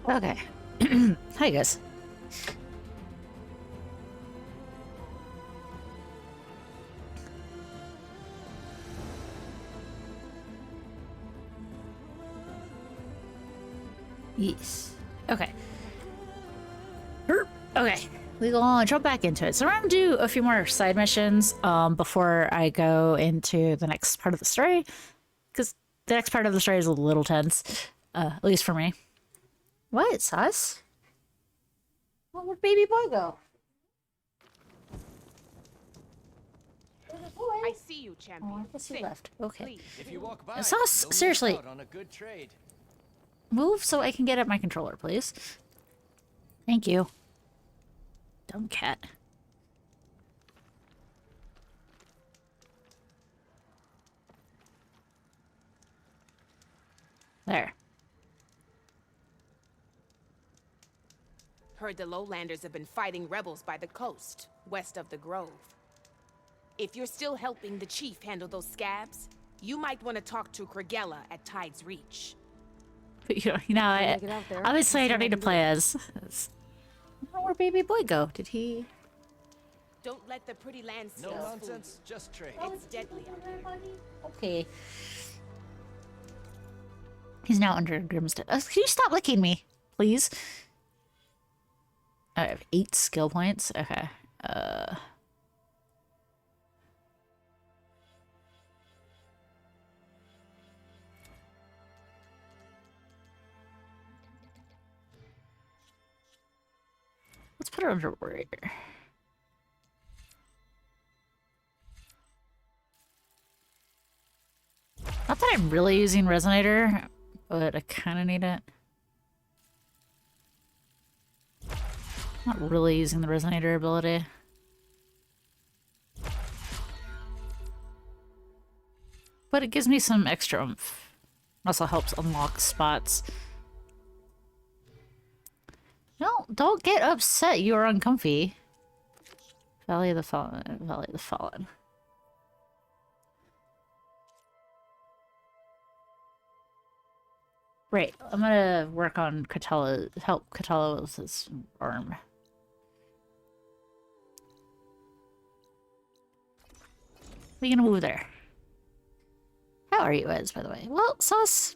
Okay. Hi, guys. Yes. Okay. Okay. We go jump back into it. So I'm gonna do a few more side missions before I go into the next part of the story, because the next part of the story is a little tense, at least for me. What, sus? Well, where'd baby boy go? I see you, champion. Oh, I guess he left. Okay. Please. If you walk by, Sus, you'll miss seriously, out on a good trade. move so I can get at my controller, please. Thank you. Dumb cat. There. Heard the lowlanders have been fighting rebels by the coast, west of the grove. If you're still helping the chief handle those scabs, you might want to talk to Kragella at Tide's Reach. But, obviously I don't need to play as. Where'd baby boy go? Did he? Don't let the pretty land No smells nonsense, just trade. It's deadly out there. Okay. He's now under Grimstone. Can you stop licking me, please? I have 8 skill points. Okay. Let's put it under warrior. Not that I'm really using Resonator, but I kind of need it. Not really using the Resonator ability. But it gives me some extra oomph. Also helps unlock spots. No, don't get upset. You are uncomfy. Valley of the Fallen. Valley of the Fallen. Right, I'm gonna work on Katala, help Katala with his arm. We're gonna move there. How are you, Ez, by the way? Well, sus.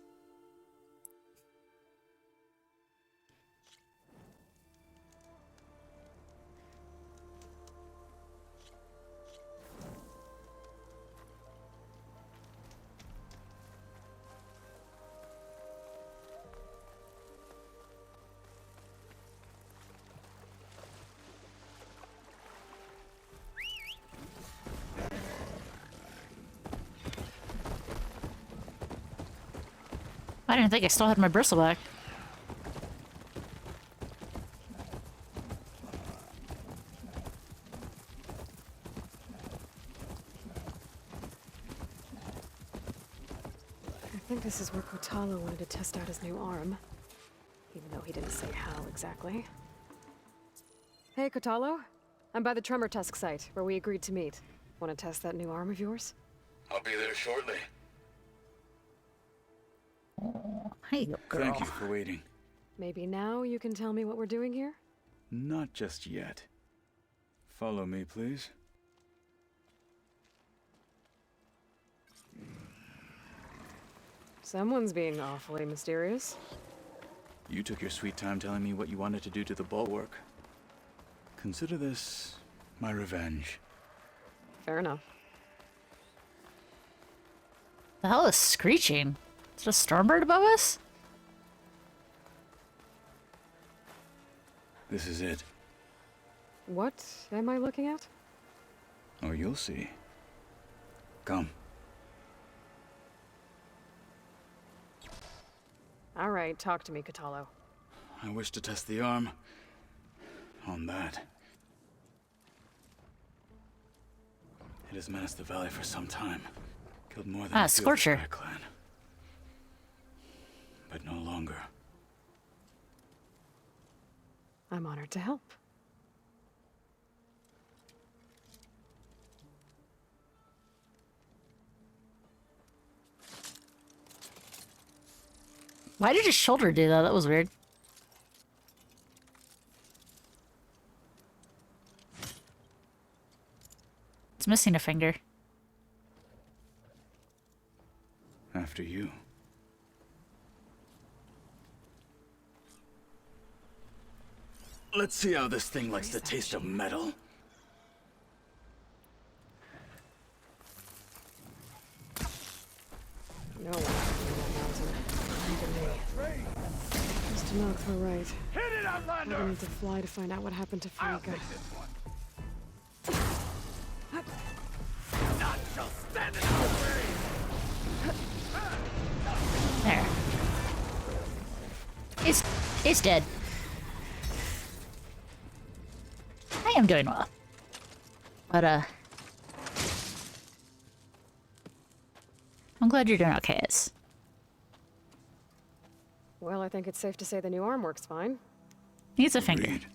I didn't think I still had my bristleback. I think this is where Kotalo wanted to test out his new arm. Even though he didn't say how exactly. Hey, Kotalo. I'm by the Tremor Tusk site, where we agreed to meet. Want to test that new arm of yours? I'll be there shortly. Oh, hey, girl. Thank you for waiting. Maybe now you can tell me what we're doing here? Not just yet. Follow me, please. Someone's being awfully mysterious. You took your sweet time telling me what you wanted to do to the bulwark. Consider this my revenge. Fair enough. The hell is screeching? Is it a stormbird above us? This is it. What am I looking at? Oh, you'll see. Come. All right, talk to me, Kotalo. I wish to test the arm on that. It has menaced the valley for some time. Killed more than a few of the Scorcher. Sky Clan. But no longer. I'm honored to help. Why did his shoulder do that? That was weird. It's missing a finger. After you. Let's see how this thing likes the taste of metal. No one can that mountain. Mr. Milks were right. Hit it, Outlander! We need to fly to find out what happened to I'll Frika. take this one. Not just stand in our way! There. It's dead. I am doing well. But, I'm glad you're doing okay, Iz. Well, I think it's safe to say the new arm works fine. Needs a finger. Agreed.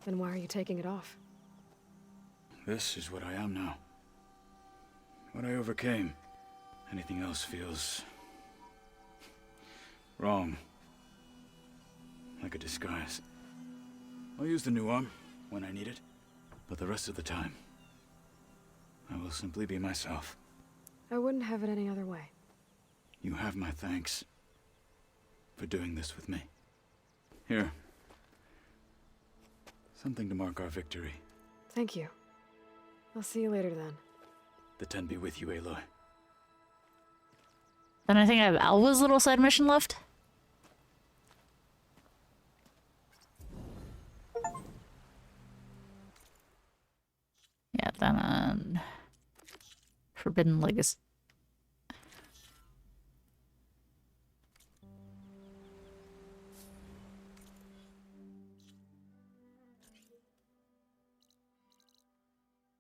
Then why are you taking it off? This is what I am now. What I overcame. Anything else feels... wrong. Like a disguise. I'll use the new arm when I need it, but the rest of the time, I will simply be myself. I wouldn't have it any other way. You have my thanks for doing this with me. Here. Something to mark our victory. Thank you. I'll see you later then. The 10 be with you, Aloy. Then I think I have Alva's little side mission left. Yeah, then Forbidden Legacy.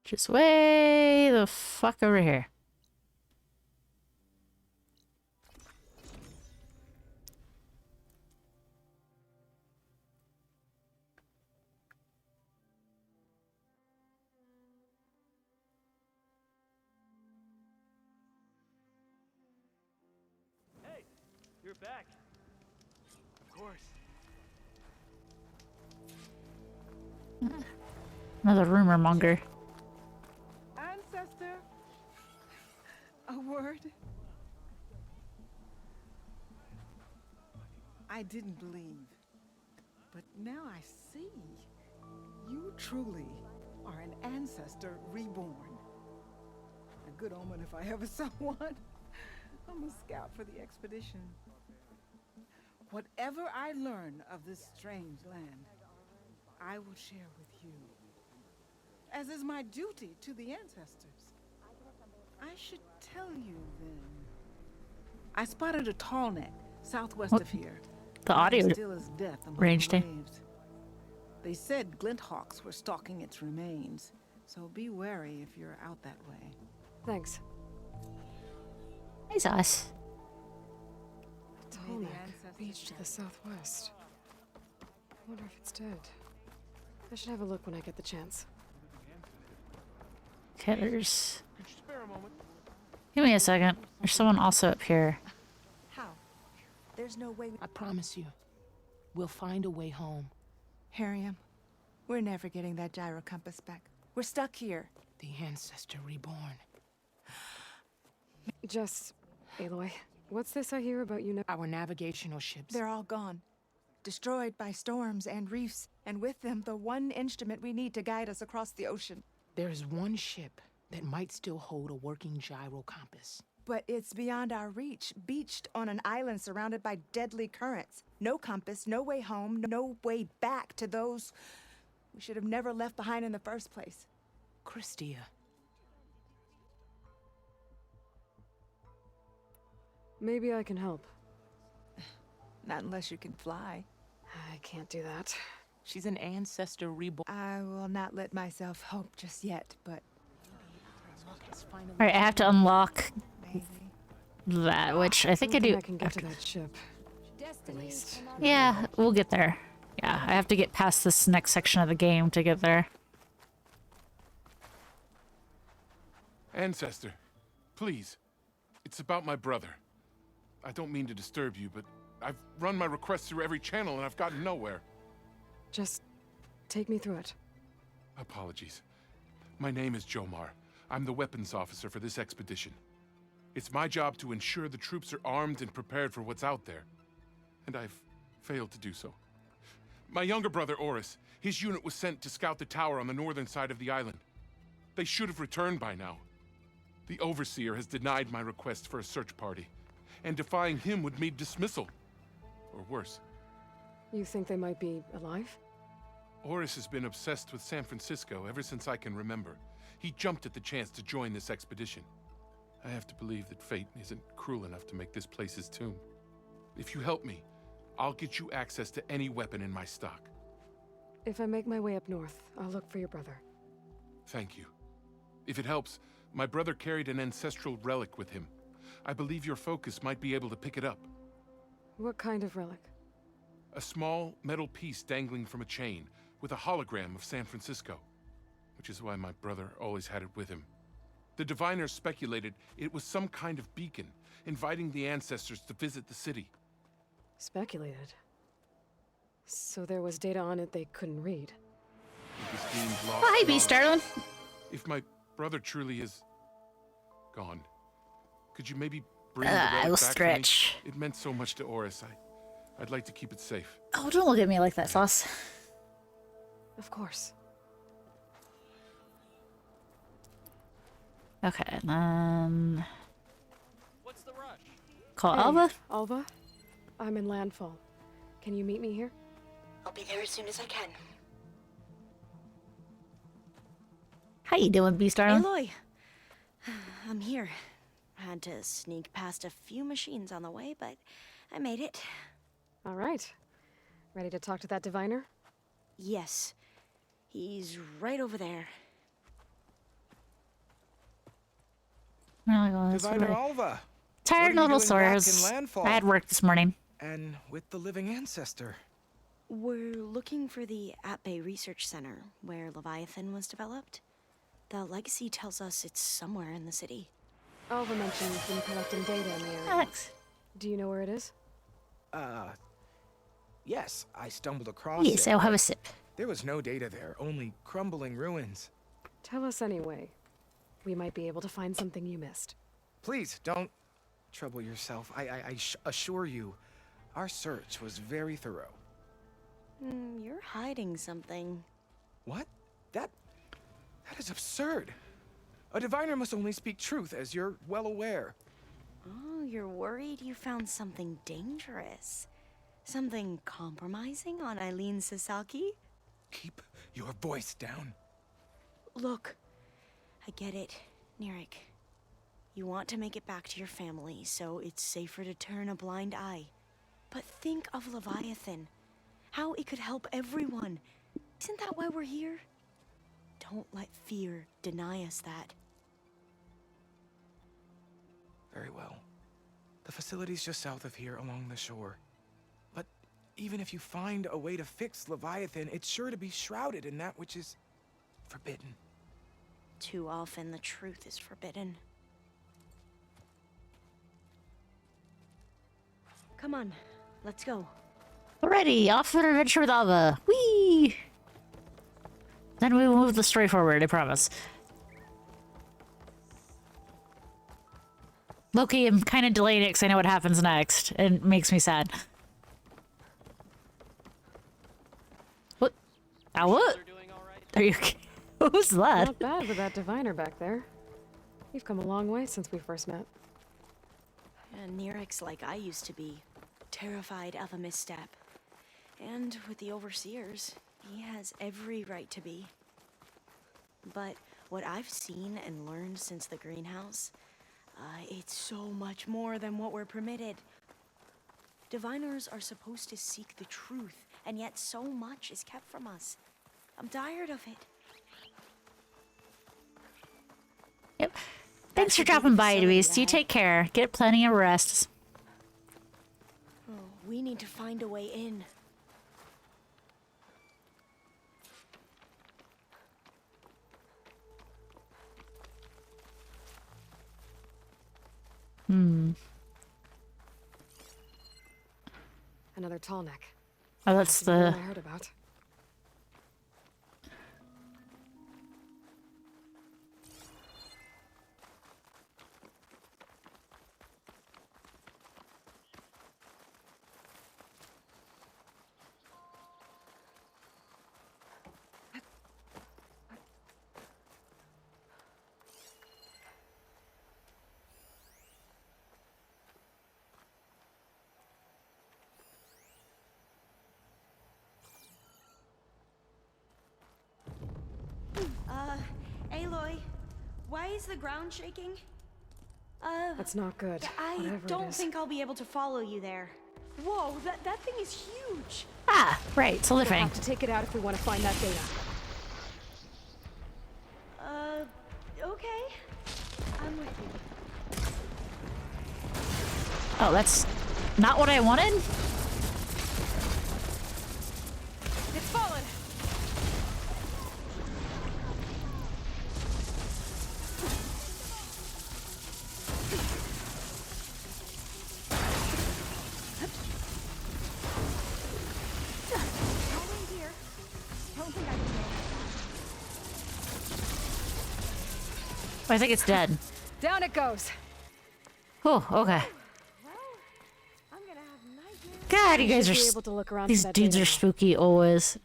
Just way the fuck over here. Hey, you're back. Of course. Another rumor monger. Ancestor, a word. I didn't believe, but now I see. You truly are an ancestor reborn. A good omen if I ever saw one. I'm a scout for the expedition. Whatever I learn of this strange land, I will share with you, as is my duty to the ancestors. I should tell you then. I spotted a tall neck southwest of here. The audio Still as death among range the thing. waves. They said Glinthawks were stalking its remains, so be wary if you're out that way. Thanks. He's us. Tallneck, beach to the southwest. I wonder if it's dead. I should have a look when I get the chance. Okay, there's... Could you spare a moment? Give me a second. There's someone also up here. How? There's no way. I promise you, we'll find a way home. Harriam, we're never getting that gyro compass back. We're stuck here. The ancestor reborn. Just, Aloy, what's this I hear about you know? Our navigational ships. They're all gone. Destroyed by storms and reefs, and with them, the one instrument we need to guide us across the ocean. There's one ship that might still hold a working gyro compass. But it's beyond our reach, beached on an island surrounded by deadly currents. No compass, no way home, no way back to those we should have never left behind in the first place. Christia. Maybe I can help. Not unless you can fly. I can't do that. She's an ancestor reborn. I will not let myself hope just yet, but Alright, I have to unlock maybe. that, which I think I do. I can get to that ship. At least. Yeah, we'll get there. Yeah, I have to get past this next section of the game to get there. Ancestor, please. It's about my brother. I don't mean to disturb you, but I've run my requests through every channel and I've gotten nowhere. Just take me through it. Apologies. My name is Jomar. I'm the weapons officer for this expedition. It's my job to ensure the troops are armed and prepared for what's out there. And I've failed to do so. My younger brother, Oris, his unit was sent to scout the tower on the northern side of the island. They should have returned by now. The Overseer has denied my request for a search party, and defying him would mean dismissal. Or worse. You think they might be alive? Oris has been obsessed with San Francisco ever since I can remember. He jumped at the chance to join this expedition. I have to believe that fate isn't cruel enough to make this place his tomb. If you help me, I'll get you access to any weapon in my stock. If I make my way up north, I'll look for your brother. Thank you. If it helps, my brother carried an ancestral relic with him. I believe your focus might be able to pick it up. What kind of relic? A small metal piece dangling from a chain, with a hologram of San Francisco. Which is why my brother always had it with him. The diviners speculated it was some kind of beacon, inviting the ancestors to visit the city. Speculated? So there was data on it they couldn't read. It was deemed lost Hi, Beast Darling. If my brother truly is gone, could you maybe bring the relic I will back for me? stretch. It meant so much to Oris. I'd like to keep it safe. Oh, don't look at me like that, Sauce. Of course. Okay, and then What's the rush? call Hey, Alva. Alva? I'm in landfall. Can you meet me here? I'll be there as soon as I can. How you doing, Beast Darling? Aloy, I'm here. Had to sneak past a few machines on the way, but I made it. All right. Ready to talk to that diviner? Yes, he's right over there. Really going this Diviner way. Alva. Tired and a What are little you sore. doing I back was- in Landfall? I had work this morning. And with the living ancestor. We're looking for the At-Bay Research Center, where Leviathan was developed. The legacy tells us it's somewhere in the city. Alva mentioned you've been collecting data in the area. Alex. Do you know where it is? Yes, I stumbled across Yes, it. I'll have a sip. There was no data there, only crumbling ruins. Tell us anyway. We might be able to find something you missed. Please, don't trouble yourself. I assure you, our search was very thorough. You're hiding something. What? That is absurd. A diviner must only speak truth, as you're well aware. Oh, you're worried you found something dangerous? Something compromising on Eileen Sasaki? Keep your voice down. Look, I get it, Nirik. You want to make it back to your family, so it's safer to turn a blind eye. But think of Leviathan. How it could help everyone. Isn't that why we're here? Don't let fear deny us that. Very well. The facility's just south of here, along the shore. But even if you find a way to fix Leviathan, it's sure to be shrouded in that which is forbidden. Too often the truth is forbidden. Come on, let's go. Alrighty, off on an adventure with Alva. Whee! Then we will move the story forward, I promise. Loki, I'm kind of delaying it because I know what happens next. It makes me sad. What? What? They're doing all right. Are you okay? What was that? Not bad with that diviner back there. You've come a long way since we first met. And Nirik's like I used to be, terrified of a misstep. And with the Overseers, he has every right to be. But what I've seen and learned since the greenhouse, it's so much more than what we're permitted. Diviners are supposed to seek the truth, and yet so much is kept from us. I'm tired of it. Yep. Thanks for dropping by, Louise. You take care. Get plenty of rest. Oh, we need to find a way in. Another tall neck. Oh, that's The one the... I heard about. Aloy, why is the ground shaking? That's not good. I Whatever it don't is. think I'll be able to follow you there. Whoa, that thing is huge! Ah, right, solar We'll fang. have to take it out if we want to find that data. Okay. I'm with you. Oh, that's not what I wanted? It's fallen! I think it's dead. Down it goes! Oh, okay. I'm gonna have nightmares. God, you We guys should are... be able to look around These for that dudes data are now. spooky always.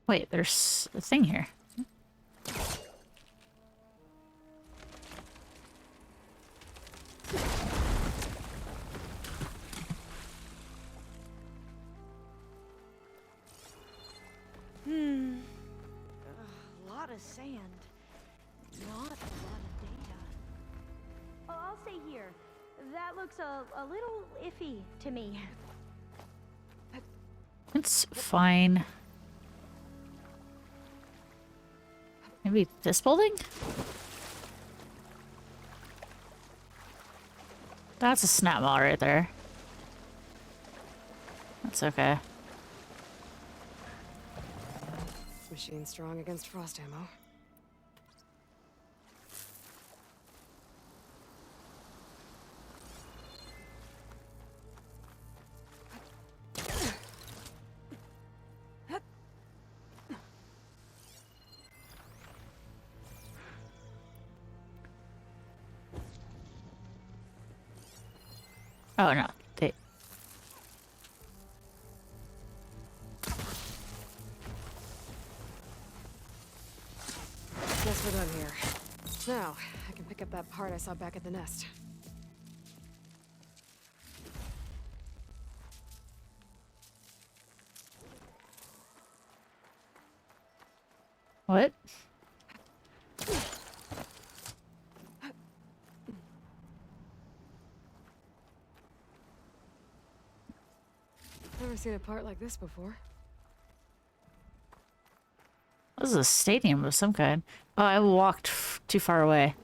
Wait, there's a thing here. A lot of sand. Not a lot of data. Oh, I'll stay here. That looks a little iffy to me. It's fine. Maybe this building? That's a snap mall right there. That's okay. Machine strong against frost ammo. Oh no, they... Guess we're done here. Now, I can pick up that part I saw back at the nest. What? Never seen a part like this before. This is a stadium of some kind. Oh, I walked too far away.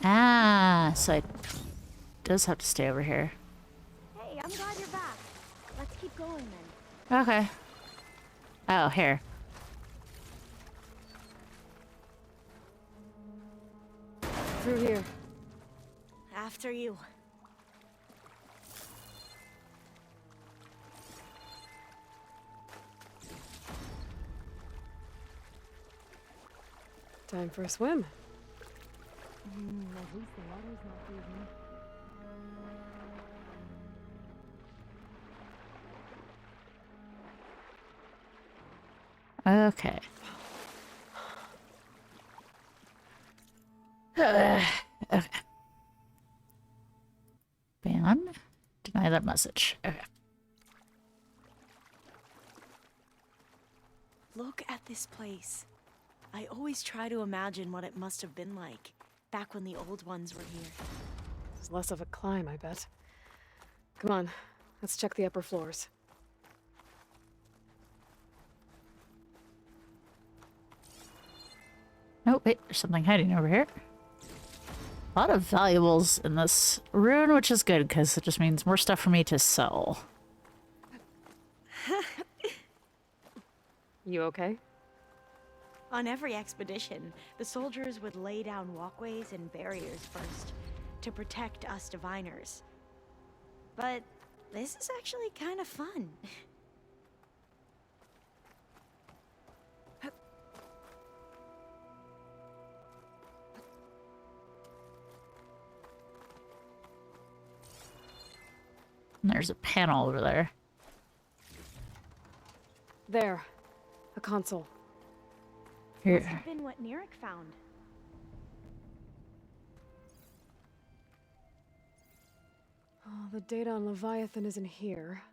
Ah, so I does have to stay over here. Hey, I'm glad you're back. Let's keep going then. Okay. Oh, here. Through here. After you. Time for a swim. At least the water's not freezing. Okay. Okay. Ban. Deny that message. Okay. Look at this place. I always try to imagine what it must have been like back when the old ones were here. It's less of a climb, I bet. Come on, let's check the upper floors. Oh, wait, there's something hiding over here. A lot of valuables in this rune, which is good because it just means more stuff for me to sell. You okay? On every expedition, the soldiers would lay down walkways and barriers first to protect us diviners. But this is actually kind of fun. And there's a panel over there. There. A console. Here. Must have been what Neric found. Oh, the data on Leviathan isn't here.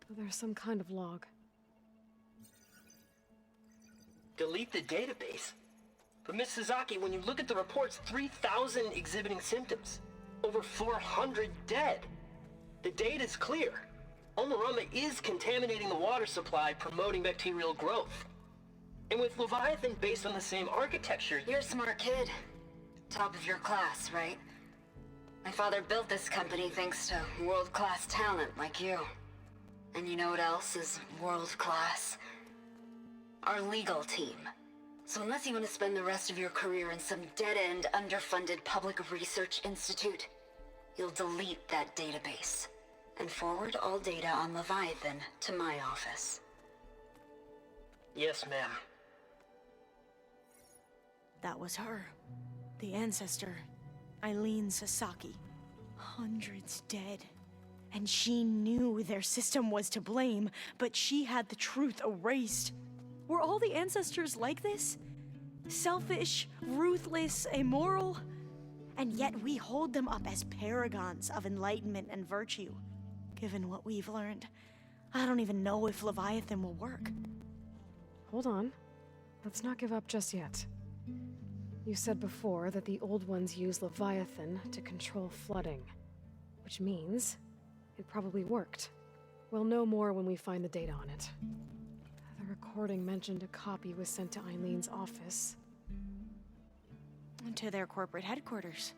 But there's some kind of log. Delete the database? But Miss Sasaki, when you look at the reports, 3,000 exhibiting symptoms. Over 400 dead. The data's clear. Omarama is contaminating the water supply, promoting bacterial growth. And with Leviathan based on the same architecture... You're a smart kid. Top of your class, right? My father built this company thanks to world-class talent like you. And you know what else is world-class? Our legal team. So unless you want to spend the rest of your career in some dead-end, underfunded public research institute, you'll delete that database and forward all data on Leviathan to my office. Yes, ma'am. That was her. The ancestor, Eileen Sasaki. Hundreds dead. And she knew their system was to blame, but she had the truth erased. Were all the ancestors like this? Selfish, ruthless, immoral? And yet we hold them up as paragons of enlightenment and virtue. Given what we've learned, I don't even know if Leviathan will work. Hold on. Let's not give up just yet. You said before that the old ones use Leviathan to control flooding. Which means it probably worked. We'll know more when we find the data on it. The recording mentioned a copy was sent to Eileen's office. To their corporate headquarters.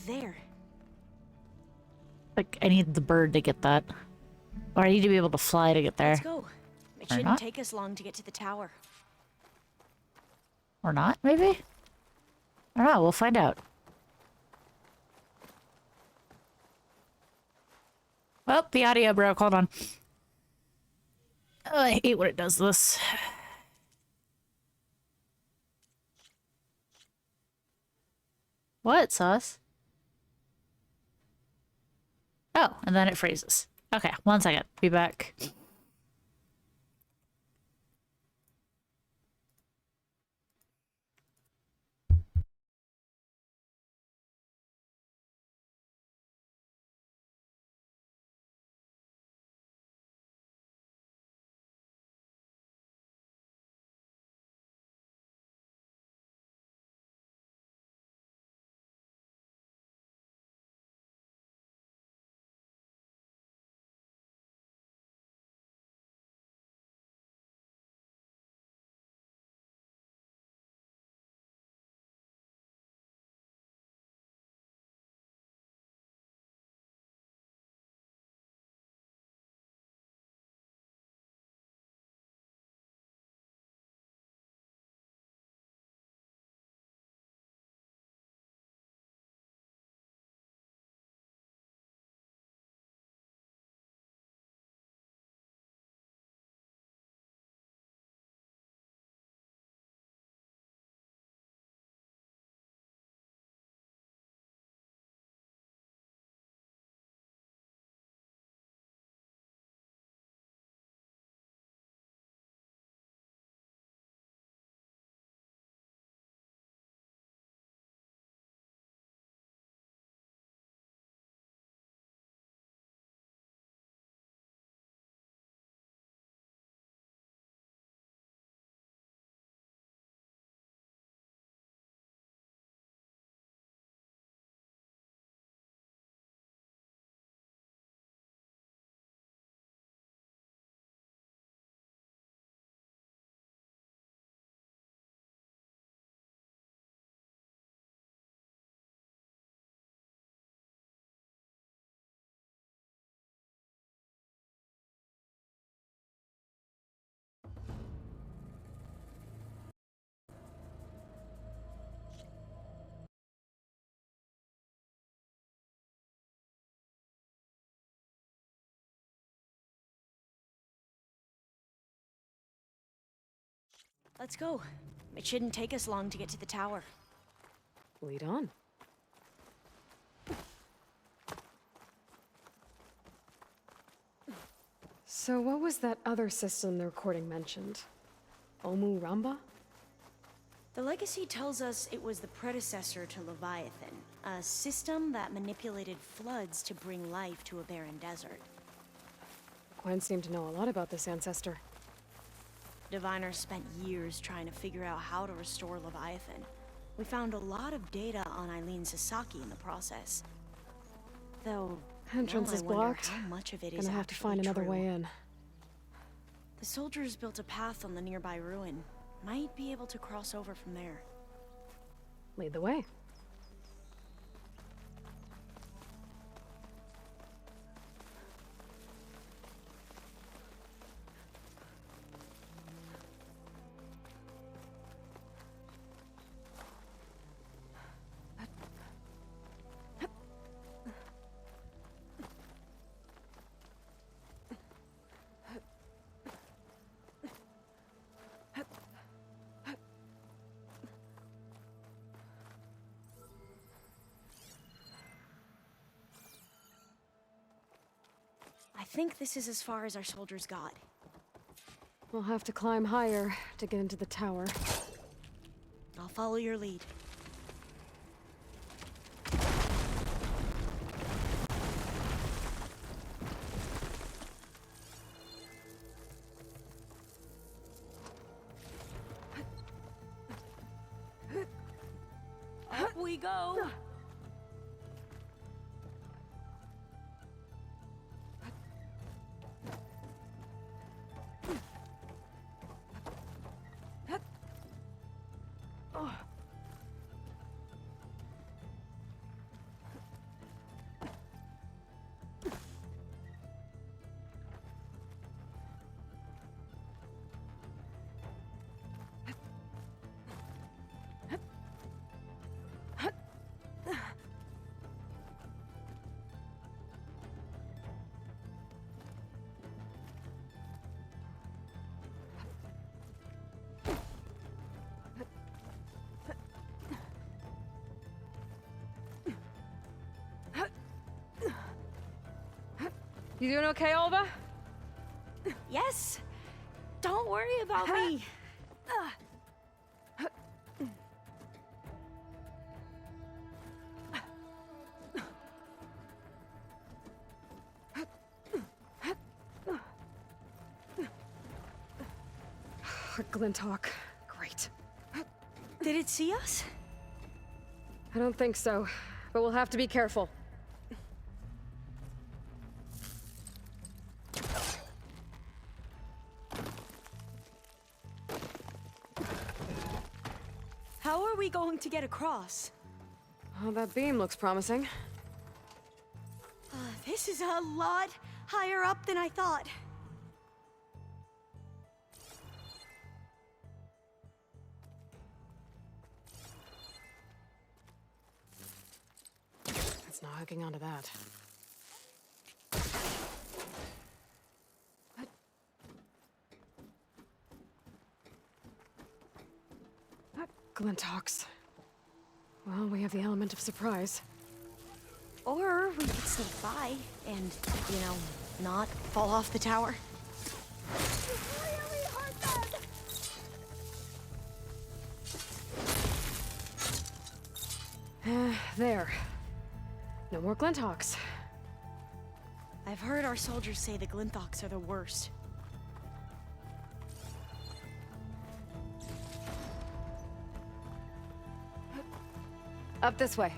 There. Like, I need the bird to get that. Or I need to be able to fly to get there. Let's go. It Or shouldn't not? take us long to get to the tower. Or not, maybe? I don't know, we'll find out. Oh, the audio broke. Hold on. Oh, I hate when it does this. What, sus? Oh, and then it freezes. Okay, 1 second. Be back. Let's go. It shouldn't take us long to get to the tower. Lead on. So what was that other system the recording mentioned? Omu Ramba? The legacy tells us it was the predecessor to Leviathan, a system that manipulated floods to bring life to a barren desert. Gwen seemed to know a lot about this ancestor. Diviners spent years trying to figure out how to restore Leviathan. We found a lot of data on Eileen Sasaki in the process. Though, Entrance now is I wonder blocked. how much of it is Gonna have to actually find another true. way in. The soldiers built a path on the nearby ruin. Might be able to cross over from there. Lead the way. I think this is as far as our soldiers got. We'll have to climb higher to get into the tower. I'll follow your lead. Up we go! You doing okay, Olva? Yes! Don't worry about me! Glinthawk. Great. Did it see us? I don't think so, but we'll have to be careful. How are we going to get across? Oh, that beam looks promising. This is a lot higher up than I thought. It's not hooking onto that. Glinthawks. Well, we have the element of surprise. Or we could sneak by and, you know, not fall off the tower. There. No more Glinthawks. I've heard our soldiers say the Glinthawks are the worst. Up this way.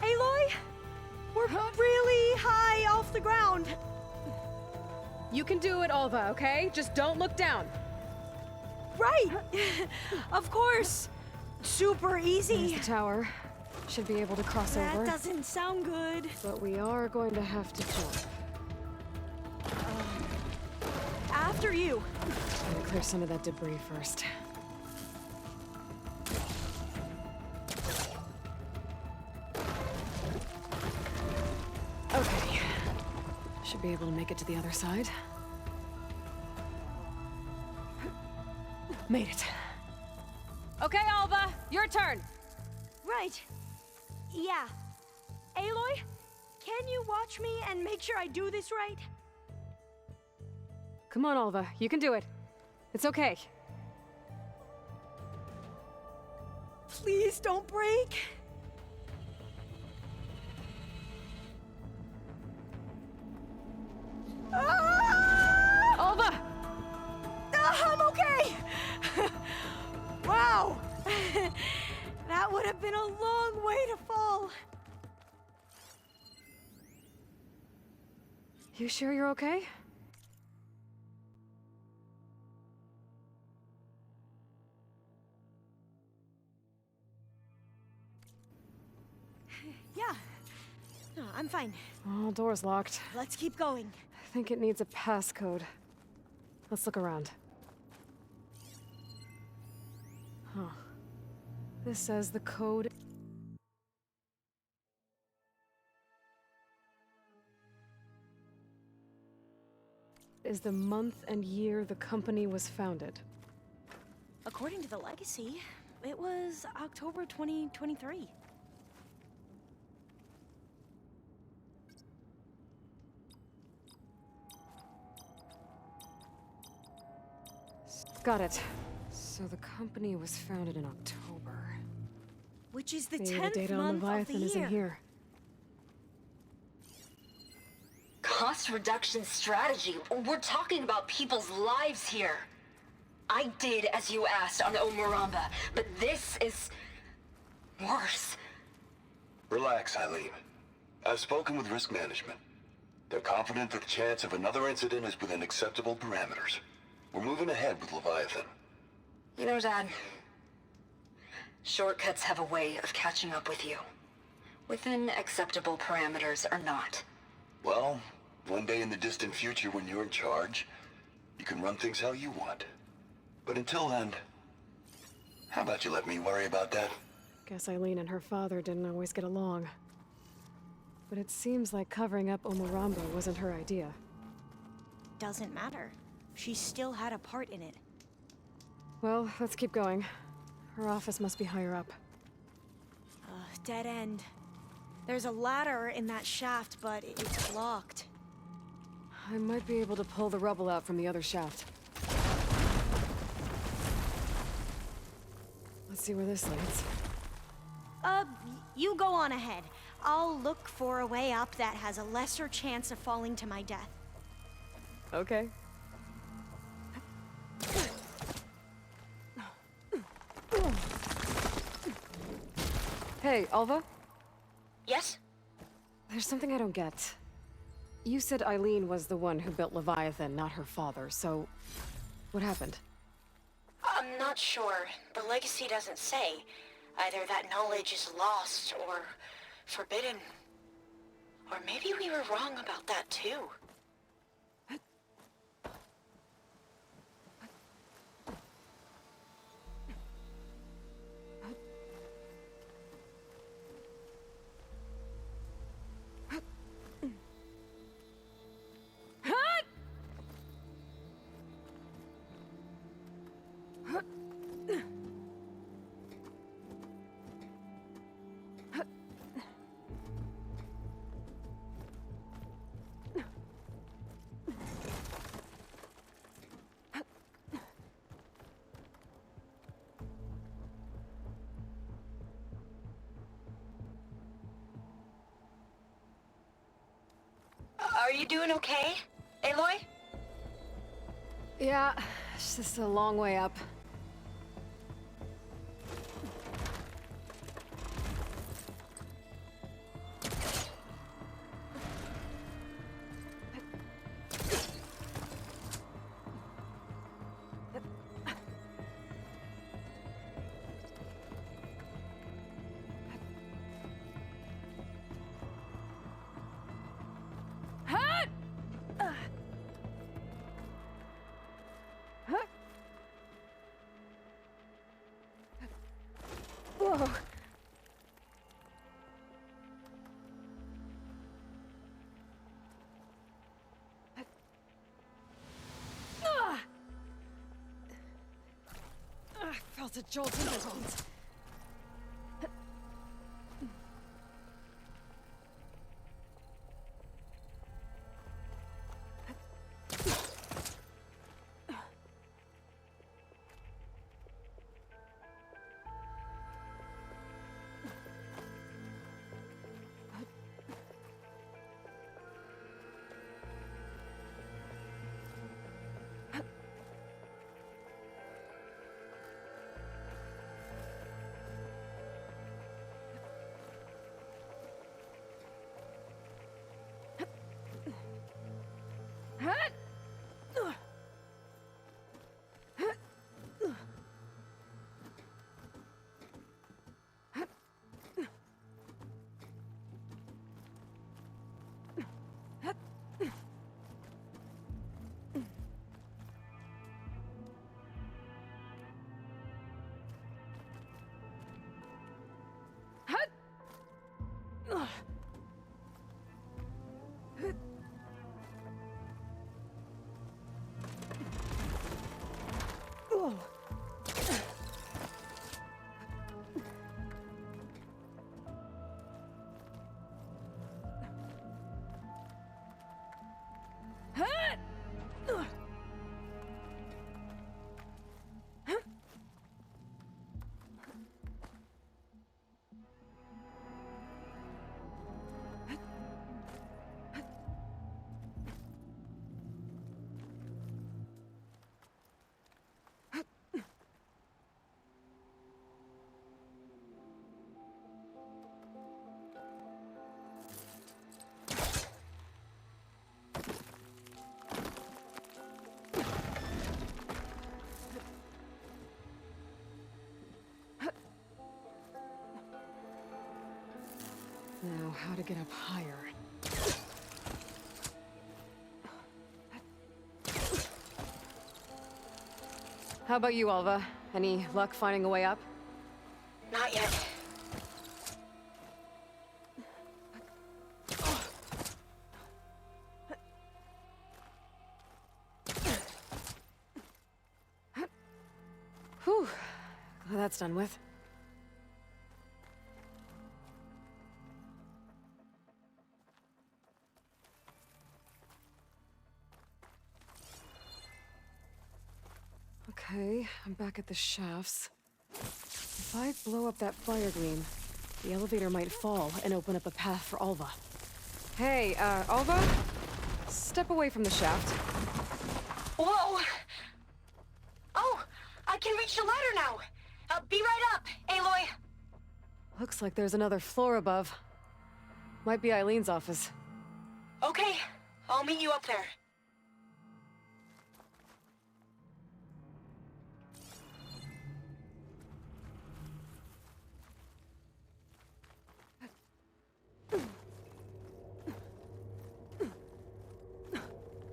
Aloy? We're really high off the ground. You can do it, Olva, okay? Just don't look down. Right! Of course! Super easy. There's the tower. Should be able to cross That over. doesn't sound good. But we are going to have to jump. After you. Gotta clear some of that debris first. Okay. Should be able to make it to the other side. Made it. Okay, Alva, your turn. Right. Yeah. Aloy, can you watch me and make sure I do this right? Come on, Alva, you can do it. It's okay. Please don't break. Ah! Alva! I'm okay! Wow! That would have been a long way to fall. You sure you're okay? Yeah. No, I'm fine. Oh, door's locked. Let's keep going. I think it needs a passcode. Let's look around. Huh. This says the code is the month and year the company was founded. According to the legacy, it was October 2023. Got it. So the company was founded in October. Which is the Maybe 10th the data on month of the Leviathan is in year. here. Cost reduction strategy. We're talking about people's lives here. I did as you asked on Omuramba, but this is worse. Relax, Eileen. I've spoken with risk management. They're confident that the chance of another incident is within acceptable parameters. We're moving ahead with Leviathan. You know, Dad, shortcuts have a way of catching up with you. Within acceptable parameters or not. Well, one day in the distant future when you're in charge, you can run things how you want. But until then, how about you let me worry about that? Guess Eileen and her father didn't always get along. But it seems like covering up Omuramba wasn't her idea. Doesn't matter. She still had a part in it. Well, let's keep going. Her office must be higher up. Dead end. There's a ladder in that shaft, but it's blocked. I might be able to pull the rubble out from the other shaft. Let's see where this leads. You go on ahead. I'll look for a way up that has a lesser chance of falling to my death. Okay. Hey, Alva? Yes? There's something I don't get. You said Eileen was the one who built Leviathan, not her father, so... what happened? I'm not sure. The legacy doesn't say. Either that knowledge is lost or forbidden. Or maybe we were wrong about that too. Are you doing okay, Aloy? Yeah, it's just a long way up. That's a jolt in my bones. Now, how to get up higher? How about you, Alva? Any luck finding a way up? Not yet. Whew. Glad that's done with. Okay, I'm back at the shafts. If I blow up that fire gleam, the elevator might fall and open up a path for Alva. Hey, Alva? Step away from the shaft. Whoa! Oh, I can reach the ladder now. I'll be right up, Aloy. Looks like there's another floor above. Might be Eileen's office. Okay, I'll meet you up there.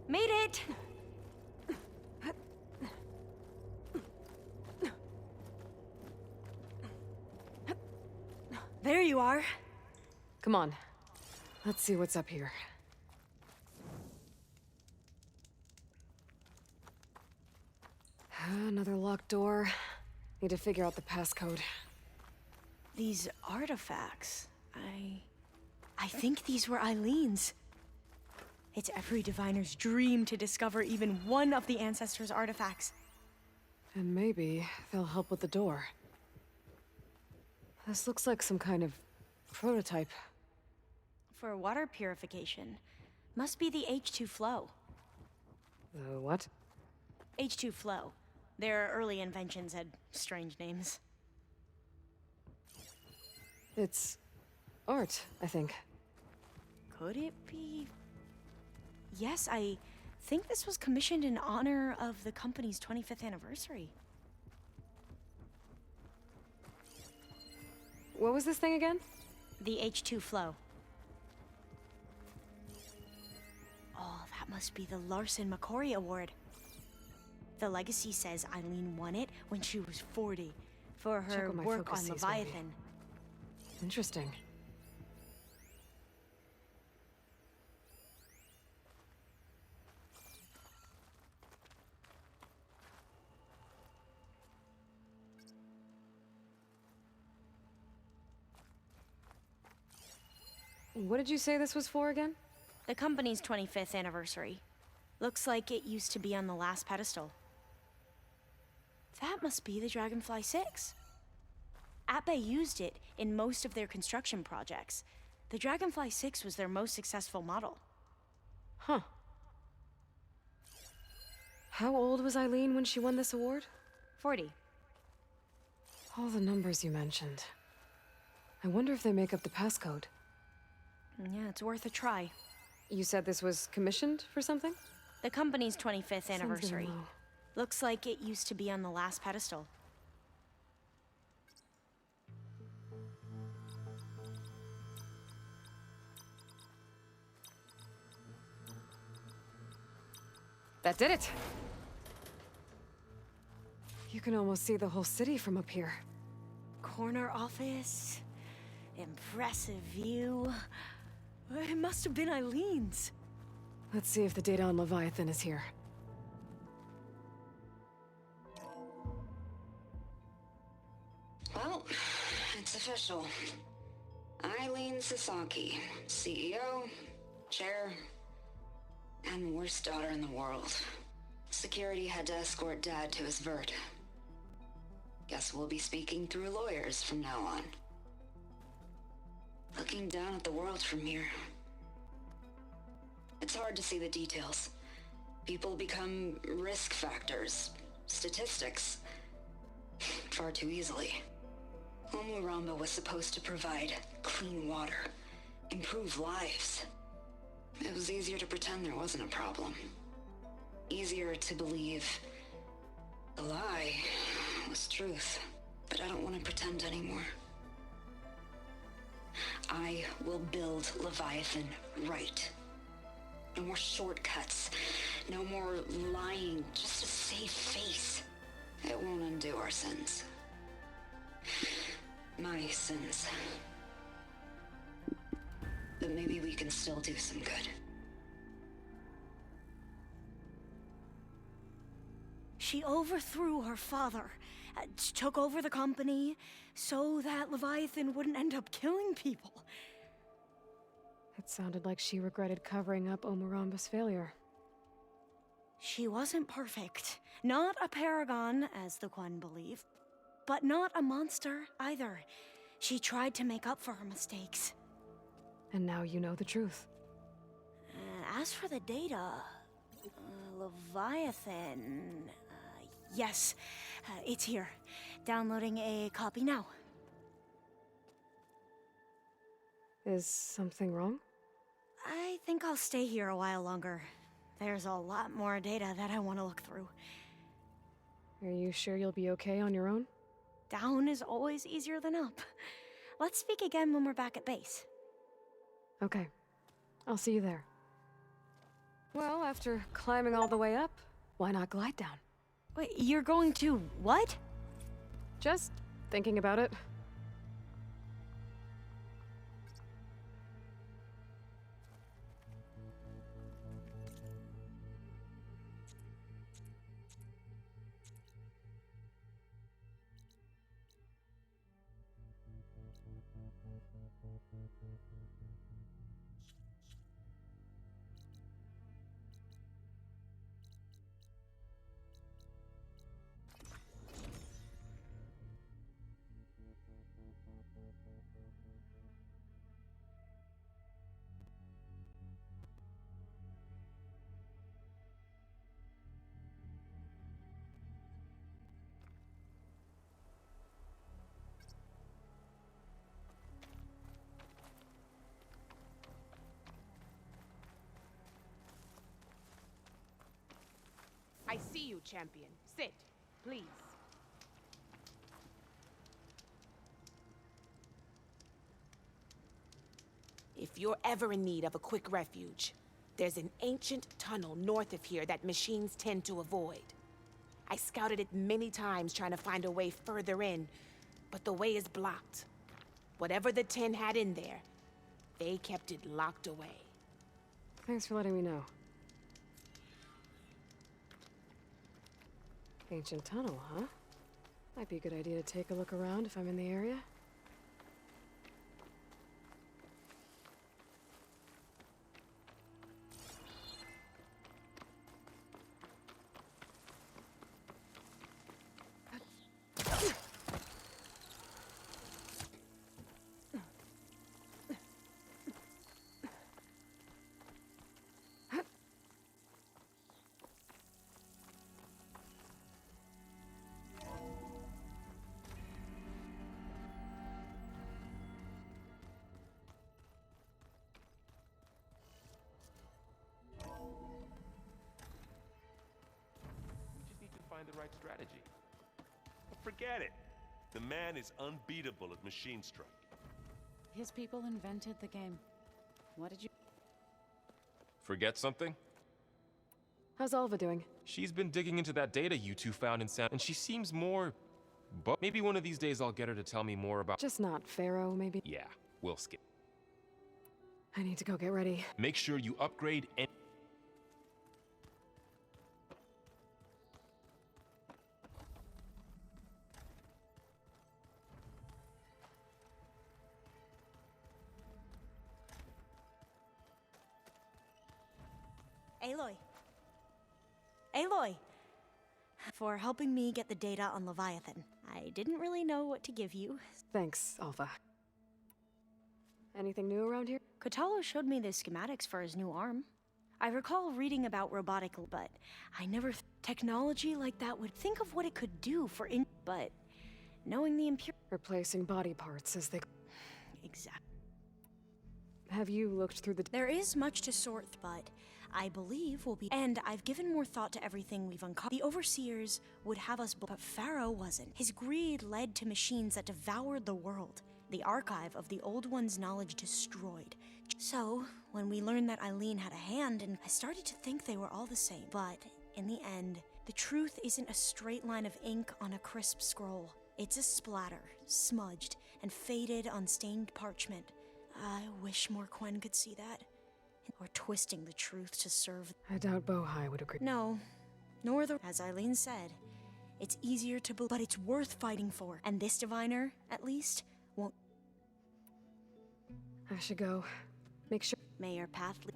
Made it! There you are. Come on. Let's see what's up here. Another locked door. Need to figure out the passcode. These artifacts, I think these were Eileen's. It's every diviner's dream to discover even one of the Ancestors' artifacts. And maybe they'll help with the door. This looks like some kind of prototype. For water purification, must be the H2 flow. The what? H2 flow. Their early inventions had strange names. It's art, I think. Could it be? Yes, I think this was commissioned in honor of the company's 25th anniversary. What was this thing again? The H2 flow. Oh, that must be the Larson McCory Award. The legacy says Eileen won it when she was 40 for her work on Leviathan. Interesting. What did you say this was for again? The company's 25th anniversary. Looks like it used to be on the last pedestal. That must be the Dragonfly 6. Ape used it in most of their construction projects. The Dragonfly 6 was their most successful model. Huh. How old was Eileen when she won this award? 40. All the numbers you mentioned. I wonder if they make up the passcode. Yeah, it's worth a try. You said this was commissioned for something? The company's 25th Something anniversary. low. Looks like it used to be on the last pedestal. That did it! You can almost see the whole city from up here. Corner office. Impressive view. It must have been Eileen's. Let's see if the data on Leviathan is here. Well, it's official. Eileen Sasaki, CEO, chair, and worst daughter in the world. Security had to escort Dad to his vert. Guess we'll be speaking through lawyers from now on. Looking down at the world from here. It's hard to see the details. People become risk factors, statistics, far too easily. Omuramba was supposed to provide clean water, improve lives. It was easier to pretend there wasn't a problem. Easier to believe the lie was truth. But I don't want to pretend anymore. I will build Leviathan right. No more shortcuts. No more lying just to save face. It won't undo our sins. My sins. But maybe we can still do some good. She overthrew her father, took over the company, so that Leviathan wouldn't end up killing people. It sounded like she regretted covering up Omuramba's failure. She wasn't perfect. Not a paragon, as the Quan believe, but not a monster either. She tried to make up for her mistakes. And now you know the truth. As for the data, Leviathan... yes, it's here. Downloading a copy now. Is something wrong? I think I'll stay here a while longer. There's a lot more data that I want to look through. Are you sure you'll be okay on your own? Down is always easier than up. Let's speak again when we're back at base. Okay. I'll see you there. Well, after climbing all the way up, why not glide down? Wait, you're going to what? Just thinking about it. I see you, champion. Sit, please. If you're ever in need of a quick refuge, there's an ancient tunnel north of here that machines tend to avoid. I scouted it many times trying to find a way further in, but the way is blocked. Whatever the 10 had in there, they kept it locked away. Thanks for letting me know. Ancient tunnel, huh? Might be a good idea to take a look around if I'm in the area. strategy. But forget it. The man is unbeatable at machine strike. His people invented the game. What did you... Forget something? How's Alva doing? She's been digging into that data you two found in San... and she seems more... but maybe one of these days I'll get her to tell me more about... Just not Pharaoh, maybe? Yeah, we'll skip. I need to go get ready. Make sure you upgrade and... Aloy. Aloy! For helping me get the data on Leviathan. I didn't really know what to give you. Thanks, Alpha. Anything new around here? Kotallo showed me the schematics for his new arm. I recall reading about robotic, but I never technology like that would think of what it could do for but knowing the replacing body parts as they... Exactly. Have you looked through the... There is much to sort, but I believe we'll be... And I've given more thought to everything we've uncovered. The Overseers would have us... But Pharaoh wasn't. His greed led to machines that devoured the world. The archive of the Old One's knowledge destroyed. So, when we learned that Eileen had a hand, and I started to think they were all the same. But, in the end, the truth isn't a straight line of ink on a crisp scroll. It's a splatter, smudged, and faded on stained parchment. I wish more Quen could see that. Or twisting the truth to serve... I doubt Bohai would agree. No, nor the... As Eileen said, it's easier to believe, but it's worth fighting for. And this diviner, at least, won't... I should go. Make sure... May your path lead...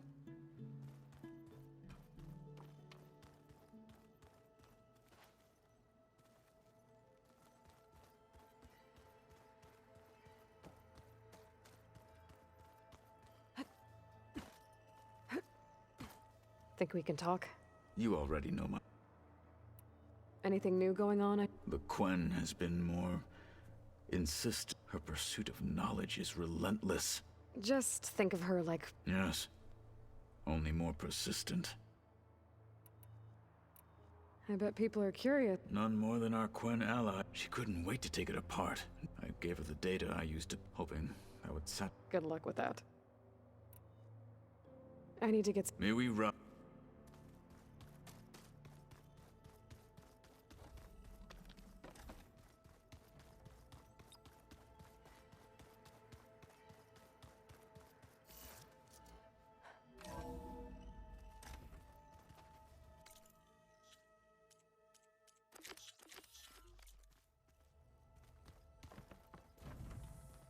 Think we can talk? You already know my... Anything new going on? The Quen has been more... insistent. Her pursuit of knowledge is relentless. Just think of her like... Yes. Only more persistent. I bet people are curious. None more than our Quen ally. She couldn't wait to take it apart. I gave her the data I used to... hoping I would set... Good luck with that. I need to get... May we run...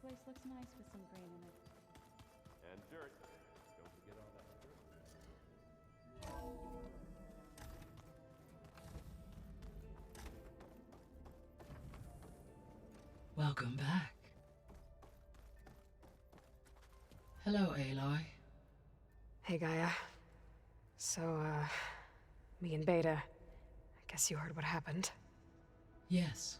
Place looks nice with some grain in it. And dirt. Don't forget all that dirt. Welcome back. Hello, Aloy. Hey, Gaia. So, me and Beta, I guess you heard what happened. Yes.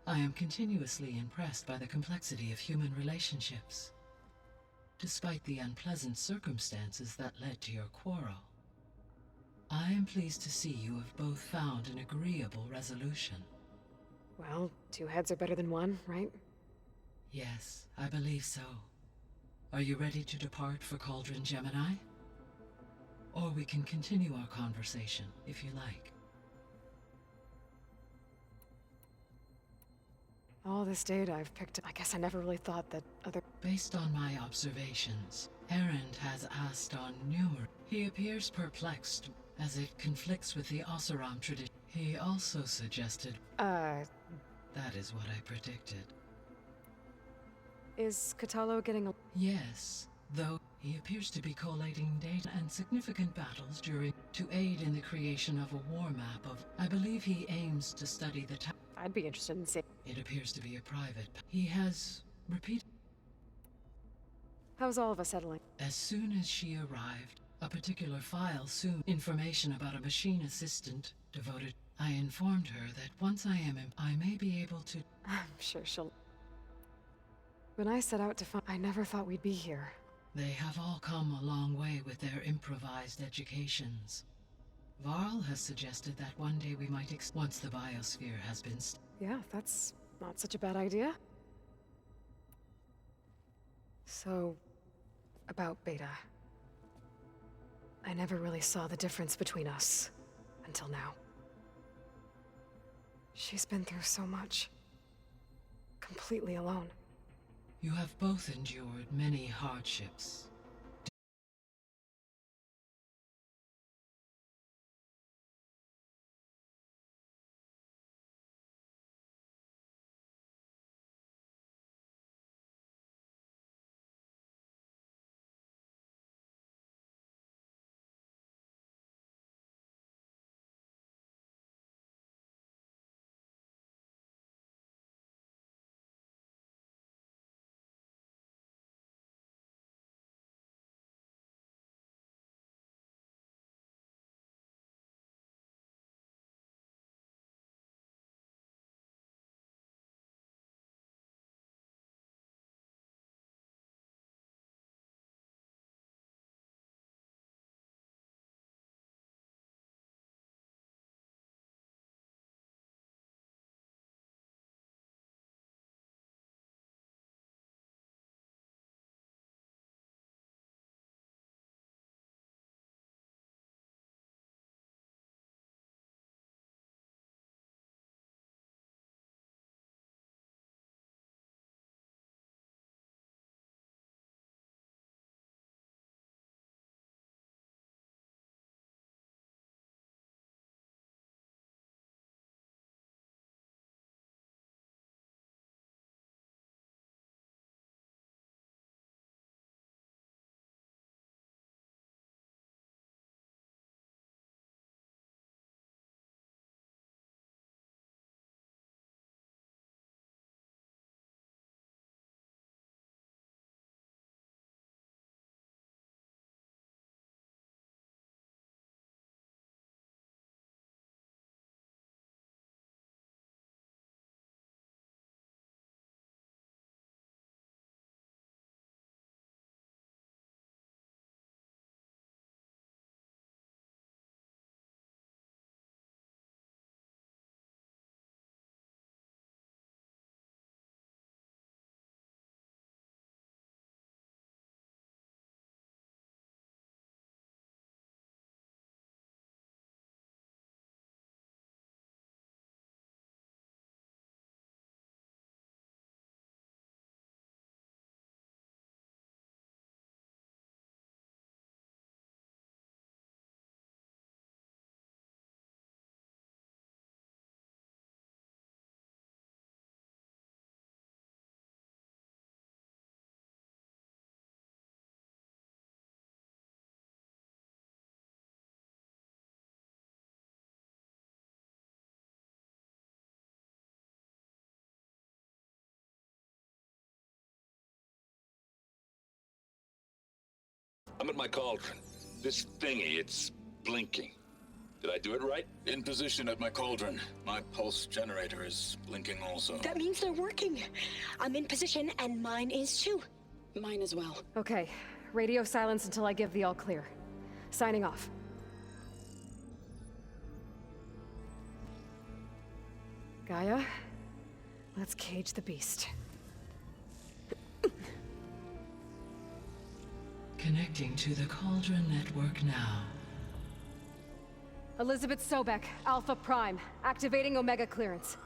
I am continuously impressed by the complexity of human relationships, despite the unpleasant circumstances that led to your quarrel. I am pleased to see you have both found an agreeable resolution. Well, two heads are better than one, right? Yes, I believe so. Are you ready to depart for Cauldron Gemini? Or we can continue our conversation, if you like. All this data I've picked up, I guess I never really thought that other... Based on my observations, Erend has asked on numerous... He appears perplexed, as it conflicts with the Oseram tradition. He also suggested... That is what I predicted. Is Kotallo getting a... Yes, though he appears to be collating data and significant battles to aid in the creation of a war map of... I believe he aims to study the... I'd be interested in seeing... It appears to be a private... He has repeated... How's all of us settling? As soon as she arrived, a particular file information about a machine assistant devoted... I informed her that once I am I may be able to... I'm sure she'll... When I set out to find... I never thought we'd be here. They have all come a long way with their improvised educations. Varl has suggested that one day we might once the biosphere has been Yeah, that's not such a bad idea. So, about Beta. I never really saw the difference between us until now. She's been through so much. Completely alone. You have both endured many hardships. I'm at my cauldron. This thingy, it's blinking. Did I do it right? In position at my cauldron. My pulse generator is blinking also. That means they're working. I'm in position, and mine is too. Mine as well. Okay, radio silence until I give the all clear. Signing off. Gaia, let's cage the beast. Connecting to the Cauldron network now. Elizabeth Sobek, Alpha Prime, activating Omega clearance.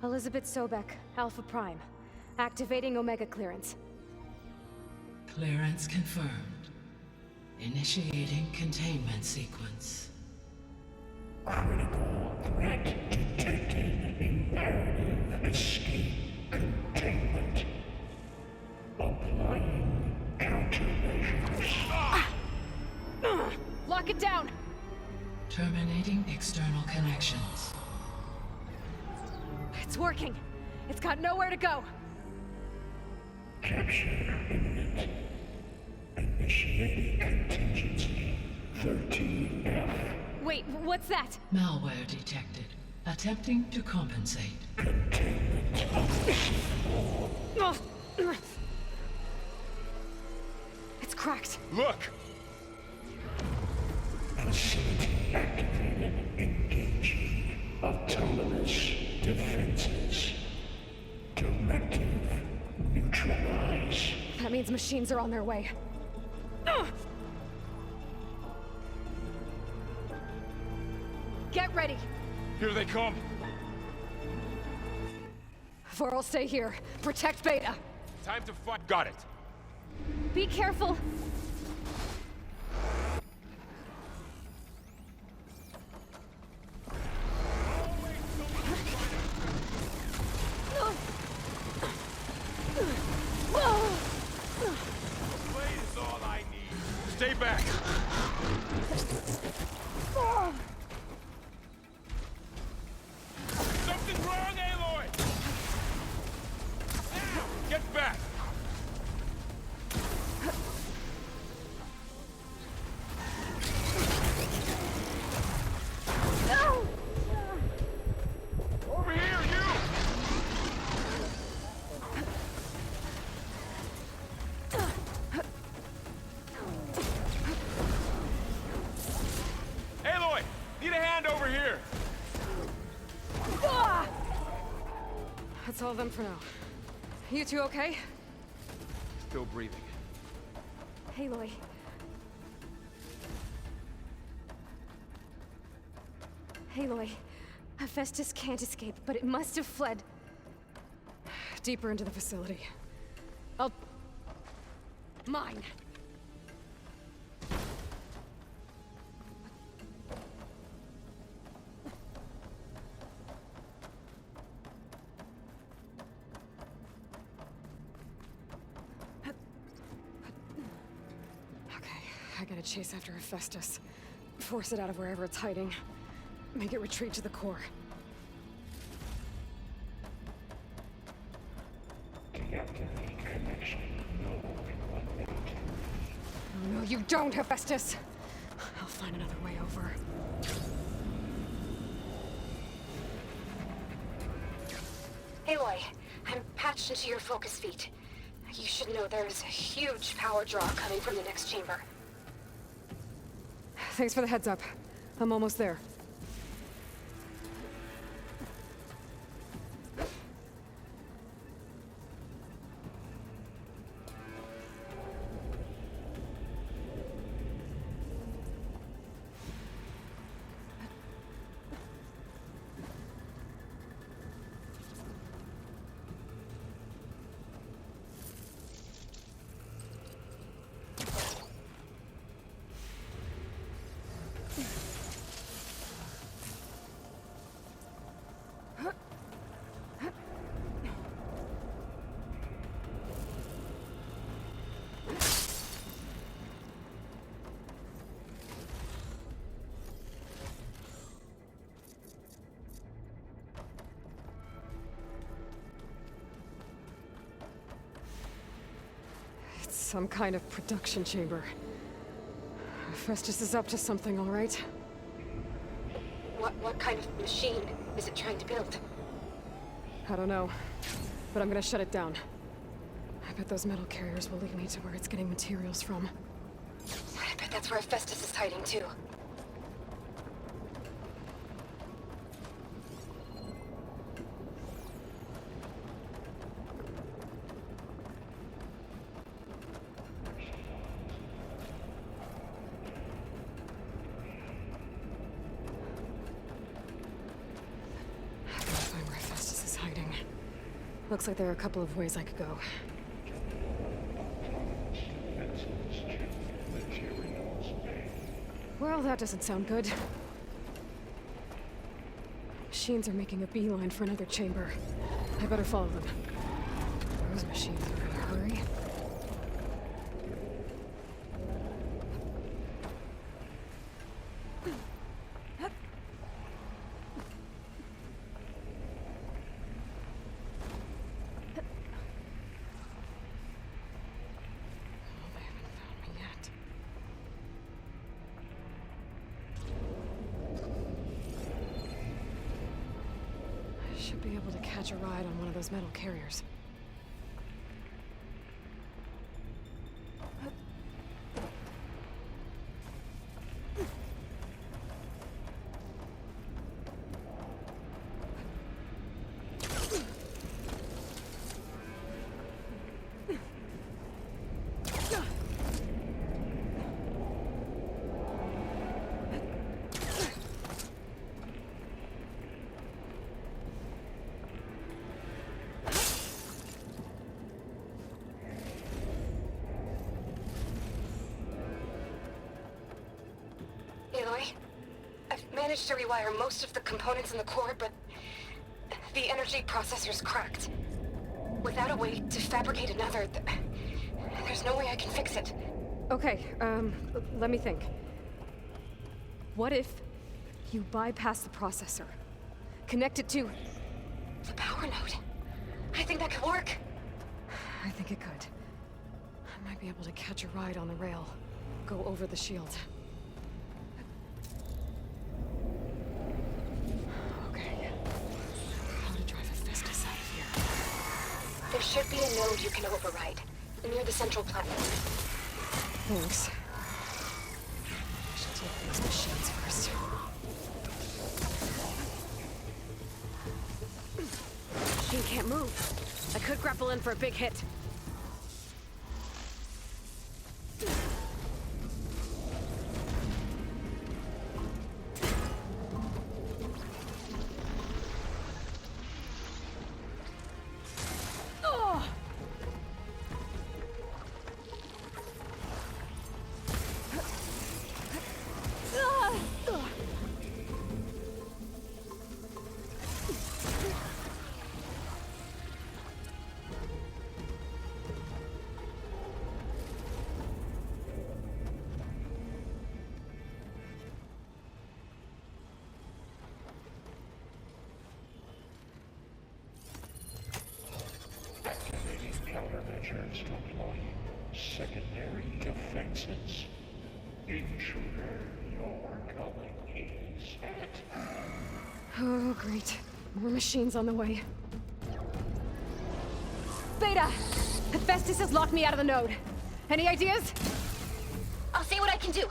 Elizabeth Sobek, Alpha Prime, activating Omega clearance. Clearance confirmed. Initiating containment sequence. Critical threat detected. Imperative escape containment. Applying countermeasures. Lock it down! Terminating external connections. It's working. It's got nowhere to go. Capture imminent. Initiating contingency 13F. Wait, what's that? Malware detected. Attempting to compensate. Containment. Look! Facility activated. Engaging autonomous defenses. Directive neutralize. That means machines are on their way. Ugh! Get ready! Here they come! Vor'll stay here. Protect Beta. Time to fight. Got it. Be careful! Blade is all I need. Stay back! Something wrong, Aloy! Now, get back! Over here, you! Aloy! Need a hand over here! That's all of them for now. You two okay? Still breathing. Aloy. Aloy. Hephaestus can't escape, but it must have fled deeper into the facility. Mine. I gotta chase after Hephaestus. Force it out of wherever it's hiding. Make it retreat to the core. Deactivate connection. No, you don't, Hephaestus! I'll find another way over. Aloy, I'm patched into your focus feet. You should know there's a huge power draw coming from the next chamber. Thanks for the heads up. I'm almost there. Some kind of production chamber. Hephaestus is up to something, all right? What kind of machine is it trying to build? I don't know, but I'm gonna shut it down. I bet those metal carriers will lead me to where it's getting materials from. I bet that's where Hephaestus is hiding too. Looks like there are a couple of ways I could go. Well, that doesn't sound good. Machines are making a beeline for another chamber. I better follow them. Those machines are in a hurry. Should be able to catch a ride on one of those metal carriers. Aloy. I've managed to rewire most of the components in the core, but the energy processor's cracked. Without a way to fabricate another, there's no way I can fix it. Okay, let me think. What if you bypass the processor? Connect it to the power node. I think that could work. I think it could. I might be able to catch a ride on the rail. Go over the shield. Okay. How to drive Hephaestus out of here. There should be a node you can override, near the central platform. Thanks. I should take these machines first. Machine can't move. I could grapple in for a big hit. Activating countermeasures to employ secondary defenses. Intruder, your calling is at. Oh, great. More machines on the way. Beta! Hephaestus has locked me out of the node. Any ideas? I'll see what I can do.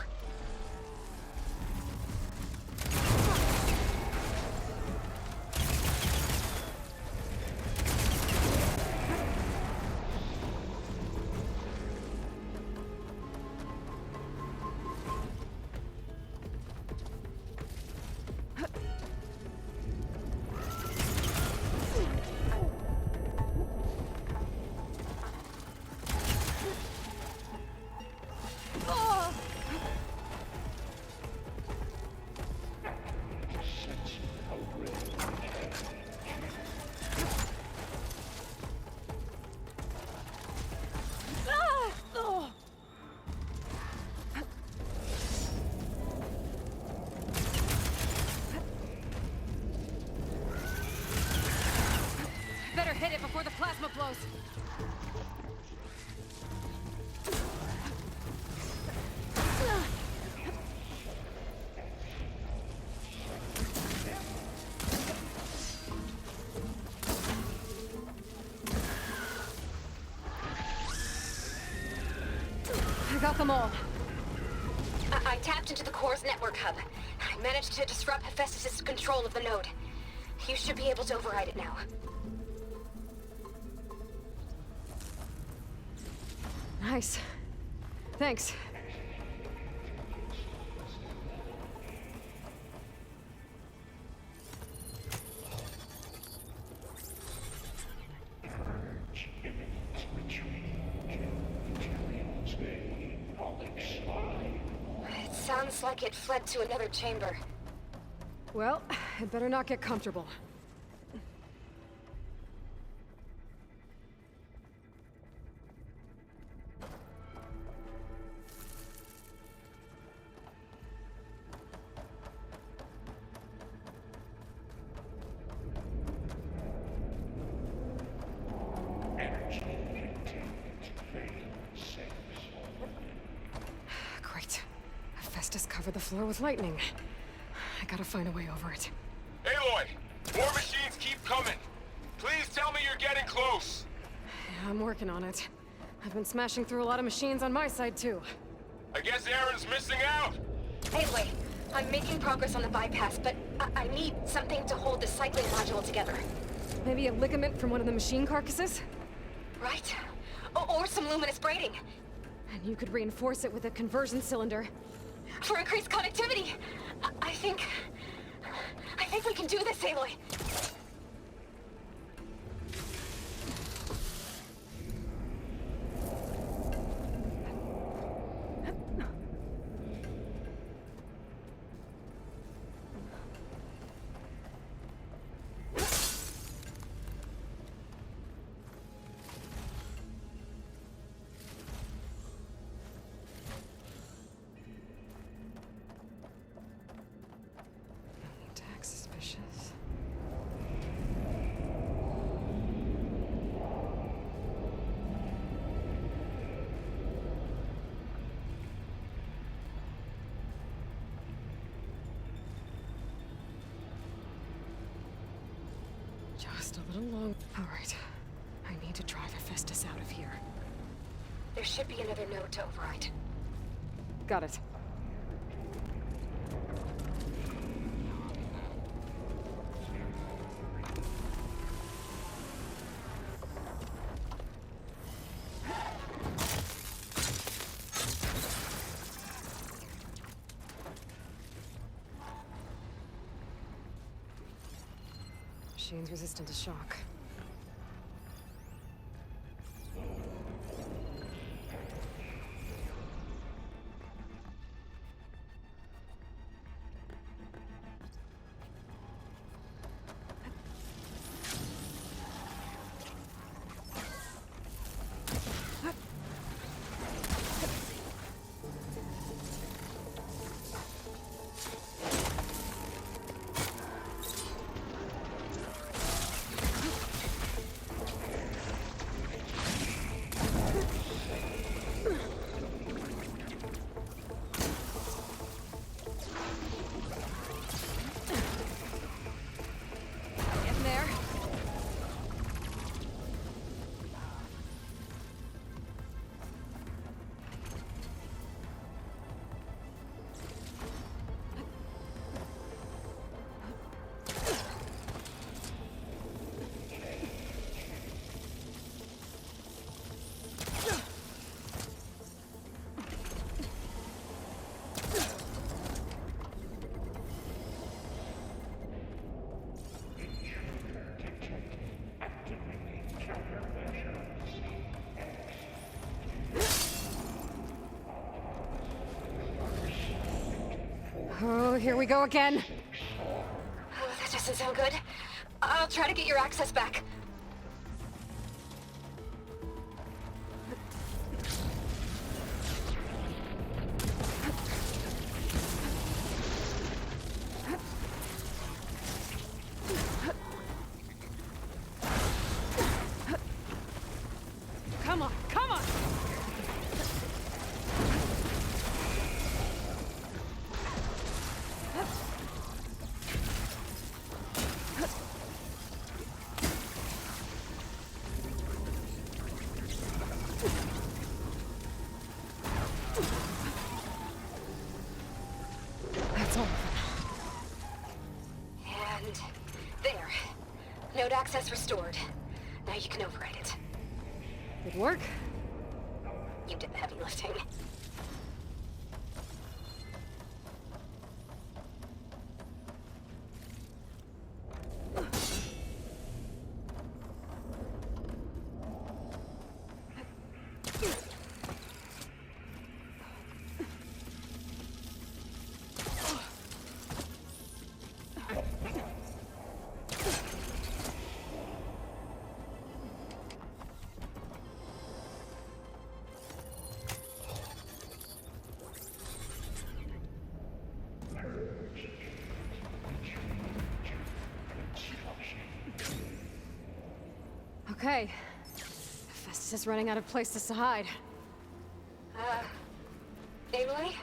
Better hit it before the plasma blows. I got them all. I tapped into the core's network hub. I managed to disrupt Hephaestus' control of the node. You should be able to override it now. Nice. Thanks. Purge imminent retreat. Materials may It sounds like it fled to another chamber. Well, it better not get comfortable. Great. Hephaestus covered the floor with lightning. I gotta find a way over it. Aloy! More machines keep coming! Please tell me you're getting close! Yeah, I'm working on it. I've been smashing through a lot of machines on my side, too. I guess Aaron's missing out! Anyway, I'm making progress on the bypass, but I need something to hold the cycling module together. Maybe a ligament from one of the machine carcasses? Right? Or some luminous braiding. And you could reinforce it with a conversion cylinder. For increased connectivity! I think we can do this, Aloy. Suspicious. Just a little long. All right. I need to drive Hephaestus out of here. There should be another node to override. Got it. Machine's resistant to shock. Getting there. Oh, here we go again. Oh, that doesn't sound good. I'll try to get your access back. Come on, come on! That's all. And there. Node access restored. Now you can override it. Good work. You did the heavy lifting. Okay. Festus is running out of places to hide. Aloy?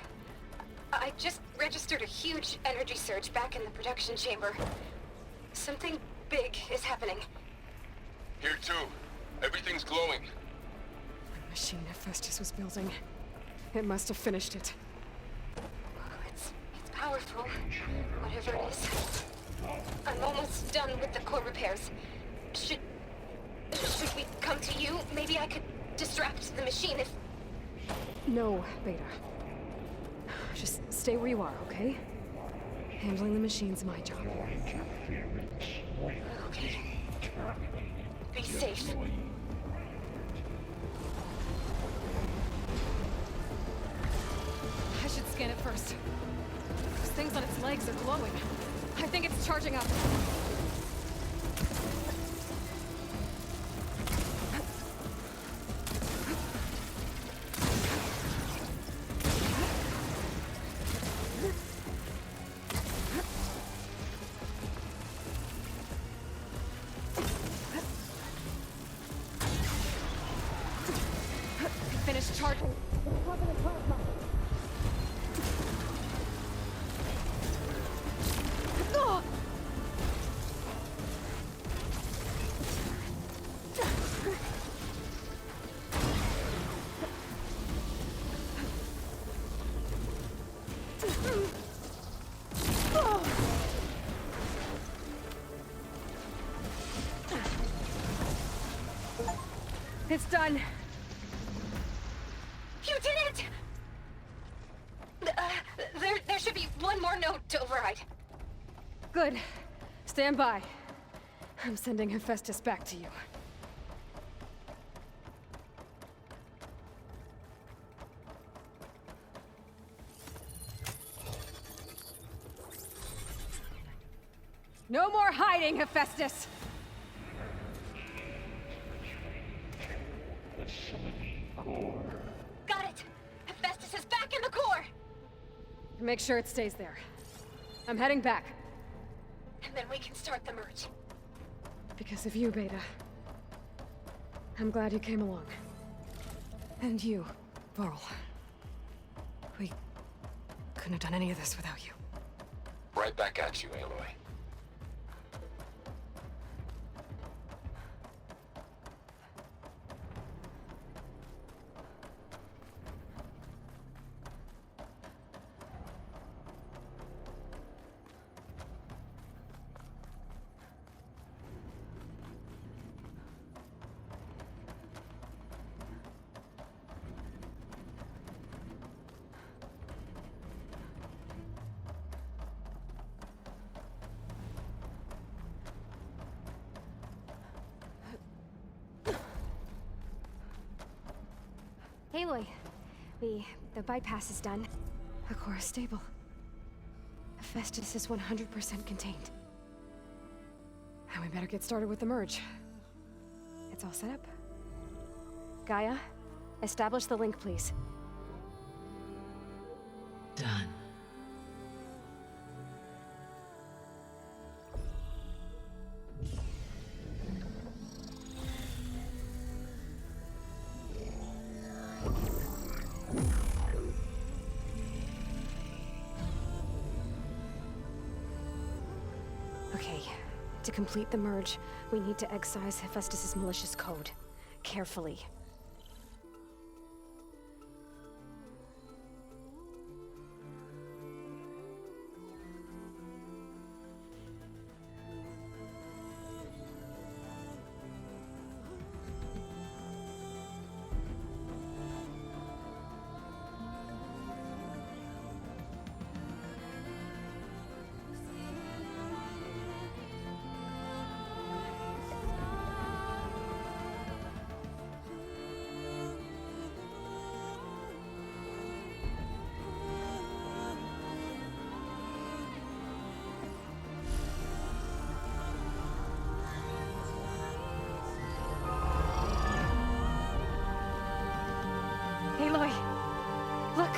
I just registered a huge energy surge back in the production chamber. Something big is happening. Here too. Everything's glowing. The machine Hephaestus was building. It must have finished it. It's powerful, whatever it is. I'm almost done with the core repairs. Should we come to you? Maybe I could distract the machine if... No, Beta. Just stay where you are, okay? Handling the machine's my job. Okay. Be safe. I should scan it first. Those things on its legs are glowing. I think it's charging up. finish charging. It's done. You did it! There should be one more note to override. Good. Stand by. I'm sending Hephaestus back to you. No more hiding, Hephaestus! Got it! Hephaestus is back in the core! Make sure it stays there. I'm heading back. And then we can start the merge. Because of you, Beta. I'm glad you came along. And you, Varl. We couldn't have done any of this without you. Right back at you, Aloy. Aloy, the bypass is done. The core is stable. Hephaestus is 100% contained. And we better get started with the merge. It's all set up. Gaia, establish the link, please. Done. Okay, to complete the merge, we need to excise Hephaestus' malicious code. Carefully. Aloy! Look!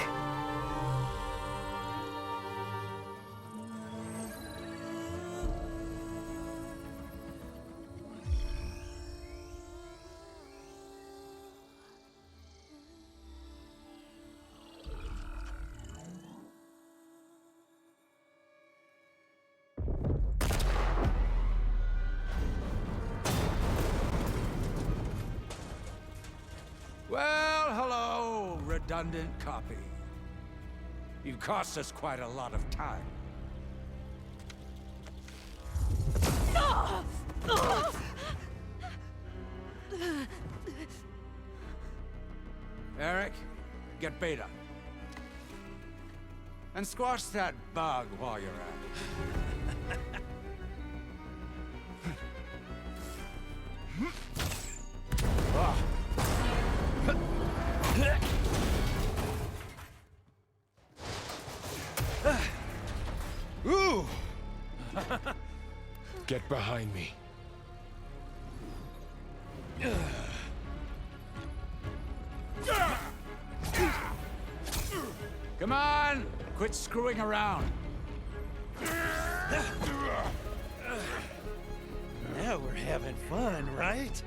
Well, hello, redundant copy. You've cost us quite a lot of time. Eric, get Beta. And squash that bug while you're at it. Ooh! Get behind me. Come on! Quit screwing around. Now we're having fun, right?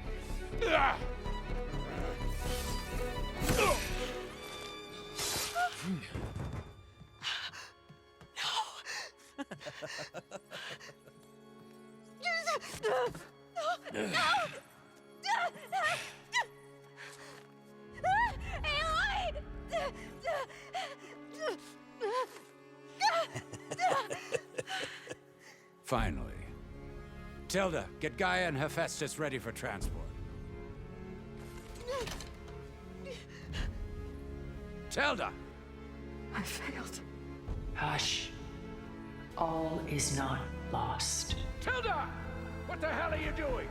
Finally. Tilda, get Gaia and Hephaestus ready for transport. Tilda! I failed. Hush. All is not lost. Tilda! What the hell are you doing?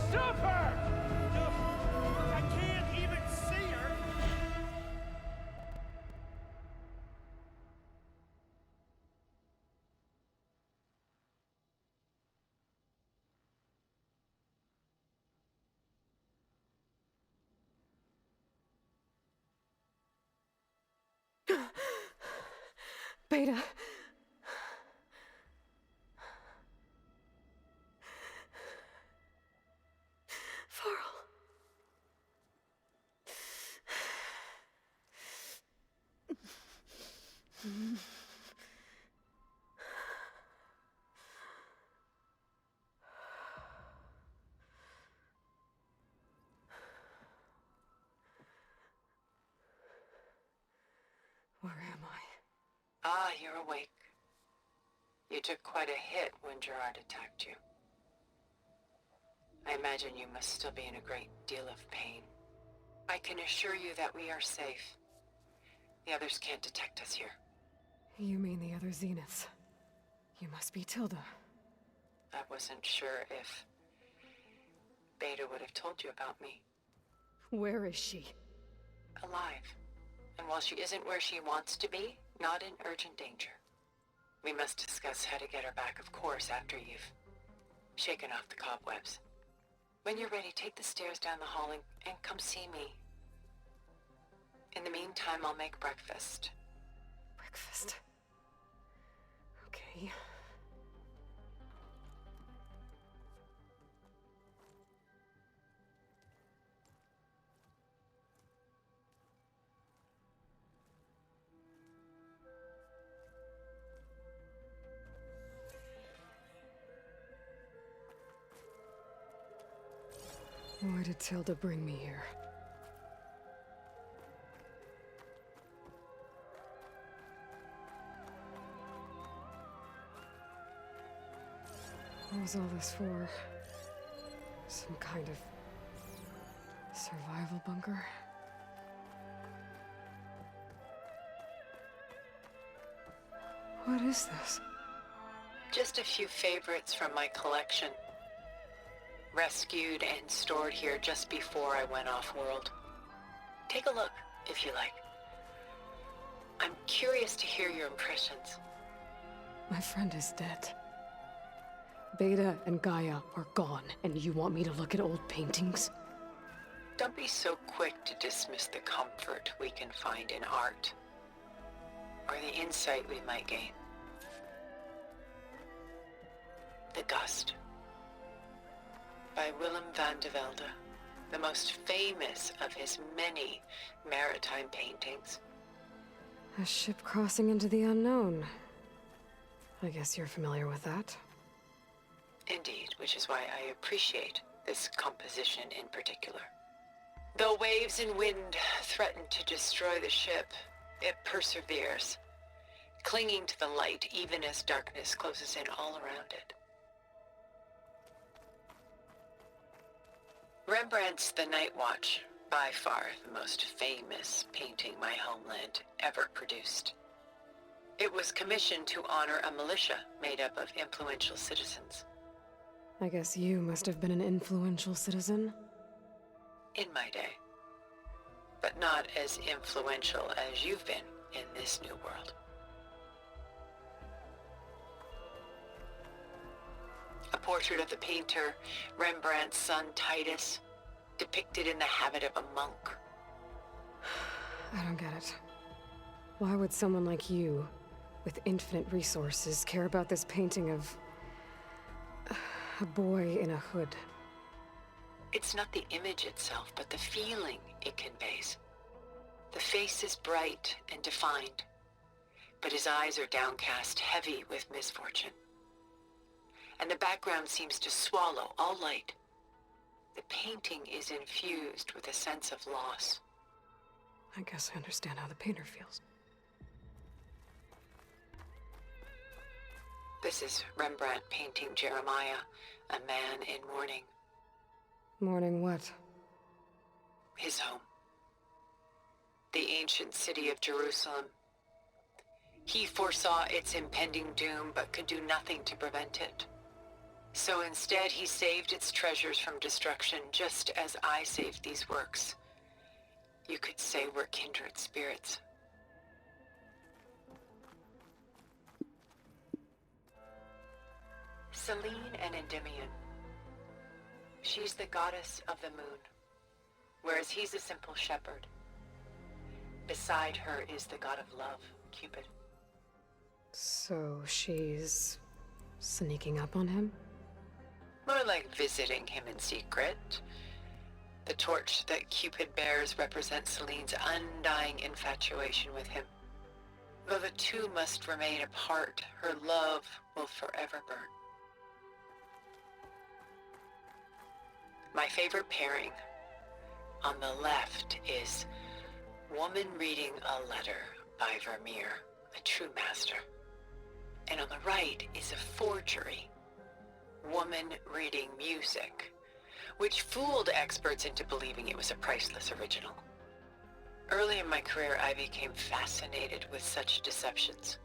Stop her! I can't even see her! Beta. Varl. Where am I? Ah, you're awake. You took quite a hit when Gerard attacked you. I imagine you must still be in a great deal of pain. I can assure you that we are safe. The others can't detect us here. You mean the other Zeniths? You must be Tilda. I wasn't sure if Beta would have told you about me. Where is she? Alive. And while she isn't where she wants to be, not in urgent danger. We must discuss how to get her back, of course, after you've shaken off the cobwebs. When you're ready, take the stairs down the hall and come see me. In the meantime, I'll make breakfast. Breakfast? Okay. Why did Tilda bring me here? What was all this for? Some kind of survival bunker? What is this? Just a few favorites from my collection. Rescued and stored here just before I went off-world. Take a look, if you like. I'm curious to hear your impressions. My friend is dead. Beta and Gaia are gone, and you want me to look at old paintings? Don't be so quick to dismiss the comfort we can find in art, or the insight we might gain. The Gust, by Willem van de Velde, the most famous of his many maritime paintings. A ship crossing into the unknown. I guess you're familiar with that. Indeed, which is why I appreciate this composition in particular. Though waves and wind threaten to destroy the ship, it perseveres, clinging to the light even as darkness closes in all around it. Rembrandt's The Night Watch, by far the most famous painting my homeland ever produced. It was commissioned to honor a militia made up of influential citizens. I guess you must have been an influential citizen? In my day. But not as influential as you've been in this new world. A portrait of the painter, Rembrandt's son Titus, depicted in the habit of a monk. I don't get it. Why would someone like you, with infinite resources, care about this painting of a boy in a hood? It's not the image itself, but the feeling it conveys. The face is bright and defined, but his eyes are downcast, heavy with misfortune. And the background seems to swallow all light. The painting is infused with a sense of loss. I guess I understand how the painter feels. This is Rembrandt painting Jeremiah, a man in mourning. Mourning what? His home. The ancient city of Jerusalem. He foresaw its impending doom, but could do nothing to prevent it. So instead, he saved its treasures from destruction, just as I saved these works. You could say we're kindred spirits. Selene and Endymion. She's the goddess of the moon, whereas he's a simple shepherd. Beside her is the god of love, Cupid. So she's sneaking up on him? More like visiting him in secret. The torch that Cupid bears represents Selene's undying infatuation with him. Though the two must remain apart, her love will forever burn. My favorite pairing on the left is Woman Reading a Letter by Vermeer, a true master. And on the right is a forgery, Woman Reading Music, which fooled experts into believing it was a priceless original. Early in my career, I became fascinated with such deceptions.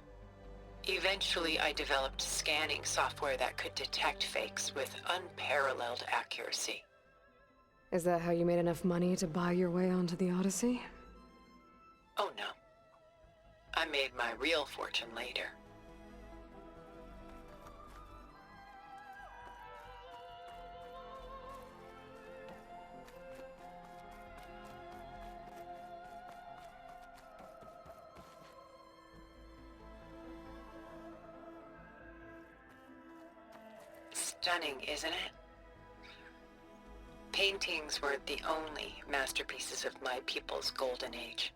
Eventually, I developed scanning software that could detect fakes with unparalleled accuracy. Is that how you made enough money to buy your way onto the Odyssey? Oh no. I made my real fortune later. Stunning, isn't it? Paintings weren't the only masterpieces of my people's golden age.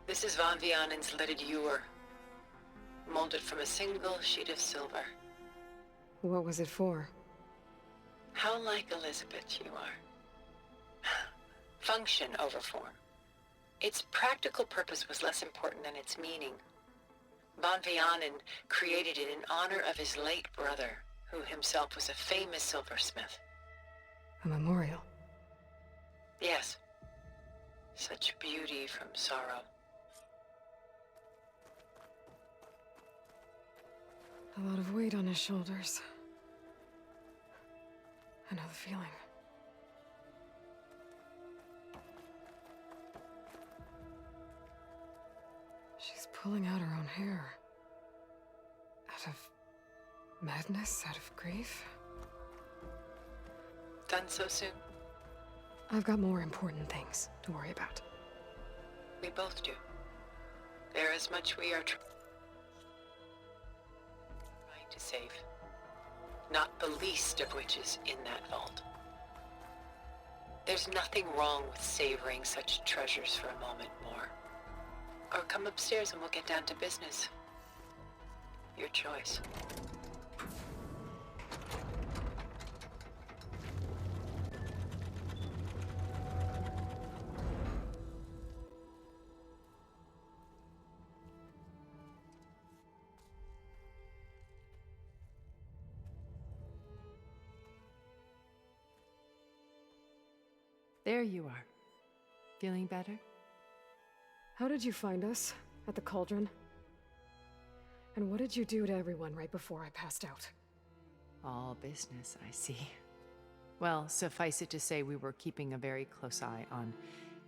This is Von Vianen's Lidded Ewer, molded from a single sheet of silver. What was it for? How like Elizabeth you are. Function over form. Its practical purpose was less important than its meaning. Von Vianen created it in honor of his late brother, who himself was a famous silversmith. A memorial? Yes. Such beauty from sorrow. A lot of weight on his shoulders. I know the feeling. She's pulling out her own hair. Out of madness? Out of grief? Done so soon? I've got more important things to worry about. We both do. There is much we are trying to save. Not the least of which is in that vault. There's nothing wrong with savoring such treasures for a moment more. Or come upstairs and we'll get down to business. Your choice. There you are. Feeling better? How did you find us? At the cauldron? And what did you do to everyone right before I passed out? All business, I see. Well, suffice it to say we were keeping a very close eye on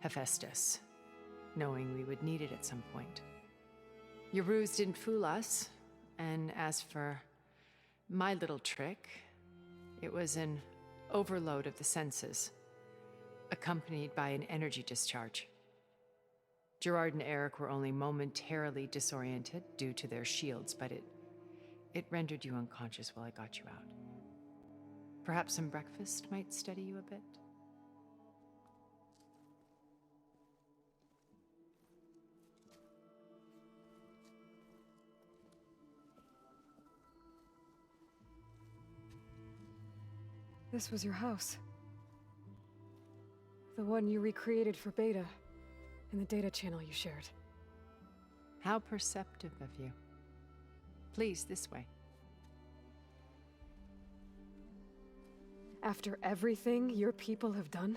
Hephaestus, knowing we would need it at some point. Your ruse didn't fool us, and as for my little trick, it was an overload of the senses, accompanied by an energy discharge. Gerard and Eric were only momentarily disoriented due to their shields, but it rendered you unconscious while I got you out. Perhaps some breakfast might steady you a bit? This was your house. The one you recreated for Beta, in the data channel you shared. How perceptive of you. Please, this way. After everything your people have done?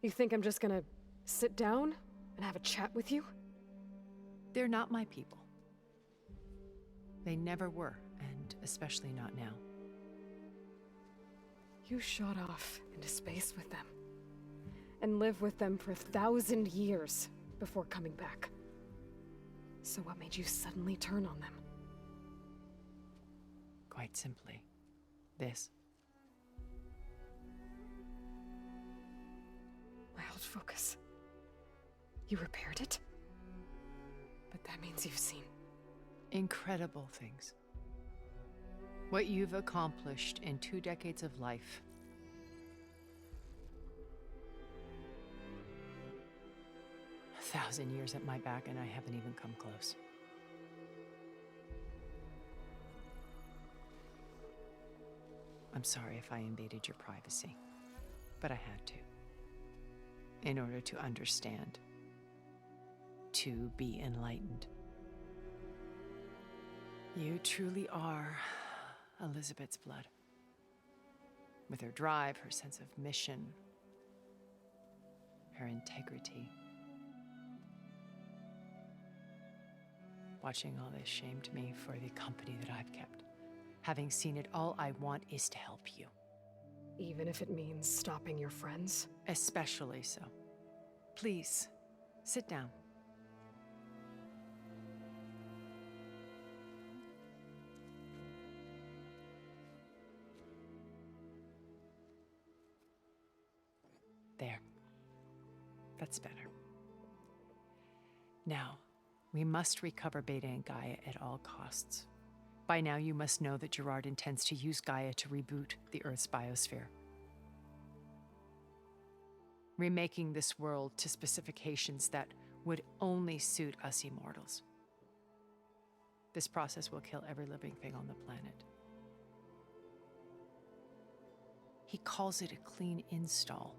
You think I'm just gonna sit down and have a chat with you? They're not my people. They never were, and especially not now. You shot off into space with them, and lived with them for 1,000 years before coming back. So what made you suddenly turn on them? Quite simply, this. My old focus. You repaired it? But that means you've seen incredible things. What you've accomplished in 2 decades of life. A 1,000 years at my back, and I haven't even come close. I'm sorry if I invaded your privacy, but I had to. In order to understand. To be enlightened. You truly are Elizabeth's blood. With her drive, her sense of mission, her integrity. Watching all this shamed me for the company that I've kept. Having seen it, all I want is to help you. even if it means stopping your friends? Especially so. Please, sit down. There. That's better. Now, we must recover Beta and Gaia at all costs. By now, you must know that Gerard intends to use Gaia to reboot the Earth's biosphere. Remaking this world to specifications that would only suit us immortals. This process will kill every living thing on the planet. He calls it a clean install.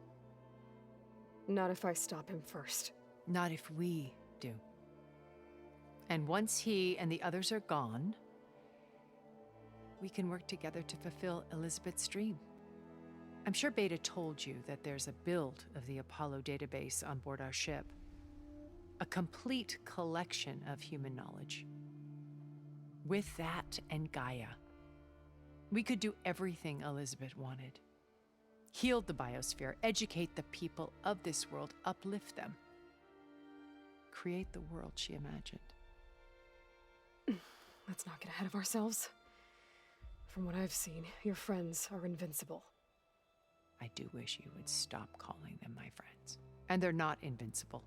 Not if I stop him first. Not if we do. And once he and the others are gone, we can work together to fulfill Elizabeth's dream. I'm sure Beta told you that there's a build of the Apollo database on board our ship. A complete collection of human knowledge. With that and Gaia, we could do everything Elizabeth wanted. Heal the biosphere, educate the people of this world, uplift them. Create the world she imagined. Let's not get ahead of ourselves. From what I've seen, your friends are invincible. I do wish you would stop calling them my friends. And they're not invincible.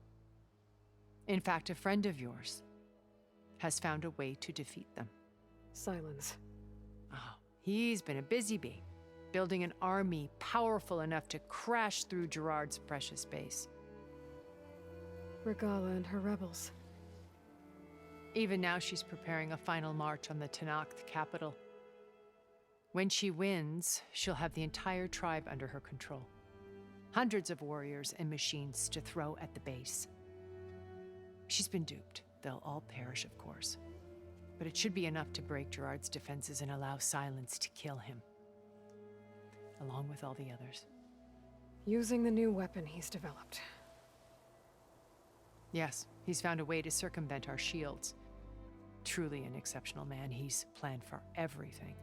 In fact, a friend of yours has found a way to defeat them. Silence. Oh, he's been a busy bee, building an army powerful enough to crash through Gerard's precious base. Regala and her rebels. Even now, she's preparing a final march on the Tenakth capital. When she wins, she'll have the entire tribe under her control. Hundreds of warriors and machines to throw at the base. She's been duped. They'll all perish, of course. But it should be enough to break Gerard's defenses and allow Silence to kill him. Along with all the others. Using the new weapon he's developed. Yes, he's found a way to circumvent our shields. Truly an exceptional man. He's planned for everything.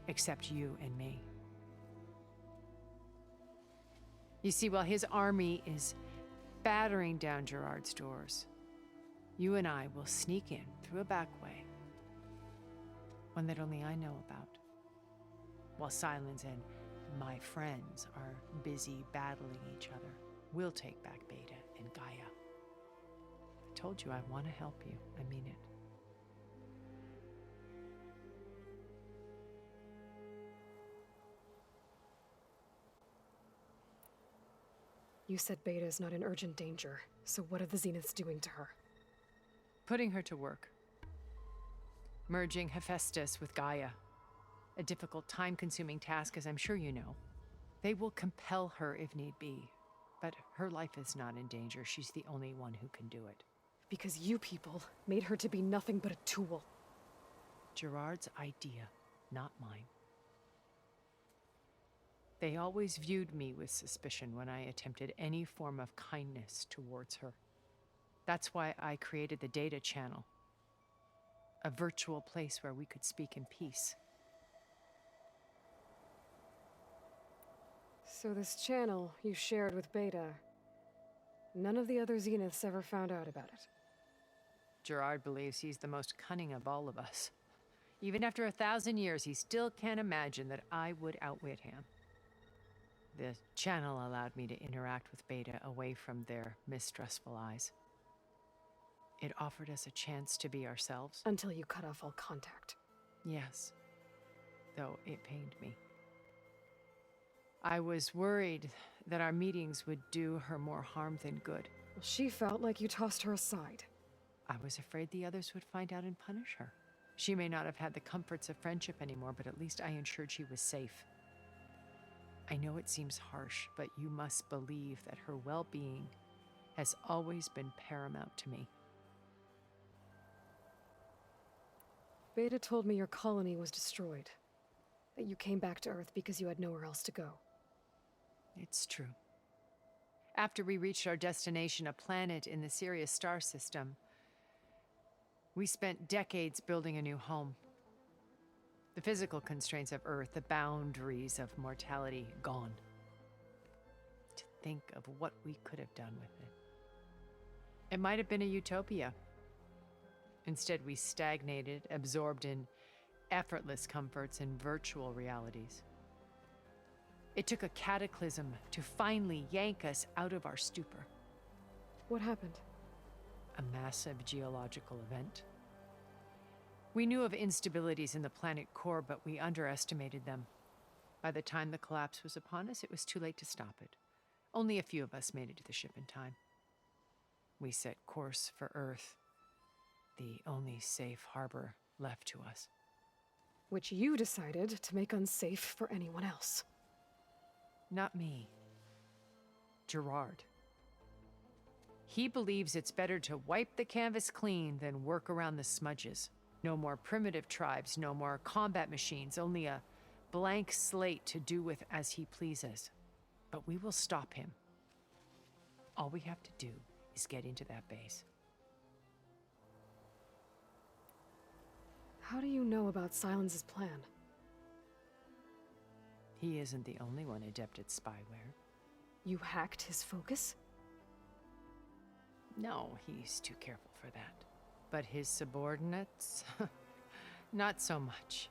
Except you and me. You see, while his army is battering down Gerard's doors, you and I will sneak in through a back way. One that only I know about. While Silence and my friends are busy battling each other, we'll take back Beta and Gaia. I told you I want to help you. I mean it. You said Beta is not in urgent danger, so what are the Zeniths doing to her? Putting her to work. Merging Hephaestus with Gaia. A difficult, time-consuming task, as I'm sure you know. They will compel her if need be, but her life is not in danger. She's the only one who can do it. Because you people made her to be nothing but a tool. Gerard's idea, not mine. They always viewed me with suspicion when I attempted any form of kindness towards her. That's why I created the data channel, a virtual place where we could speak in peace. So this channel you shared with Beta, none of the other Zeniths ever found out about it. Gerard believes he's the most cunning of all of us. Even after 1,000 years, he still can't imagine that I would outwit him. The channel allowed me to interact with Beta away from their mistrustful eyes. It offered us a chance to be ourselves. Until you cut off all contact. Yes, though it pained me. I was worried that our meetings would do her more harm than good. Well, she felt like you tossed her aside. I was afraid the others would find out and punish her. She may not have had the comforts of friendship anymore, but at least I ensured she was safe. I know it seems harsh, but you must believe that her well-being has always been paramount to me. Beta told me your colony was destroyed. That you came back to Earth because you had nowhere else to go. It's true. After we reached our destination, a planet in the Sirius star system, we spent decades building a new home. The physical constraints of Earth, the boundaries of mortality, gone. To think of what we could have done with it. It might have been a utopia. Instead, we stagnated, absorbed in effortless comforts and virtual realities. It took a cataclysm to finally yank us out of our stupor. What happened? A massive geological event. We knew of instabilities in the planet core, but we underestimated them. By the time the collapse was upon us, it was too late to stop it. Only a few of us made it to the ship in time. We set course for Earth, the only safe harbor left to us. Which you decided to make unsafe for anyone else. Not me. Gerard. He believes it's better to wipe the canvas clean than work around the smudges. No more primitive tribes, no more combat machines, only a blank slate to do with as he pleases. But we will stop him. All we have to do is get into that base. How do you know about Silence's plan? He isn't the only one adept at spyware. You hacked his focus? No, he's too careful for that. But his subordinates? Not so much.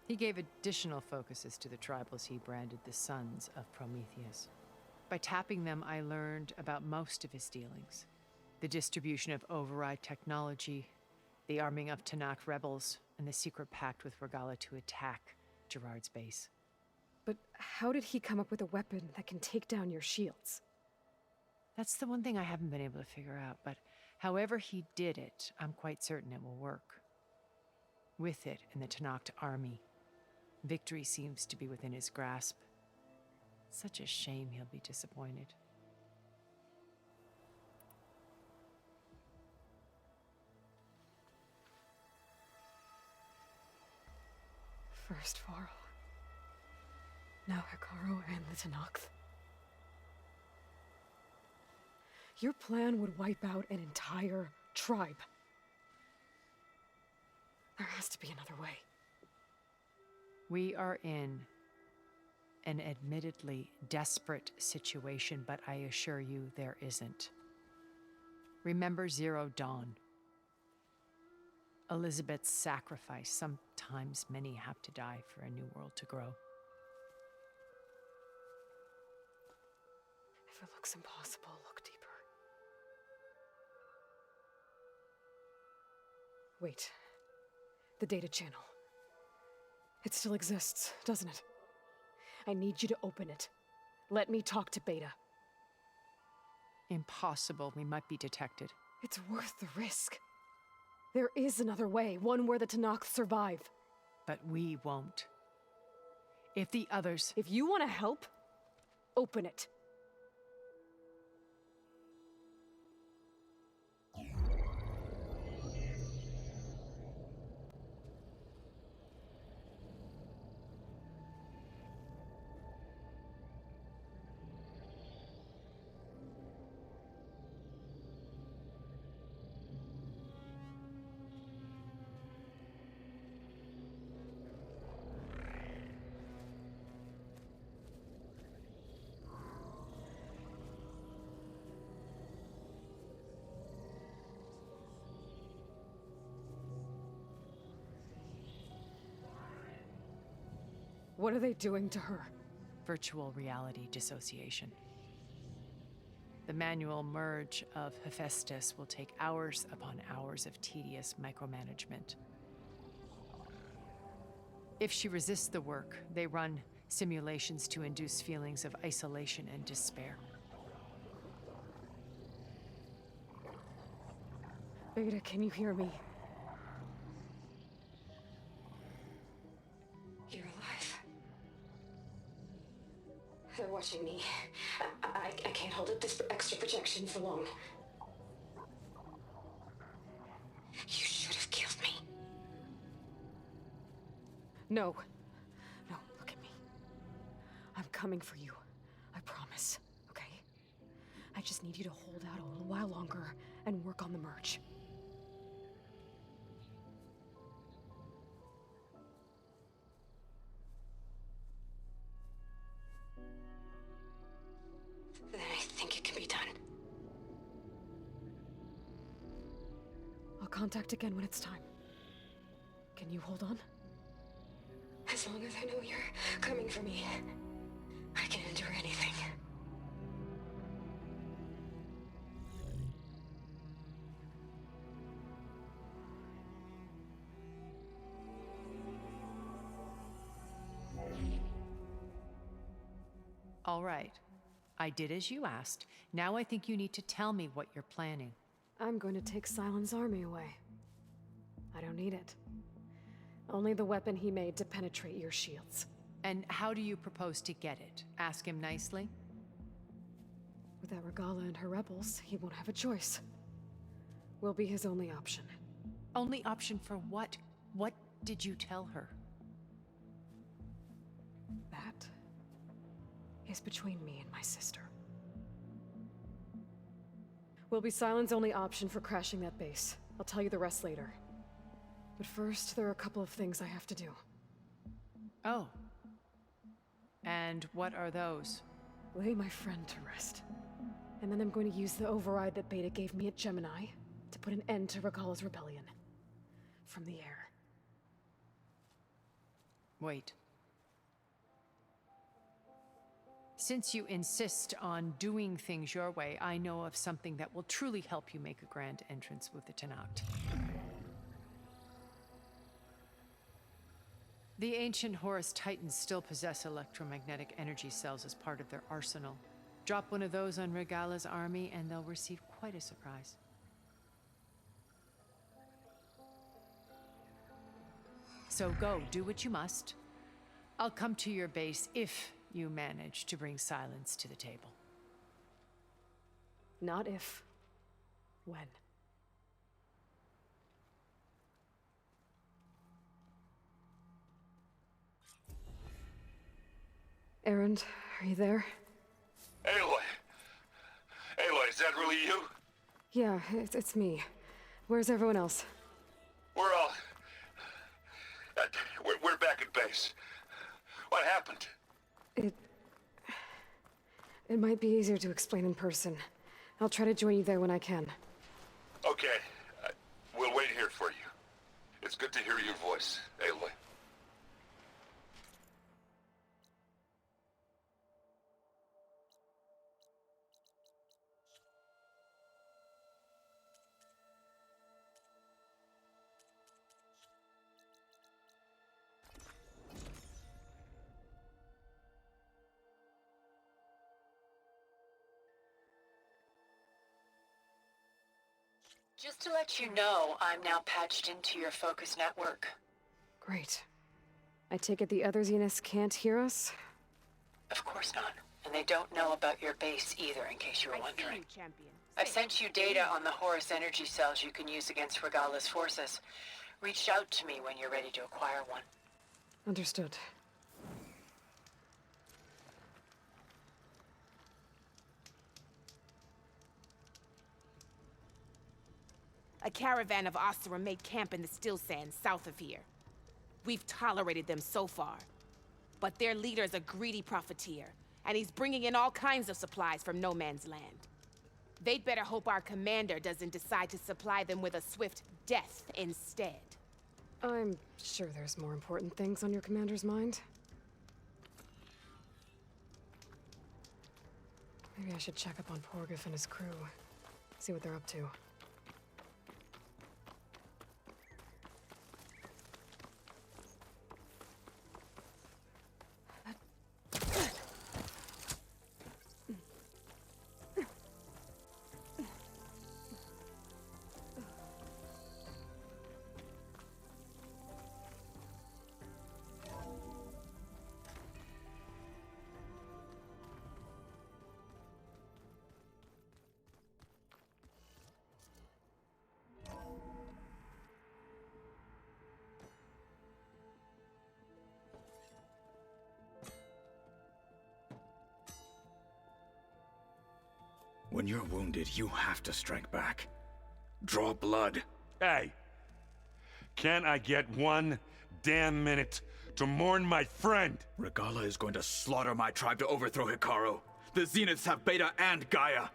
He gave additional focuses to the tribals he branded the Sons of Prometheus. By tapping them, I learned about most of his dealings. The distribution of override technology, the arming of Tanakh rebels, and the secret pact with Regala to attack Gerard's base. But how did he come up with a weapon that can take down your shields? That's the one thing I haven't been able to figure out, but however he did it, I'm quite certain it will work. With it and the Tanakh army, victory seems to be within his grasp. Such a shame he'll be disappointed. First Varl. Now Hikaru and the Tanakh. Your plan would wipe out an entire tribe. There has to be another way. We are in an admittedly desperate situation, but I assure you there isn't. Remember Zero Dawn. Elizabeth's sacrifice. Sometimes many have to die for a new world to grow. If it looks impossible, look deeper. Wait. The data channel. It still exists, doesn't it? I need you to open it. Let me talk to Beta. Impossible. We might be detected. It's worth the risk. There is another way, one where the Tanakh survive. But we won't. If the others... If you want to help, open it. What are they doing to her? Virtual reality dissociation. The manual merge of Hephaestus will take hours upon hours of tedious micromanagement. If she resists the work, they run simulations to induce feelings of isolation and despair. Beta, can you hear me? You're alive. They're watching me. I can't hold up this extra projection for long. You should have killed me. No. No, look at me. I'm coming for you. I promise, okay? I just need you to hold out a little while longer and work on the merge. Then I think it can be done. I'll contact again when it's time. Can you hold on? As long as I know you're coming for me, I can endure anything. All right. I did as you asked. Now I think you need to tell me what you're planning. I'm going to take Silent's army away. I don't need it. Only the weapon he made to penetrate your shields. And how do you propose to get it? Ask him nicely? Without Regala and her rebels, he won't have a choice. We'll be his only option. Only option for what? What did you tell her? That is between me and my sister. Will be Silent's only option for crashing that base. I'll tell you the rest later. But first, there are a couple of things I have to do. Oh. And what are those? Lay my friend to rest. And then I'm going to use the override that Beta gave me at Gemini to put an end to Regala's rebellion. From the air. Wait. Since you insist on doing things your way, I know of something that will truly help you make a grand entrance with the Tenakth. The ancient Horus Titans still possess electromagnetic energy cells as part of their arsenal. Drop one of those on Regala's army and they'll receive quite a surprise. So go, do what you must. I'll come to your base if you manage to bring silence to the table. Not if. When. Erend, are you there? Aloy! Aloy, is that really you? Yeah, it's me. Where's everyone else? We're all... we're back at base. What happened? It might be easier to explain in person. I'll try to join you there when I can. Okay. We'll wait here for you. It's good to hear your voice, Aloy. Just to let you know, I'm now patched into your focus network. Great. I take it the other Zeniths can't hear us? Of course not. And they don't know about your base either, in case you were wondering. I've sent you data on the Horus energy cells you can use against Regala's forces. Reach out to me when you're ready to acquire one. Understood. A caravan of Oseram made camp in the still sands south of here. We've tolerated them so far. But their leader's a greedy profiteer, and he's bringing in all kinds of supplies from no man's land. They'd better hope our commander doesn't decide to supply them with a swift death instead. I'm sure there's more important things on your commander's mind. Maybe I should check up on Porgif and his crew. See what they're up to. When you're wounded, you have to strike back. Draw blood. Hey! Can't I get one damn minute to mourn my friend? Regala is going to slaughter my tribe to overthrow Hikaru. The Zeniths have Beta and Gaia.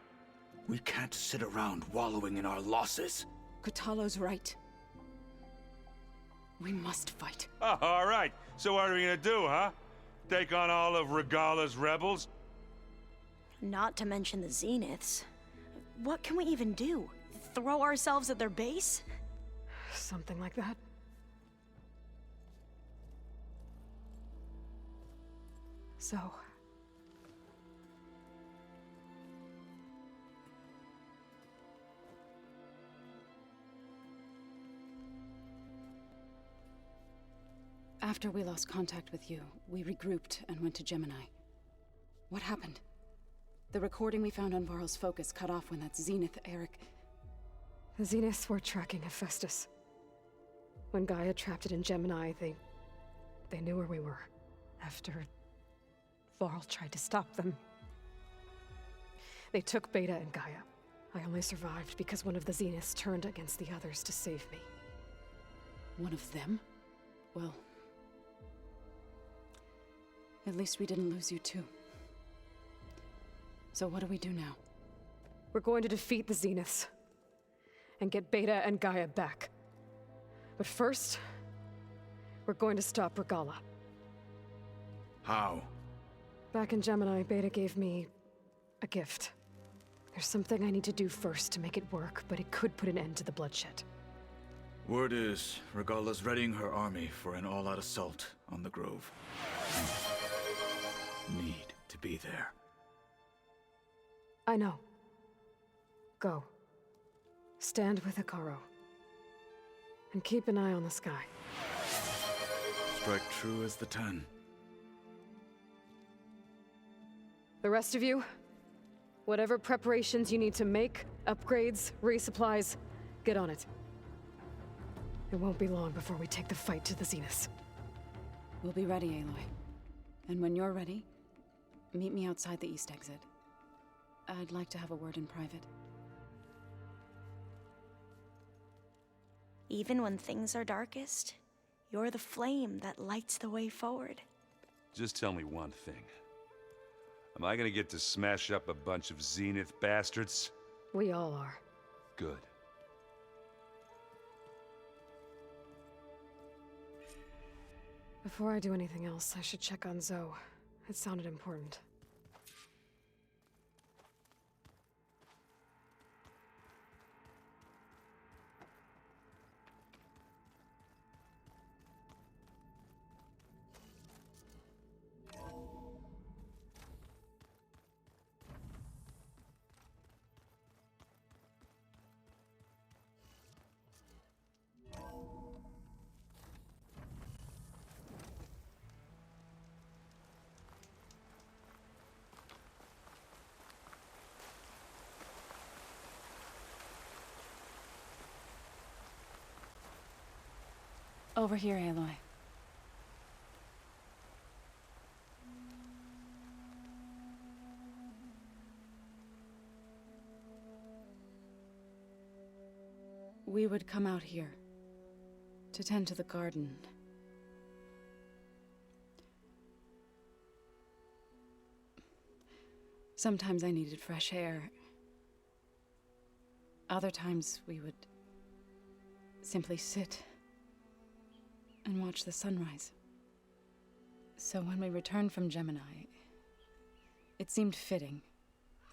We can't sit around wallowing in our losses. Kotallo's right. We must fight. Oh, all right. So what are we gonna do, huh? Take on all of Regala's rebels? Not to mention the Zeniths. What can we even do? Throw ourselves at their base? Something like that. So... After we lost contact with you, we regrouped and went to Gemini. What happened? The recording we found on Varl's focus cut off when that Zenith Eric... The Zeniths were tracking Hephaestus. When Gaia trapped it in Gemini, they knew where we were. After Varl tried to stop them. They took Beta and Gaia. I only survived because one of the Zeniths turned against the others to save me. One of them? Well... at least we didn't lose you too. So what do we do now? We're going to defeat the Zeniths. And get Beta and Gaia back. But first, we're going to stop Regala. How? Back in Gemini, Beta gave me a gift. There's something I need to do first to make it work, but it could put an end to the bloodshed. Word is, Regala's readying her army for an all-out assault on the Grove. Need to be there. I know. Go. Stand with Hikaru. And keep an eye on the sky. Strike true as the 10. The rest of you, whatever preparations you need to make, upgrades, resupplies, get on it. It won't be long before we take the fight to the Zeniths. We'll be ready, Aloy. And when you're ready, meet me outside the east exit. I'd like to have a word in private. Even when things are darkest, you're the flame that lights the way forward. Just tell me one thing. Am I gonna get to smash up a bunch of Zenith bastards? We all are. Good. Before I do anything else, I should check on Zoe. It sounded important. Over here, Aloy. We would come out here to tend to the garden. Sometimes I needed fresh air. Other times we would simply sit and watch the sunrise. So when we returned from Gemini, it seemed fitting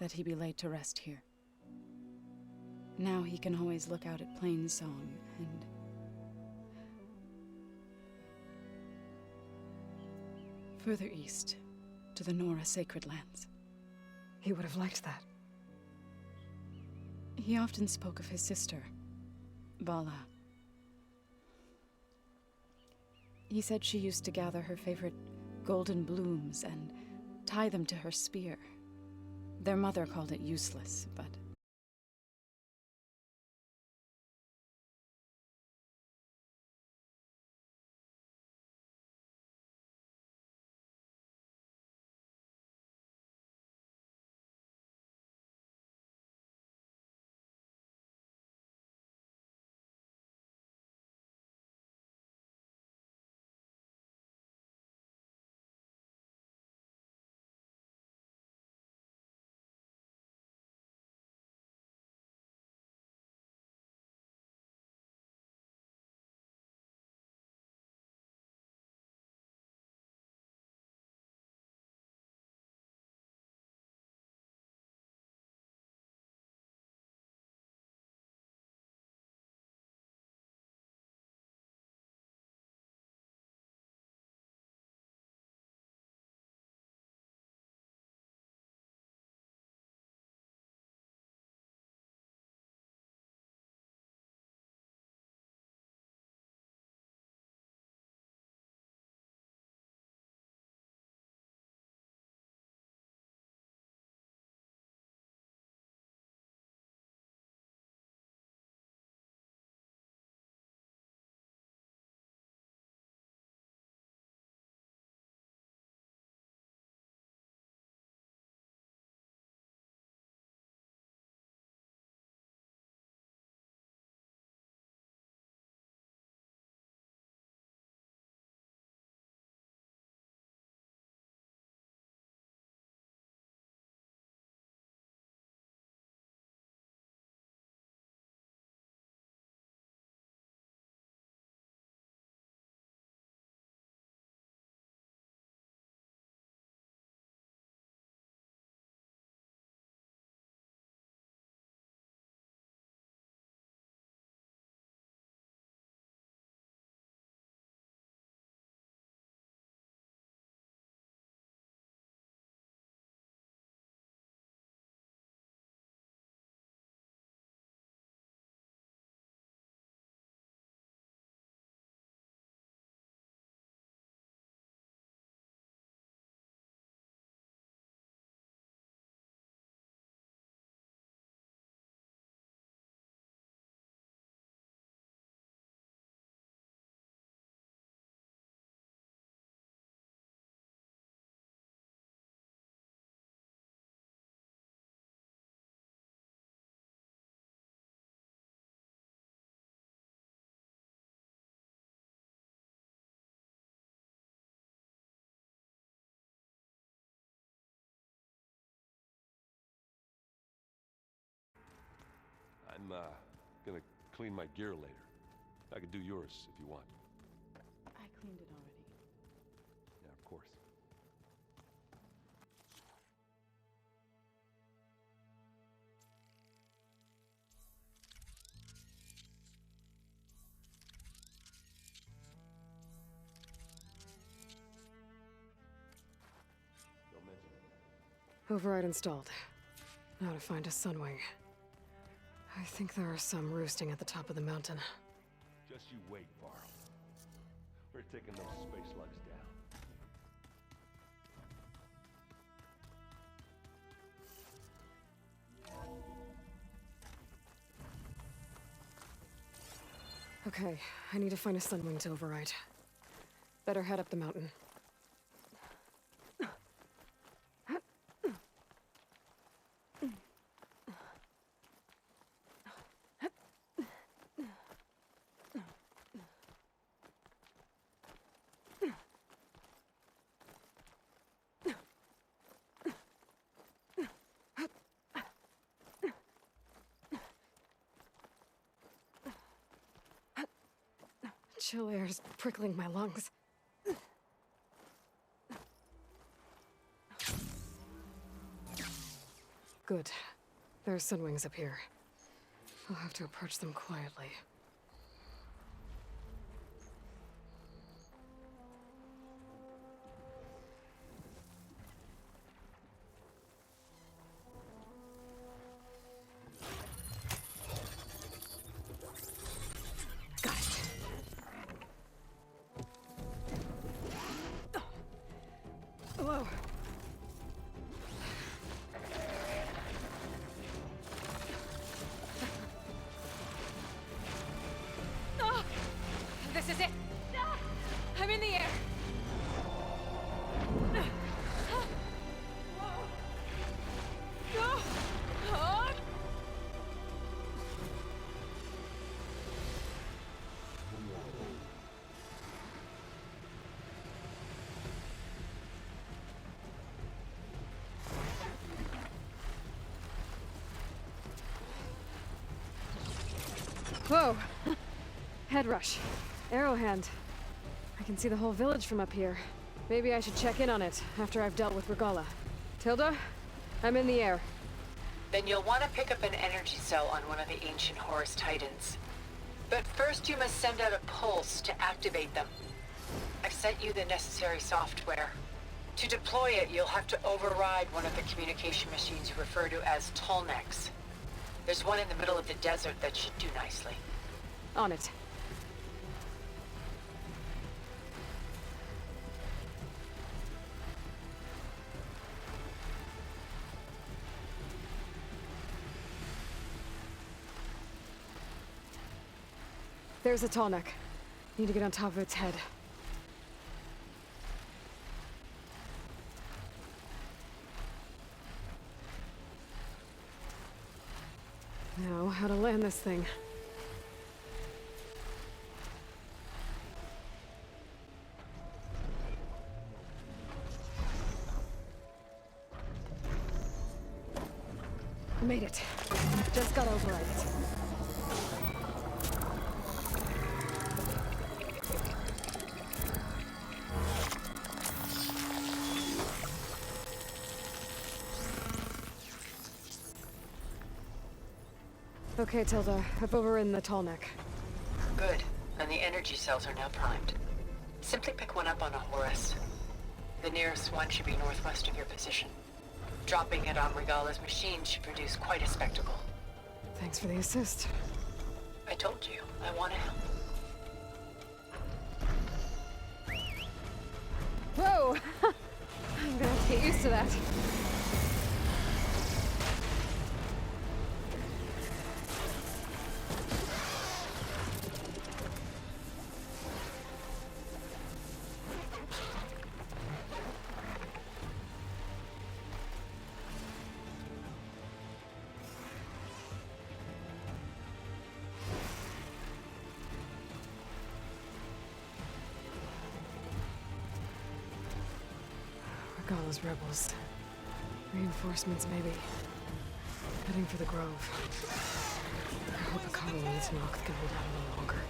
that he be laid to rest here. Now he can always look out at Plainsong and... further east, to the Nora Sacred Lands. He would have liked that. He often spoke of his sister, Vala. He said she used to gather her favorite golden blooms and tie them to her spear. Their mother called it useless, but... I'm gonna clean my gear later. I could do yours if you want. I cleaned it already. Yeah, of course. Don't mention it. Override installed. Now to find a sunwing. I think there are some roosting at the top of the mountain. Just you wait, Varl. We're taking those space slugs down. Okay, I need to find a sunwing to override. Better head up the mountain. Chill air's prickling my lungs. Good. There are sunwings up here. I'll have to approach them quietly. Got it. Whoa. This is it! I'm in the air! Whoa! Head rush. Arrowhand. I can see the whole village from up here. Maybe I should check in on it after I've dealt with Regala. Tilda? I'm in the air. Then you'll want to pick up an energy cell on one of the ancient Horus Titans. But first you must send out a pulse to activate them. I've sent you the necessary software. To deploy it, you'll have to override one of the communication machines you refer to as Tolnecs. There's one in the middle of the desert that should do nicely. On it. There's a Tallneck. Need to get on top of its head. Now, how to land this thing. Made it. Just gotta override it. Okay, Tilda. I've overridden the Tallneck. Good. And the energy cells are now primed. Simply pick one up on a Horus. The nearest one should be northwest of your position. Dropping it on Regala's machine should produce quite a spectacle. Thanks for the assist. I told you, I want to help. Whoa! I'm gonna have to get used to that. Regala's rebels. Reinforcements, maybe. Heading for the Grove. I hope the colony needs Noct can hold out a little longer.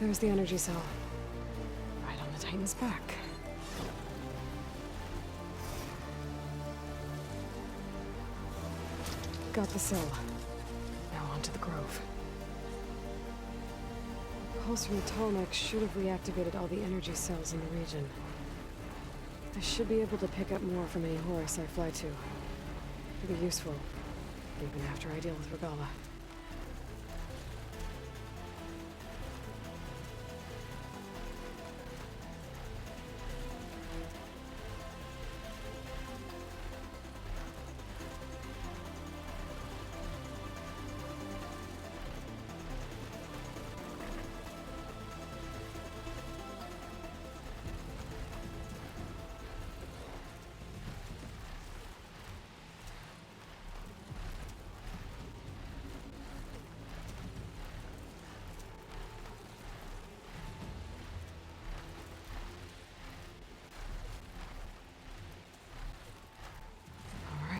There's the energy cell. Right on the Titan's back. Got the cell. Now on to the Grove. Pulse from the Tallneck should have reactivated all the energy cells in the region. I should be able to pick up more from any Horus I fly to. It'll be useful, even after I deal with Regala.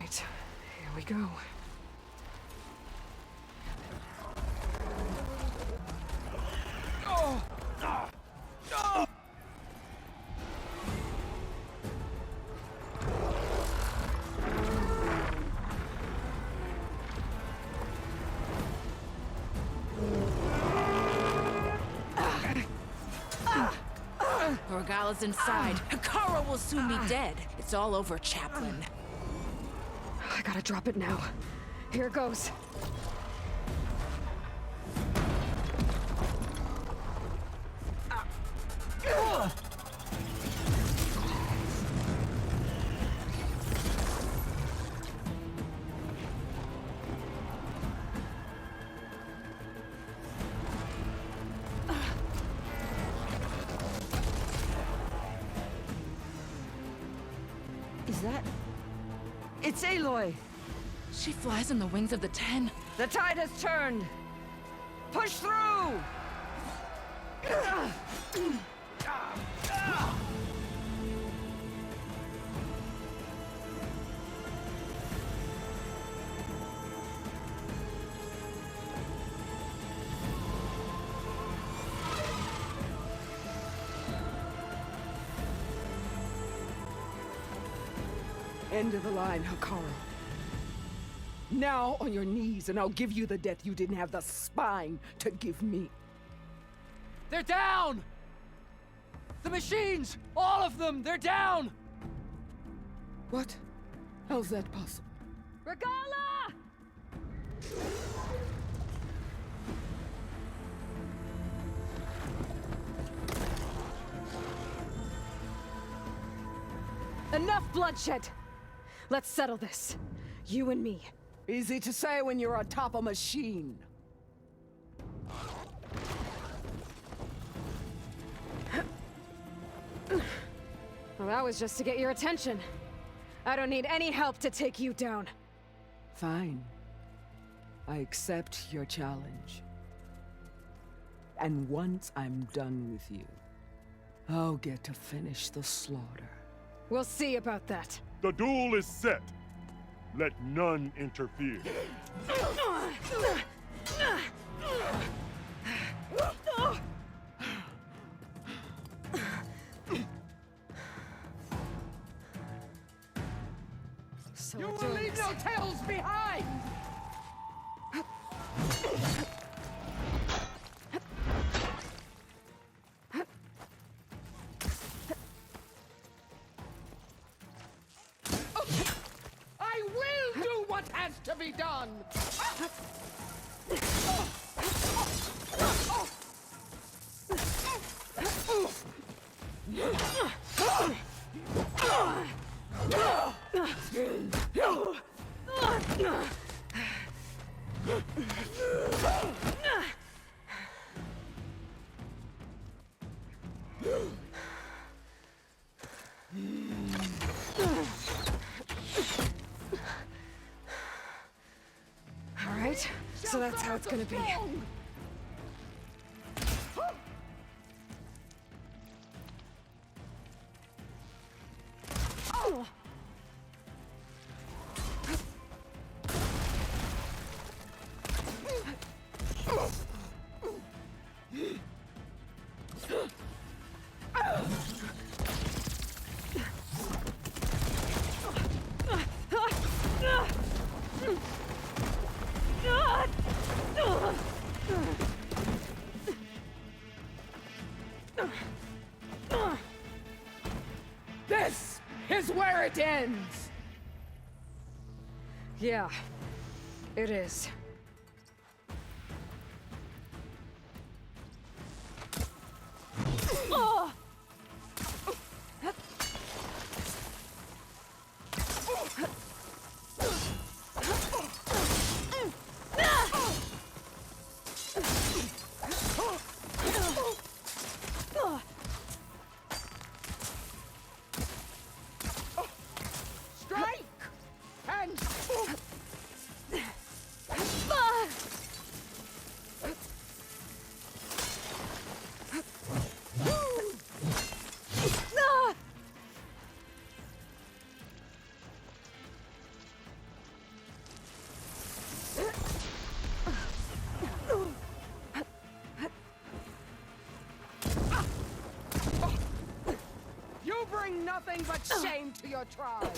Here we go. Regala's inside. Hikaru will soon be dead. It's all over, Chaplain. I gotta drop it now. Here goes. Is that... It's Aloy! She flies on the wings of the Ten. The tide has turned! Push through! End of the line, Hikaru. Now on your knees, and I'll give you the death you didn't have the spine to give me. They're down! The machines! All of them! They're down! What? How's that possible? Regala! Enough bloodshed! Let's settle this. You and me. Easy to say when you're atop a machine. Well, that was just to get your attention. I don't need any help to take you down. Fine. I accept your challenge. And once I'm done with you, I'll get to finish the slaughter. We'll see about that. The duel is set. Let none interfere. So You we're will doing leave this. no tales behind! I will do what has to be done! All right, so that's how it's gonna be. This is where it ends! Yeah, it is. Strike! And... You bring nothing but shame to your tribe!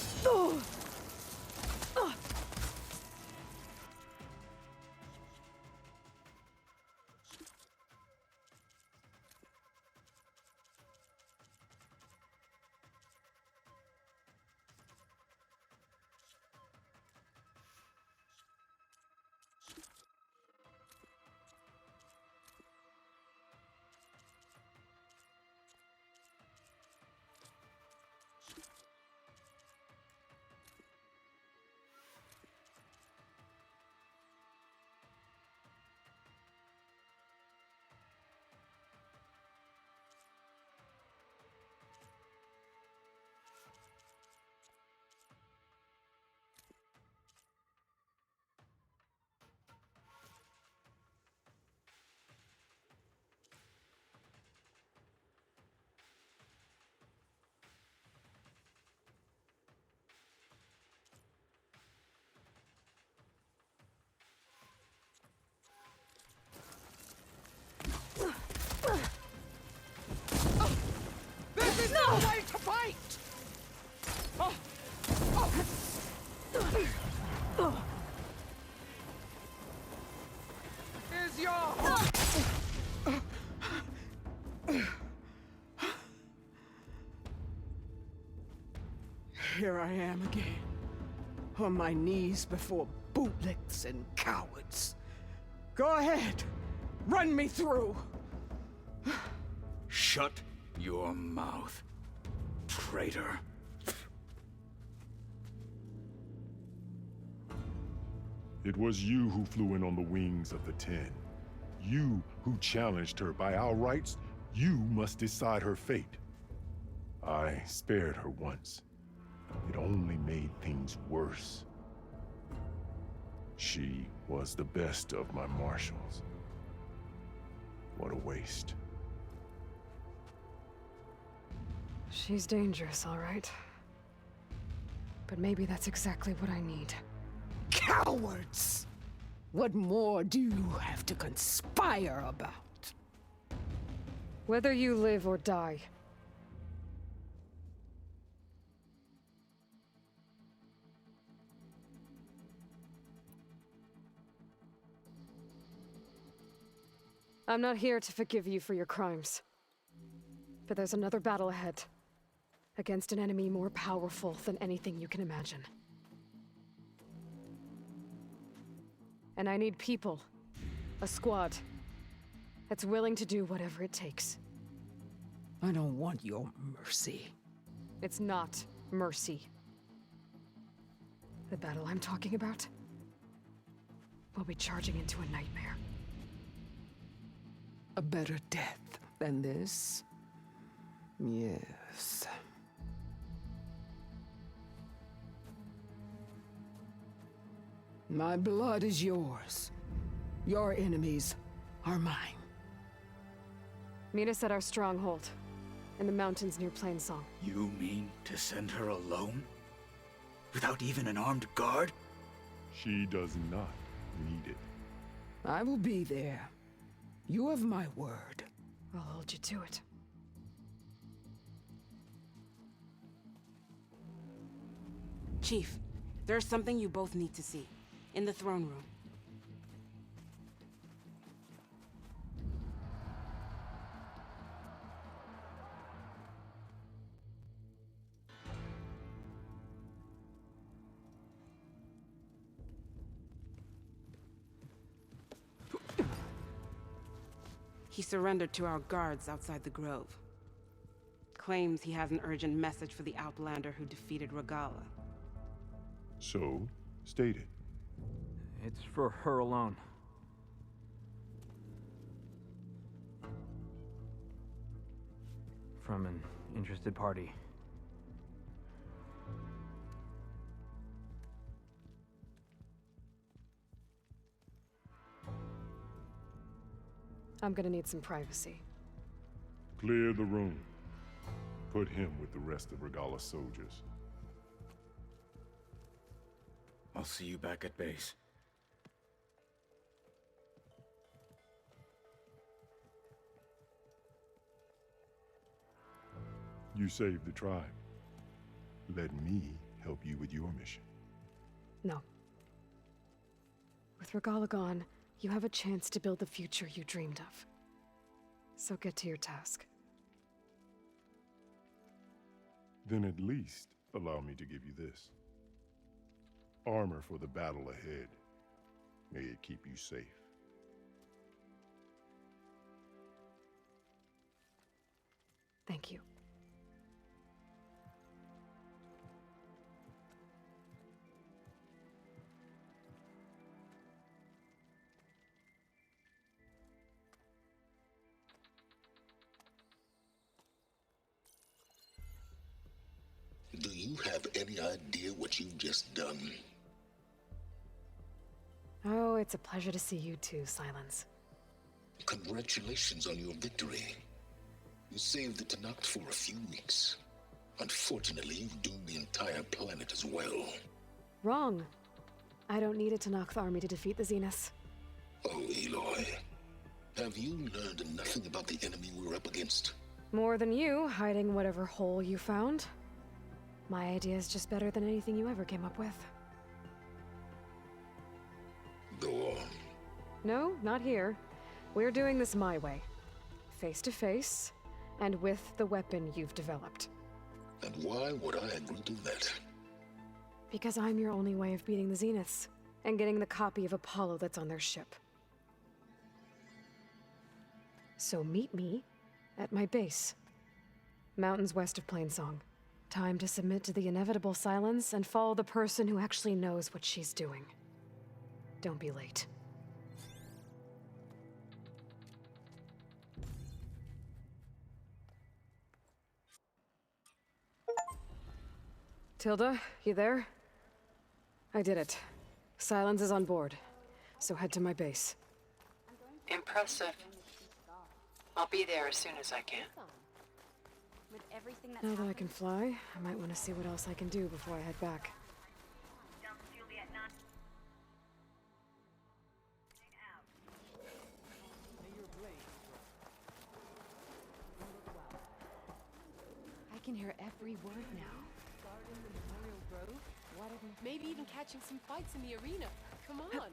Here I am again, on my knees before bootlicks and cowards. Go ahead, run me through. Shut your mouth, traitor. It was you who flew in on the wings of the 10. You who challenged her. By our rights, you must decide her fate. I spared her once. It only made things worse. She was the best of my marshals. What a waste. She's dangerous, all right. But maybe that's exactly what I need. Cowards! What more do you have to conspire about? Whether you live or die. I'm not here to forgive you for your crimes. But there's another battle ahead. Against an enemy more powerful than anything you can imagine. And I need people. A squad. That's willing to do whatever it takes. I don't want your mercy. It's not mercy. The battle I'm talking about will be charging into a nightmare. A better death than this? Yes. My blood is yours. Your enemies are mine. Meet us at our stronghold, in the mountains near Plainsong. You mean to send her alone? Without even an armed guard? She does not need it. I will be there. You have my word. I'll hold you to it. Chief, there's something you both need to see. In the throne room. He surrendered to our guards outside the grove. Claims he has an urgent message for the Outlander who defeated Regala. So, state it. It's for her alone. From an interested party. I'm gonna need some privacy. Clear the room. Put him with the rest of Regala's soldiers. I'll see you back at base. You saved the tribe. Let me help you with your mission. No. With Regala gone, you have a chance to build the future you dreamed of. So get to your task. Then at least allow me to give you this. Armor for the battle ahead. May it keep you safe. Thank you. Do you have any idea what you've just done? Oh, it's a pleasure to see you too, Silence. Congratulations on your victory. You saved the Tenakth for a few weeks. Unfortunately, you've doomed the entire planet as well. Wrong. I don't need a Tenakth army to defeat the Zeniths. Oh, Aloy. Have you learned nothing about the enemy we're up against? More than you, hiding whatever hole you found. My idea is just better than anything you ever came up with. Go on. No, not here. We're doing this my way. Face to face, and with the weapon you've developed. And why would I agree to that? Because I'm your only way of beating the Zeniths, and getting the copy of Apollo that's on their ship. So meet me at my base. Mountains west of Plainsong. Time to submit to the inevitable silence and follow the person who actually knows what she's doing. Don't be late. Tilda, you there? I did it. Silence is on board, so head to my base. Impressive. I'll be there as soon as I can. Now that I can fly, I might want to see what else I can do before I head back. I can hear every word now. Garden, the Memorial Grove, what of maybe even catching some fights in the arena. Come on.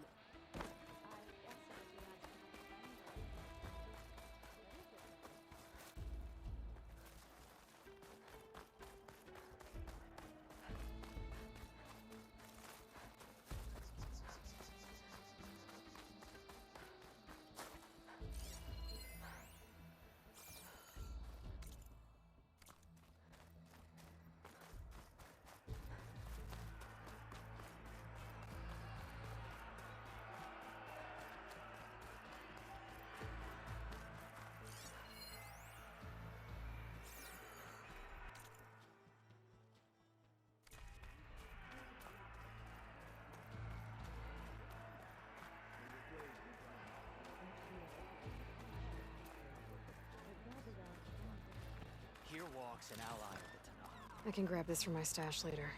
Here walks an ally of the Tanakh. I can grab this from my stash later.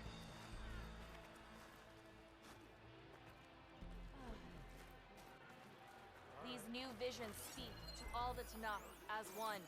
These new visions speak to all the Tanakh as one.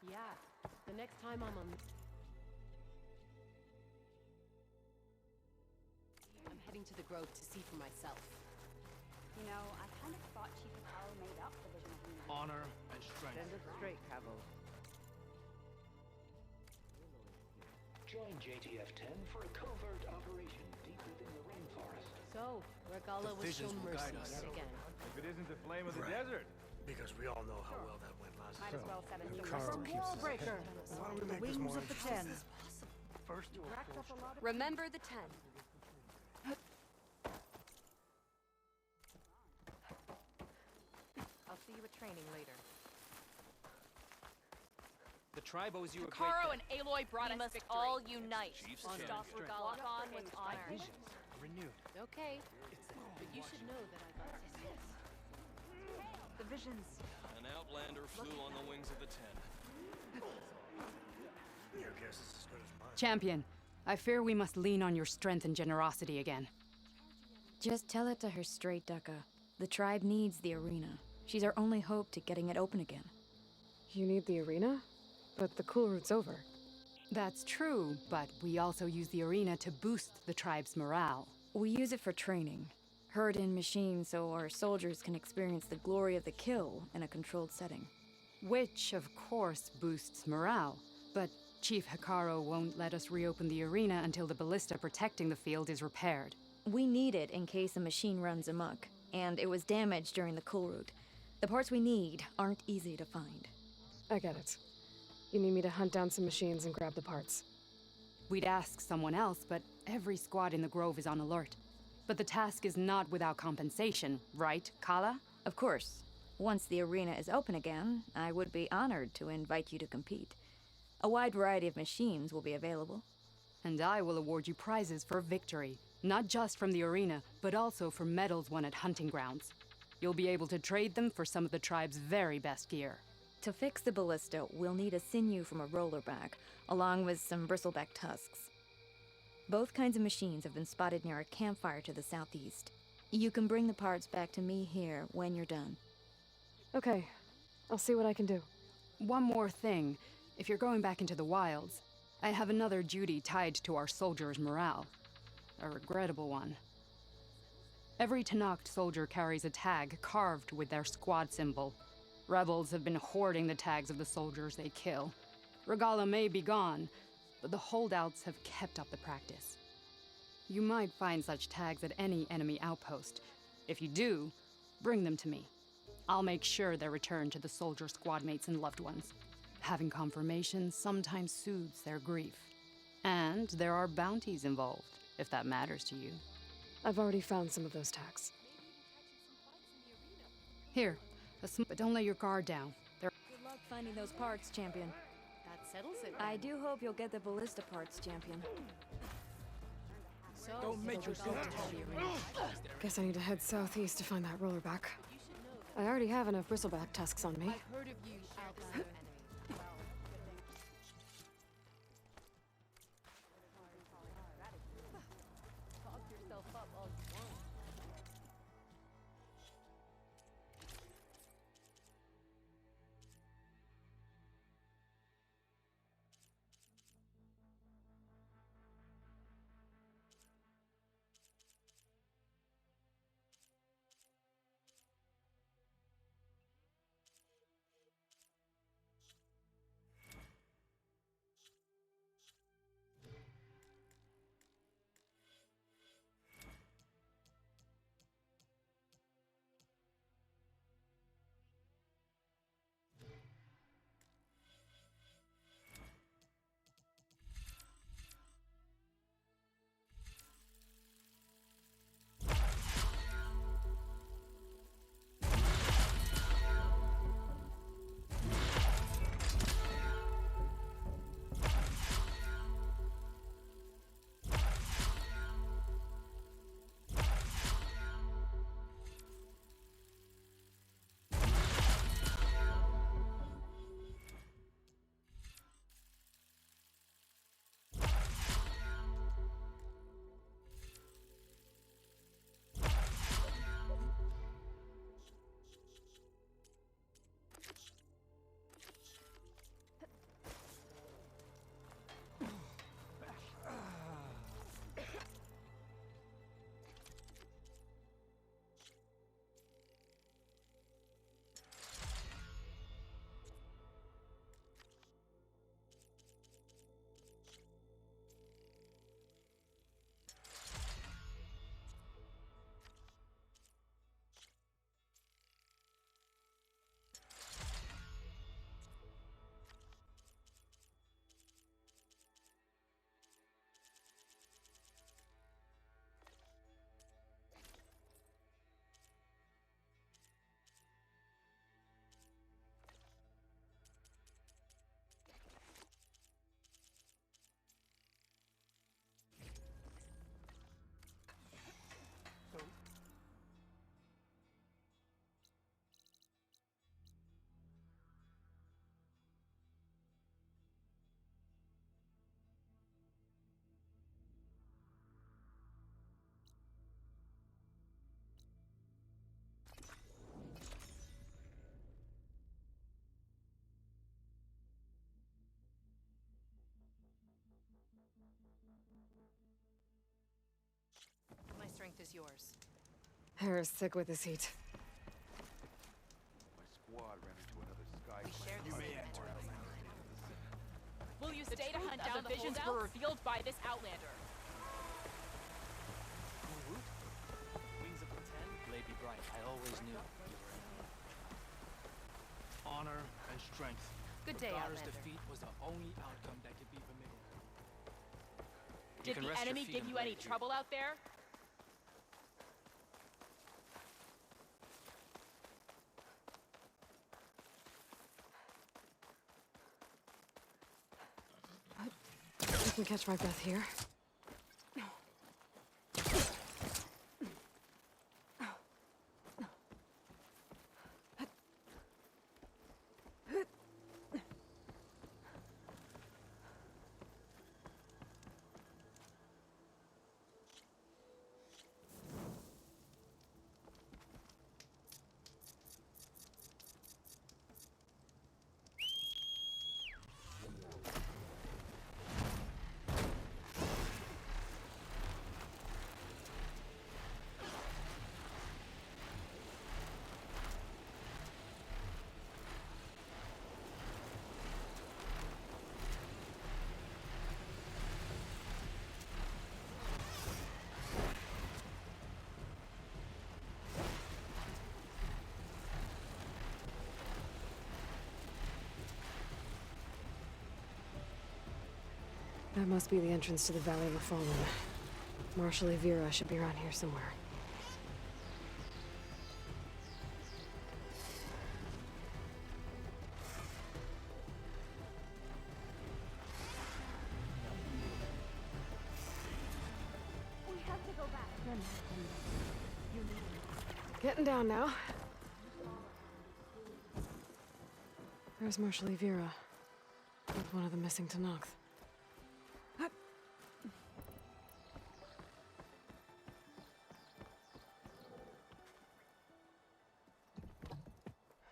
Yeah, the next time I'm heading to the Grove to see for myself. You know, I kind of thought Chief Apollo made up the vision of humanity. Honor and strength. Send it straight, Cabo. Join JTF-10 for a covert operation deep within the rainforest. So, Regala was shown mercy yet again. If it isn't the flame of the desert. Because we all know how well that went last Might as well set it to Carl rest. keeps his Wallbreaker. head. Why don't we make this Wings more of the Ten. First, you Racked up a lot of... Remember the 10. I'll see you at training later. The tribe owes you a great Caro debt. and Aloy brought us victory. All unite. Chief's Stop champion. Regala Khan with honor. Visions renewed. Okay, but you should know that I got this. The visions. An outlander flew on the wings of the 10. Your guess is as good as mine. Champion, I fear we must lean on your strength and generosity again. Just tell it to her straight, Ducka. The tribe needs the arena. She's our only hope to getting it open again. You need the arena? But the cool route's over. That's true, but we also use the arena to boost the tribe's morale. We use it for training. Herd in machines so our soldiers can experience the glory of the kill in a controlled setting. Which, of course, boosts morale. But Chief Hikaru won't let us reopen the arena until the ballista protecting the field is repaired. We need it in case a machine runs amok, and it was damaged during the cool route. The parts we need aren't easy to find. I get it. You need me to hunt down some machines and grab the parts. We'd ask someone else, but every squad in the Grove is on alert. But the task is not without compensation, right, Kala? Of course. Once the arena is open again, I would be honored to invite you to compete. A wide variety of machines will be available. And I will award you prizes for victory, not just from the arena, but also for medals won at hunting grounds. You'll be able to trade them for some of the tribe's very best gear. To fix the ballista, we'll need a sinew from a rollerback, along with some bristleback tusks. Both kinds of machines have been spotted near a campfire to the southeast. You can bring the parts back to me here when you're done. Okay, I'll see what I can do. One more thing. If you're going back into the wilds, I have another duty tied to our soldiers' morale. A regrettable one. Every Tenakth soldier carries a tag carved with their squad symbol. Rebels have been hoarding the tags of the soldiers they kill. Regala may be gone, but the holdouts have kept up the practice. You might find such tags at any enemy outpost. If you do, bring them to me. I'll make sure they're returned to the soldier squad mates and loved ones. Having confirmation sometimes soothes their grief. And there are bounties involved, if that matters to you. I've already found some of those tags. Here, but don't let your guard down. Good luck finding those parts, champion. That settles it. I do hope you'll get the ballista parts, champion. So, Don't make yourself Guess I need to head southeast to find that rollerback. I already have enough bristleback tusks on me. I've heard of you, Outlander enemy. Talk yourself up all you want. My strength is yours. Hair is thick with this heat. My squad ran into another sky. We shared You this may adventure. Will you The stay to truth hunt of down the the visions holdouts? were revealed by this Outlander? Wings of the Ten, Lady Bright. I always knew you were an honor and strength. Good day, Your daughter's Outlander. defeat was the only outcome that could be permitted. Did the enemy give you any trouble out there? can catch my breath here. That must be the entrance to the Valley of the Fallen. Marshal Vera should be around here somewhere. We have to go back. Getting down now. Where's Marshal Vera? With one of the missing Tenakth.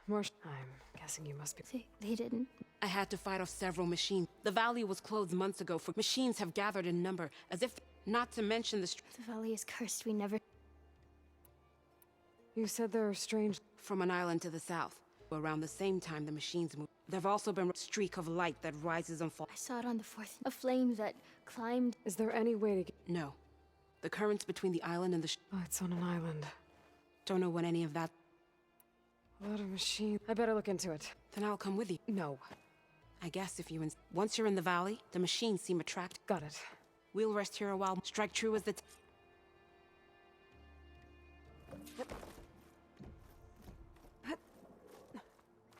I'm guessing you must be... They didn't. I had to fight off several machines. The valley was closed months ago, for machines have gathered in number, as if... Not to mention the... The valley is cursed. We never... You said there are strange... From an island to the south. Around the same time the machines moved. There've also been a streak of light that rises and falls. I saw it on the 4th. A flame that climbed... Is there any way to get... No. The currents between the island and the... Oh, it's on an island. Don't know when any of that... A lot of machines. I better look into it. Then I'll come with you. No. I guess if you... Once you're in the valley, the machines seem attracted. Got it. We'll rest here a while. Strike true as the...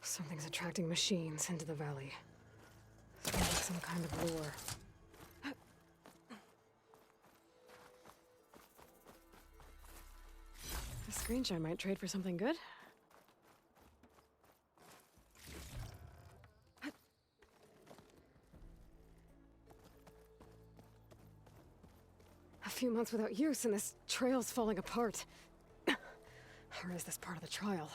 Something's attracting machines into the valley. Sounds like some kind of lure. The screenshot might trade for something good. A few months without use and this trail's falling apart. Or is this part of the trial?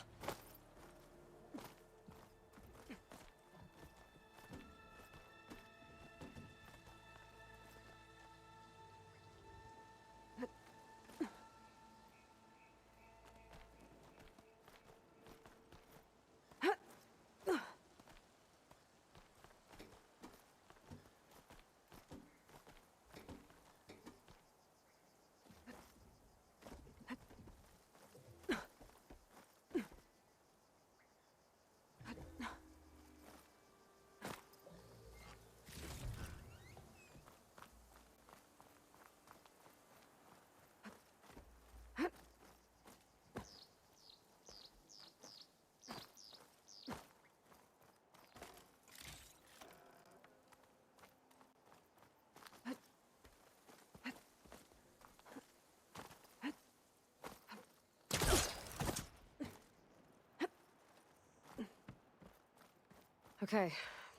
Okay,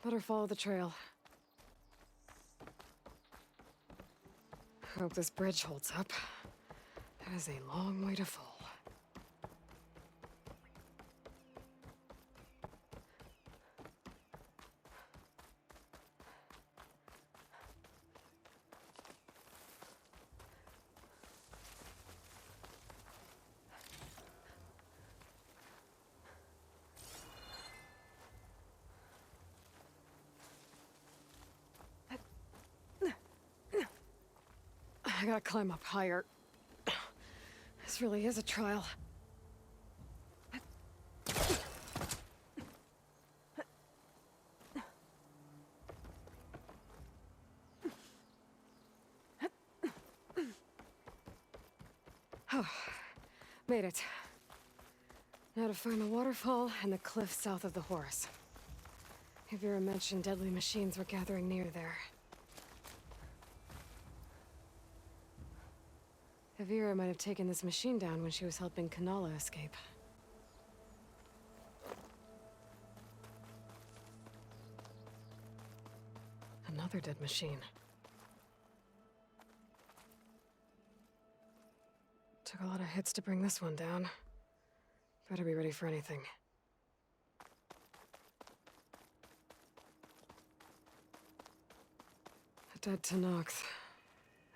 better follow the trail. Hope this bridge holds up. That is a long way to fall. I gotta climb up higher. This really is a trial. Oh, made it. Now to find the waterfall and the cliff south of the Horus. Vera mentioned deadly machines were gathering near there. Avira might have taken this machine down when she was helping Kanala escape. Another dead machine. Took a lot of hits to bring this one down. Better be ready for anything. A dead Tanox.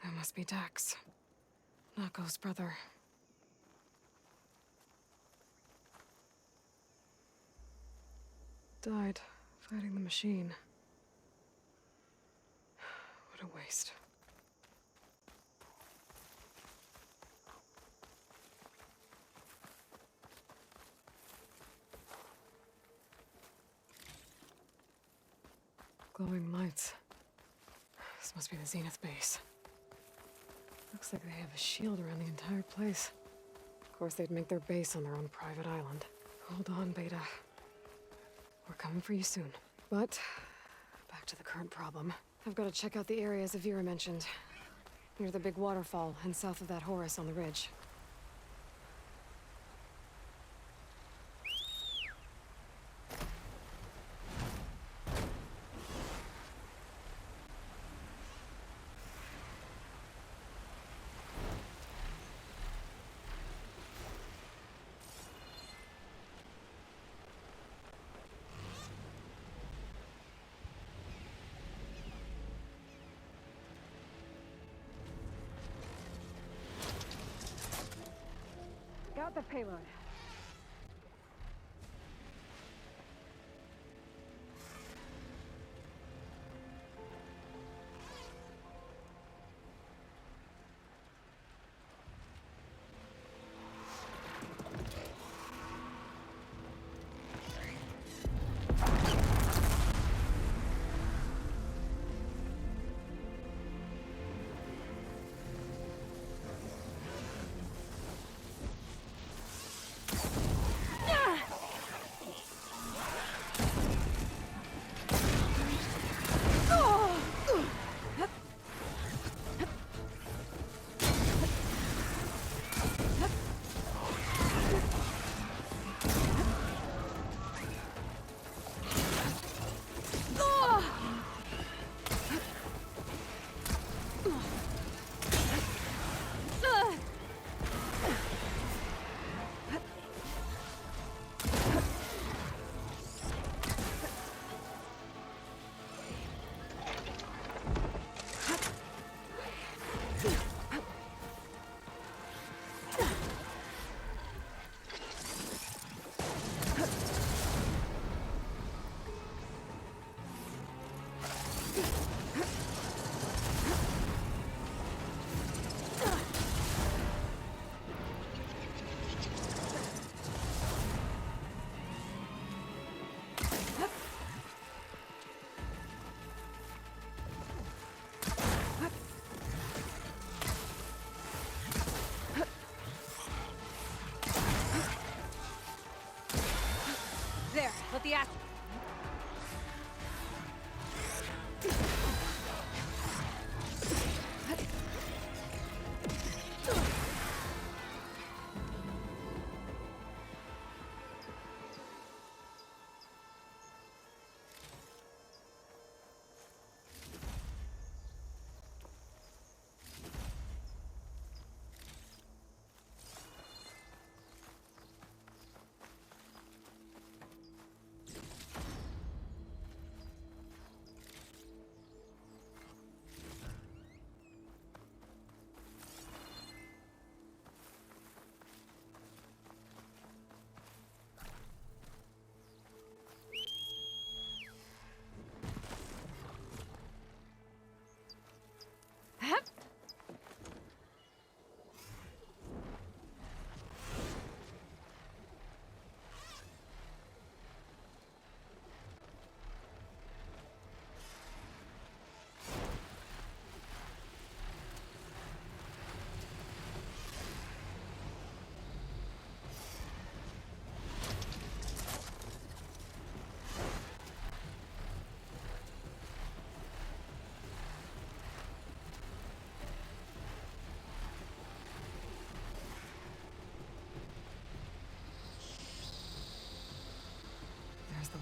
That must be Dax. Nako's brother. Died fighting the machine. What a waste. Glowing lights. This must be the Zenith base. Looks like they have a shield around the entire place. Of course, they'd make their base on their own private island. Hold on, Beta. We're coming for you soon. But, back to the current problem. I've got to check out the areas Avira mentioned. Near the big waterfall and south of that Horus on the ridge. Got the payload. There, let the ass.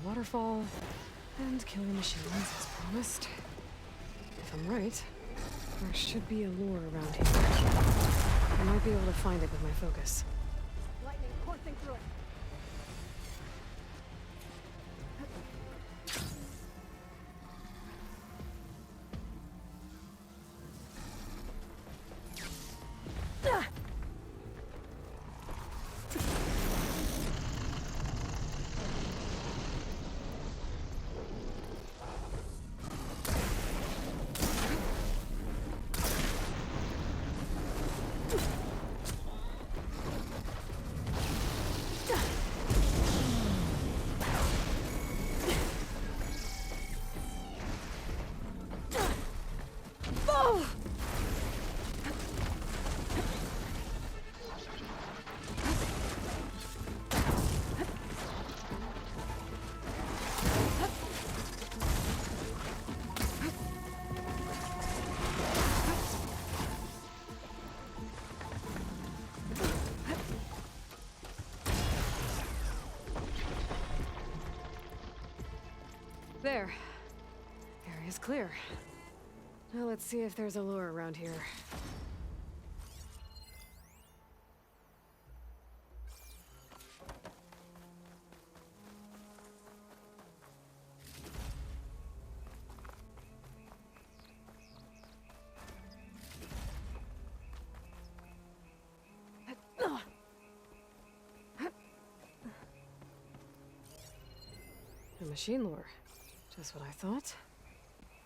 waterfall, and kill the machines as promised. If I'm right, there should be a lure around here. I might be able to find it with my focus. Lightning coursing through it. There. Area's clear. Now let's see if there's a lure around here. A machine lure. Just what I thought.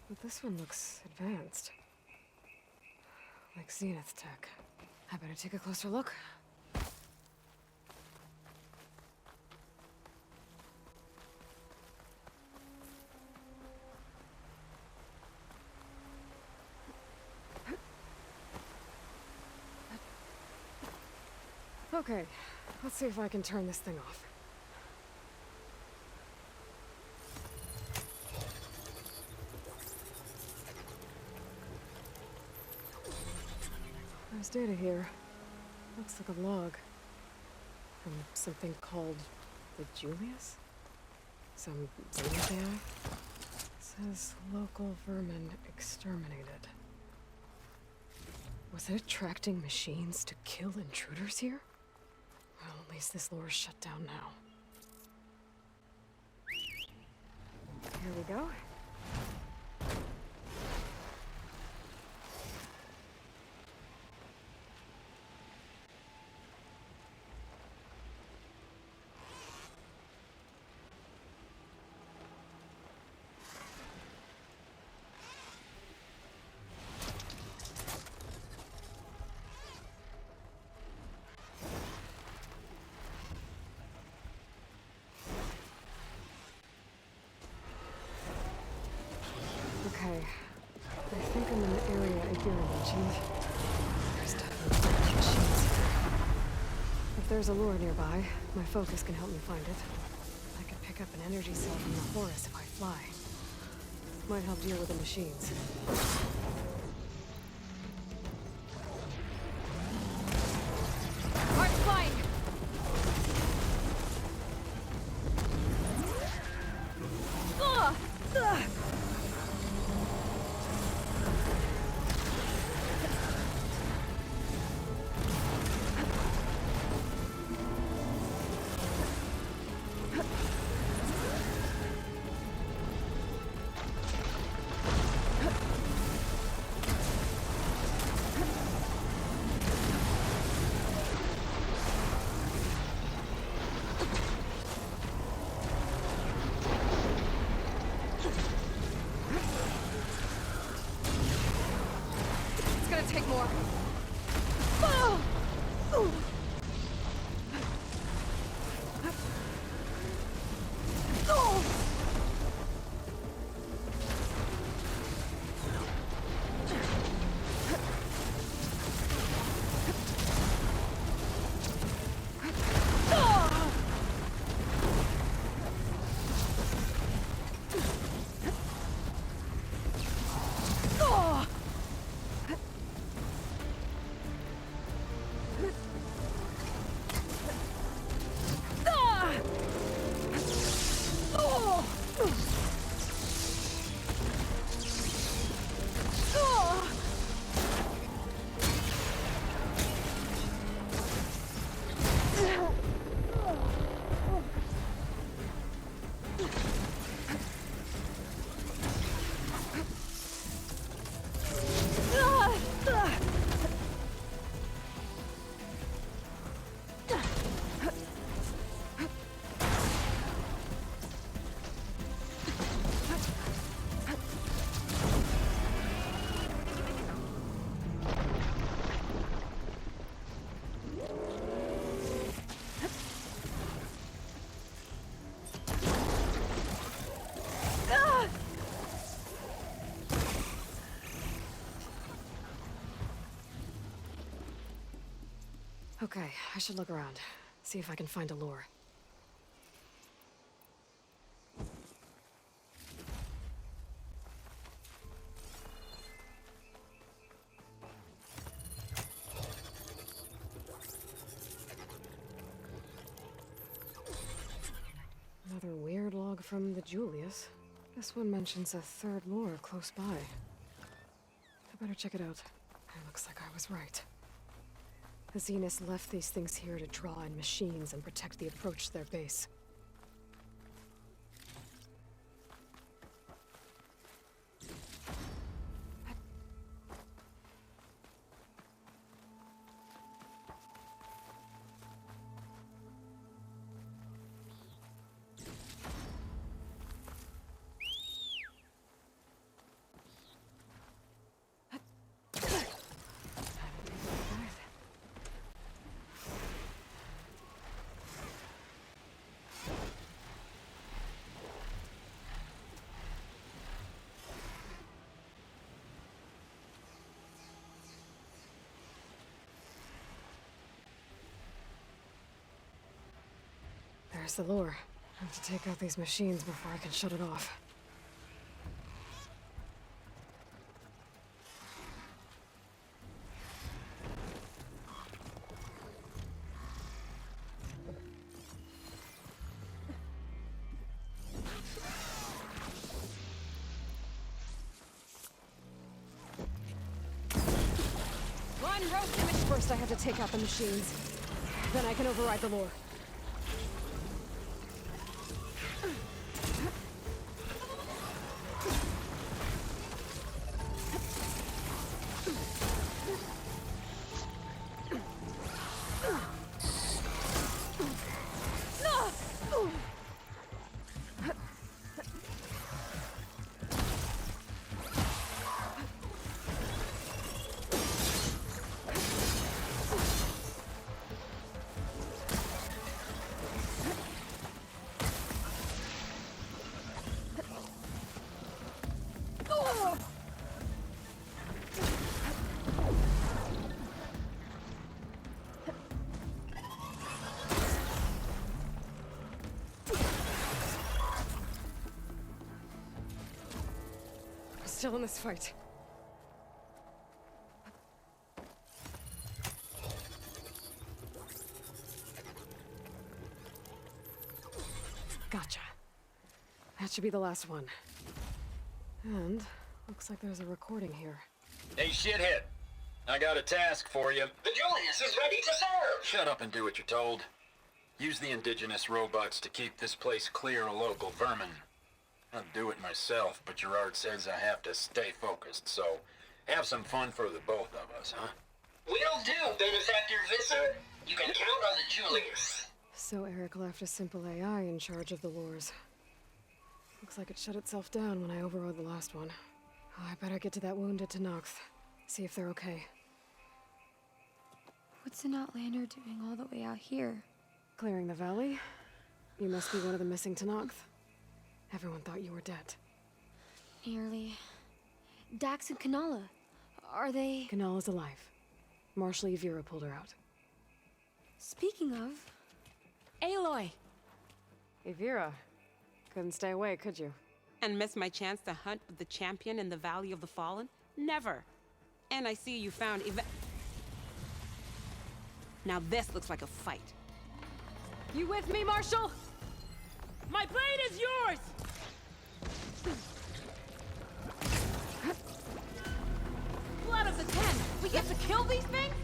But this one looks advanced. Like Zeniths tech. I better take a closer look. Okay, let's see if I can turn this thing off. There's data here. Looks like a log. From something called the Julius? Some Zenith AI? Says local vermin exterminated. Was it attracting machines to kill intruders here? Well, at least this lure's shut down now. Here we go. Okay. I think I'm in the area Akira mentioned. There's definitely machines here. If there's a lure nearby, my focus can help me find it. I could pick up an energy cell from the forest if I fly. Might help deal with the machines. Heart's flying! Ugh! Ugh! Okay, I should look around. See if I can find a lure. Another weird log from the Julius. This one mentions a third lure close by. I better check it out. It looks like I was right. The Zeniths left these things here to draw in machines and protect the approach to their base. There's the lure. I have to take out these machines before I can shut it off. First I have to take out the machines. Then I can override the lure. Still in this fight. Gotcha. That should be the last one. And looks like there's a recording here. Hey, shithead. I got a task for you. The Julius is ready to serve! Shut up and do what you're told. Use the indigenous robots to keep this place clear of local vermin. I'll do it myself, but Gerard says I have to stay focused, so have some fun for the both of us, huh? Will do, Benefactor Visser. You can count on the Julius. So Eric left a simple AI in charge of the lures. Looks like it shut itself down when I overrode the last one. Oh, I better get to that wounded Tenakth. See if they're okay. What's an Outlander doing all the way out here? Clearing the valley? You must be one of the missing Tenakth. Everyone thought you were dead. Nearly. Dax and Kanala. Are they... Kanala's alive. Marshal Yvira pulled her out. Speaking of... Aloy! Yvira. Couldn't stay away, could you? And miss my chance to hunt with the champion in the Valley of the Fallen? Never. And I see you found Now this looks like a fight. You with me, Marshal? My blade is yours! Blood of the Ten! We get to kill these things?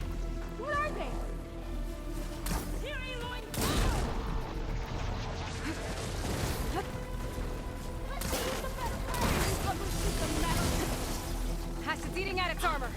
What are they? Here, Aloy! Let's use the better fire! But we'll shoot the metal! Hasad's eating at its armor!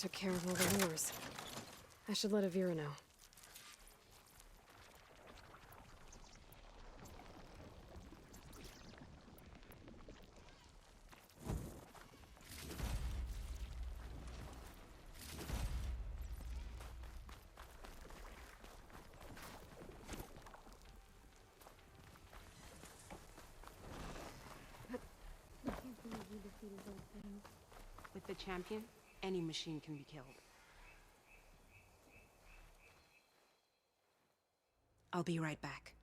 took care of all the wars. I should let Avira know. With the champion, any machine can be killed. I'll be right back.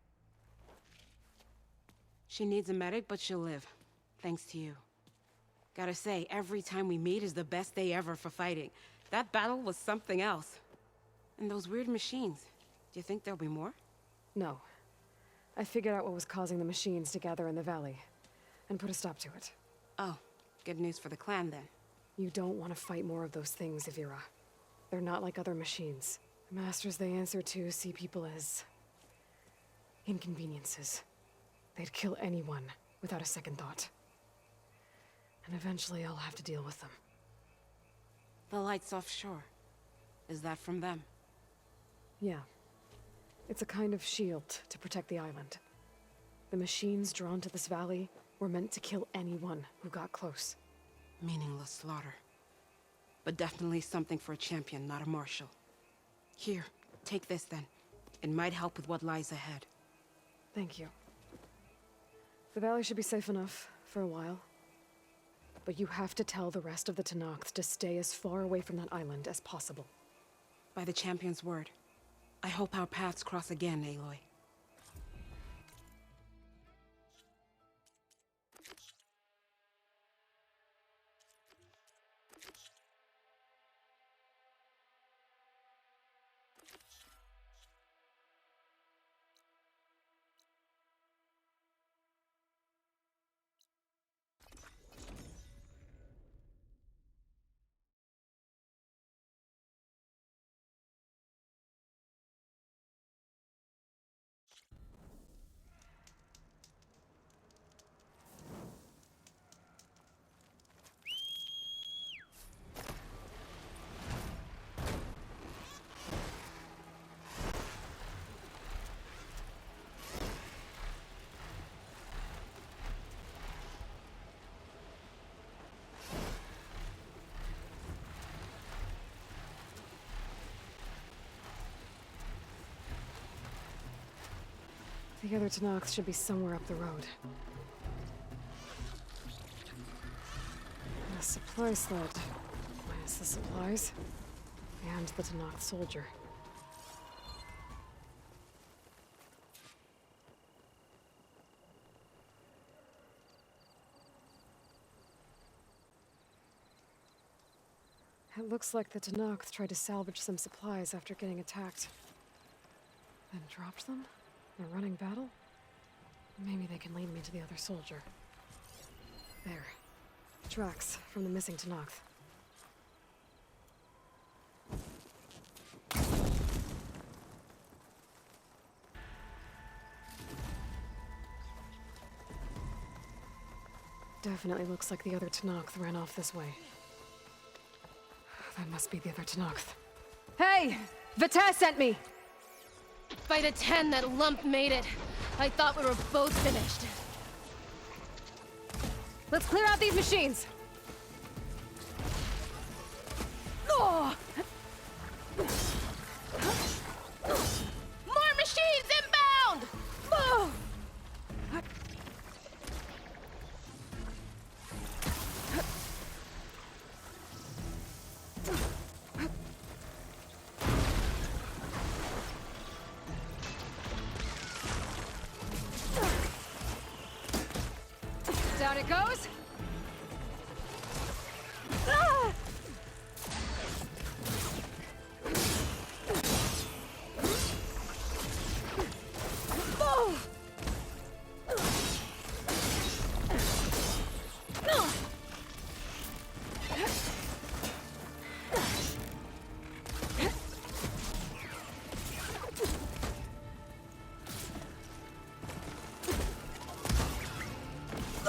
She needs a medic, but she'll live. Thanks to you. Gotta say, every time we meet is the best day ever for fighting. That battle was something else. And those weird machines. Do you think there'll be more? No. I figured out what was causing the machines to gather in the valley, and put a stop to it. Oh, good news for the clan then. You don't want to fight more of those things, Avira. They're not like other machines. The masters they answer to see people as inconveniences. They'd kill anyone without a second thought. And eventually I'll have to deal with them. The lights offshore. Is that from them? Yeah. It's a kind of shield to protect the island. The machines drawn to this valley were meant to kill anyone who got close. Meaningless slaughter. But definitely something for a champion, not a marshal. Here, take this then. It might help with what lies ahead. Thank you. The valley should be safe enough for a while. But you have to tell the rest of the Tenakth to stay as far away from that island as possible. By the champion's word. I hope our paths cross again, Aloy. The other Tenakth should be somewhere up the road. A supply sled. Minus the supplies. And the Tenakth soldier. It looks like the Tenakth tried to salvage some supplies after getting attacked. Then dropped them? In a running battle? Maybe they can lead me to the other soldier. There. Tracks from the missing Tenakth. Definitely looks like the other Tenakth ran off this way. That must be the other Tenakth. Hey! Vita sent me! By the 10, that lump made it. I thought we were both finished. Let's clear out these machines! Oh! More machines inbound! Oh! Down it goes! Ah!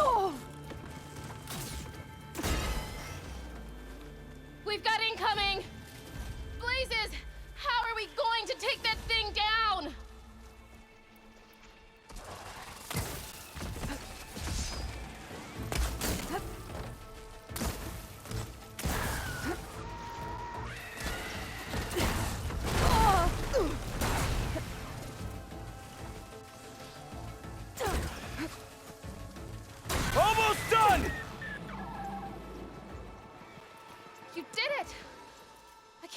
Oh!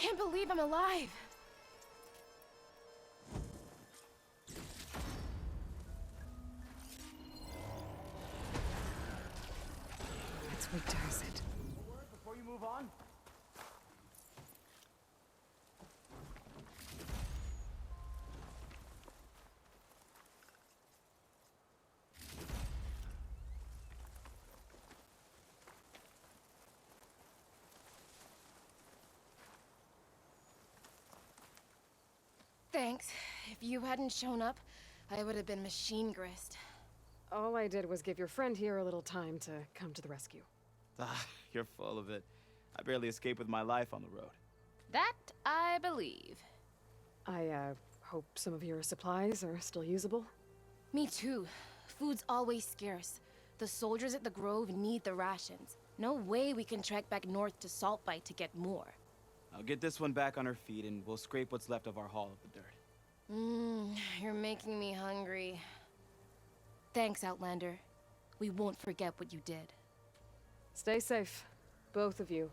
can't believe I'm alive. Let's wait to it. Before you move on. Thanks. If you hadn't shown up, I would have been machine grist. All I did was give your friend here a little time to come to the rescue. Ah, you're full of it. I barely escaped with my life on the road. That I believe. I, hope some of your supplies are still usable. Me too. Food's always scarce. The soldiers at the Grove need the rations. No way we can trek back north to Saltbite to get more. I'll get this one back on her feet and we'll scrape what's left of our haul of the dirt. You're making me hungry. Thanks, Outlander. We won't forget what you did. Stay safe, both of you.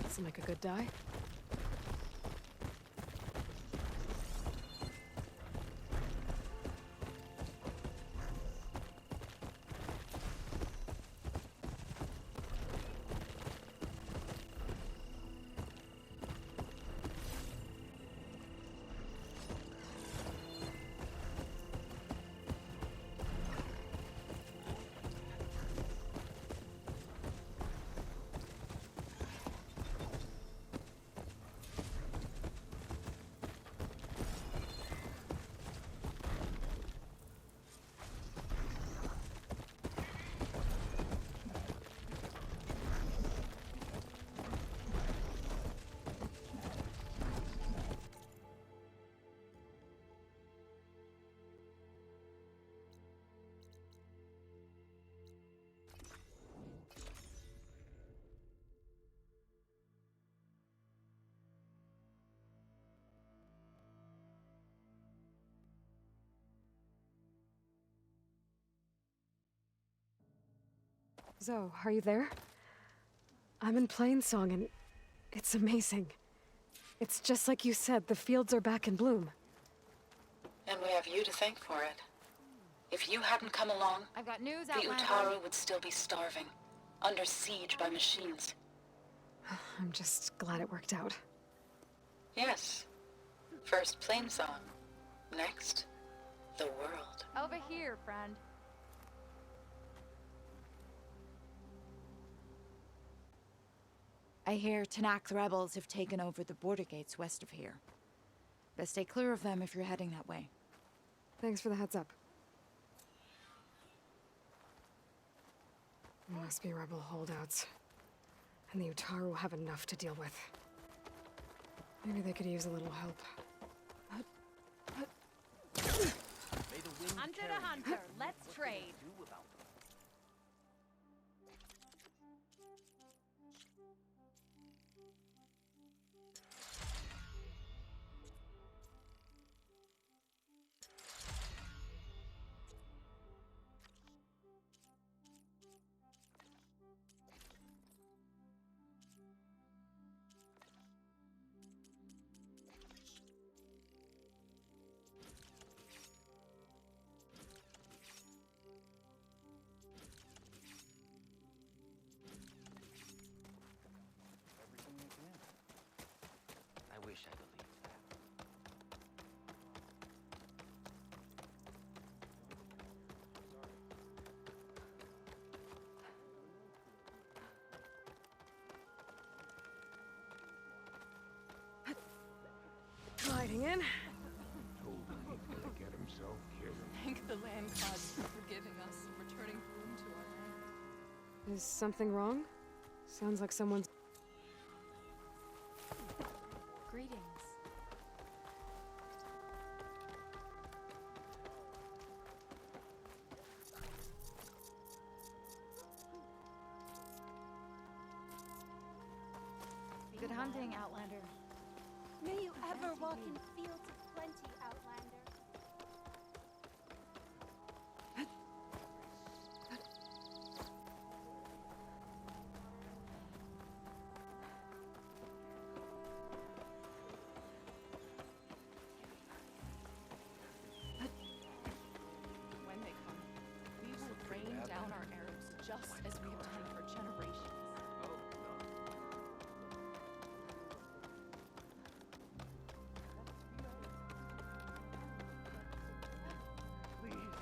Seemed like a good die. Zoe, are you there? I'm in Plainsong and it's amazing. It's just like you said, the fields are back in bloom. And we have you to thank for it. If you hadn't come along, I've got news, the Outlander. Utaru would still be starving, under siege by machines. I'm just glad it worked out. Yes. First Plainsong. Next, the world. Over here, friend. I hear Tanakh rebels have taken over the border gates west of here. Best stay clear of them if you're heading that way. Thanks for the heads up. Must be rebel holdouts. And the Utaru will have enough to deal with. Maybe they could use a little help. Hunter to hunter, let's trade. Hang in. Told him he's gonna get himself killed. Thank the land gods for forgiving us and returning bloom to our land. Is something wrong? Sounds like someone's... Greetings. Good hunting, Outlander. May you ever walk in fields of plenty, Outlander. When they come, we will rain down our arrows just as we have done for generations. Please,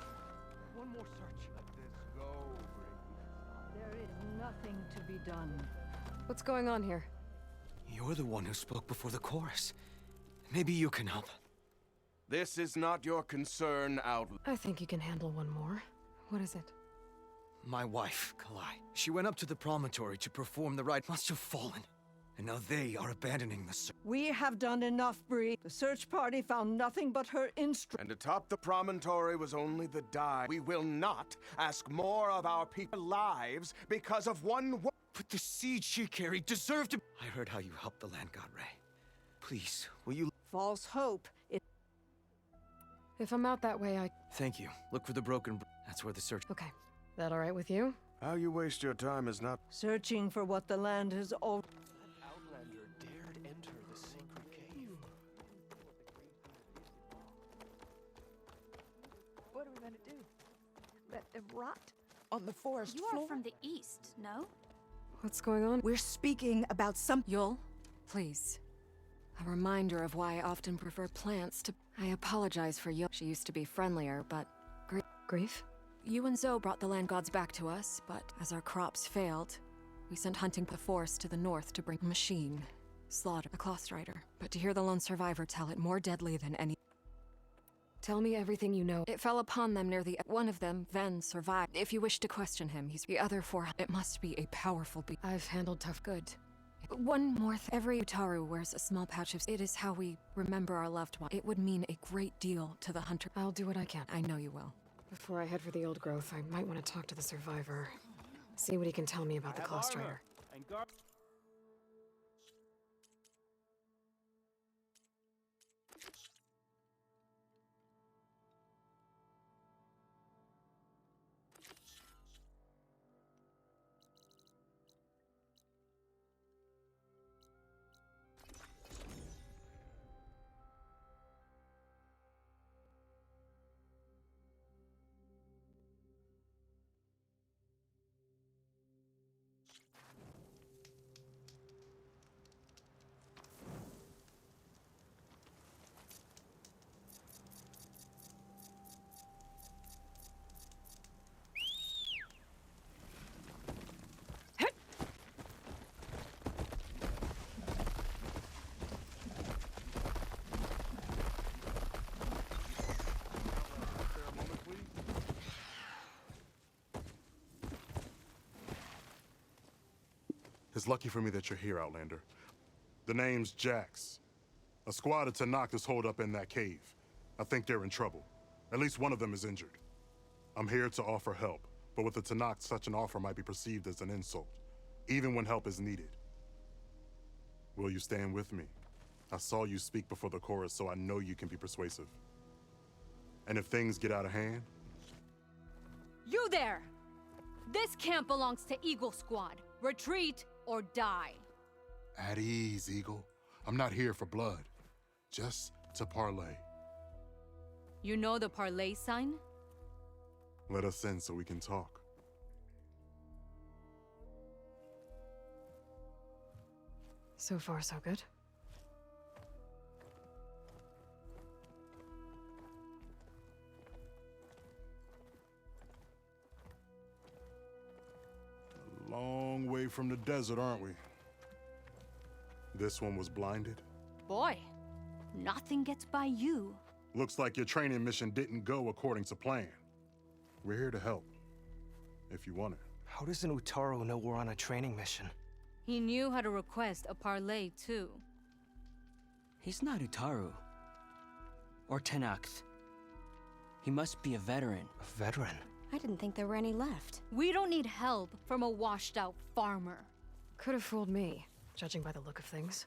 one more search. Let this go, Brady. There is nothing to be done. What's going on here? You're the one who spoke before the chorus. Maybe you can help. This is not your concern, Outlander. I think you can handle one more. What is it? My wife, Kalai. She went up to the promontory to perform the rite. Must have fallen. And now they are abandoning the search. We have done enough, Bree. The search party found nothing but her And atop the promontory was only the die. We will not ask more of our people's lives because of one wo- But the seed she carried deserved to... I heard how you helped the land god Ray. Please, will you... false hope. If I'm out that way, I... Thank you. Look for the broken... That's where the search... Okay. That all right with you? How you waste your time is not... Searching for what the land has all... Outlander dared enter the sacred cave. What are we gonna do? Let them rot on the forest You floor? are from the east, no? What's going on? We're speaking about some... Yul, please. A reminder of why I often prefer plants to... I apologize for Yul. She used to be friendlier, but... Grief? You and Zoe brought the land gods back to us, but as our crops failed, we sent hunting the forest to the north to bring machine. Slaughter, a cloth strider. But to hear the lone survivor tell it more deadly than any... Tell me everything you know. It fell upon them near the... One of them, Ven, survived. If you wish to question him, he's... The other four... It must be a powerful beast. I've handled tough good. One more every Utaru wears a small patch of... It is how we remember our loved one. It would mean a great deal to the hunter. I'll do what I can. I know you will. Before I head for the old growth, I might want to talk to the survivor. See what he can tell me about the cloth strider. It's lucky for me that you're here, Outlander. The name's Jax. A squad of Tanakh is holed up in that cave. I think they're in trouble. At least one of them is injured. I'm here to offer help, but with the Tanakh, such an offer might be perceived as an insult, even when help is needed. Will you stand with me? I saw you speak before the chorus, so I know you can be persuasive. And if things get out of hand... You there! This camp belongs to Eagle Squad. Retreat or die. At ease, Eagle. I'm not here for blood, just to parlay. You know the parlay sign? Let us in so we can talk. So far, so good. Long way from the desert, aren't we? This one was blinded? Boy, nothing gets by you. Looks like your training mission didn't go according to plan. We're here to help, if you want it. How does an Utaru know we're on a training mission? He knew how to request a parlay, too. He's not Utaru. Or Tenakth. He must be a veteran. A veteran? I didn't think there were any left. We don't need help from a washed-out farmer. Could have fooled me, judging by the look of things.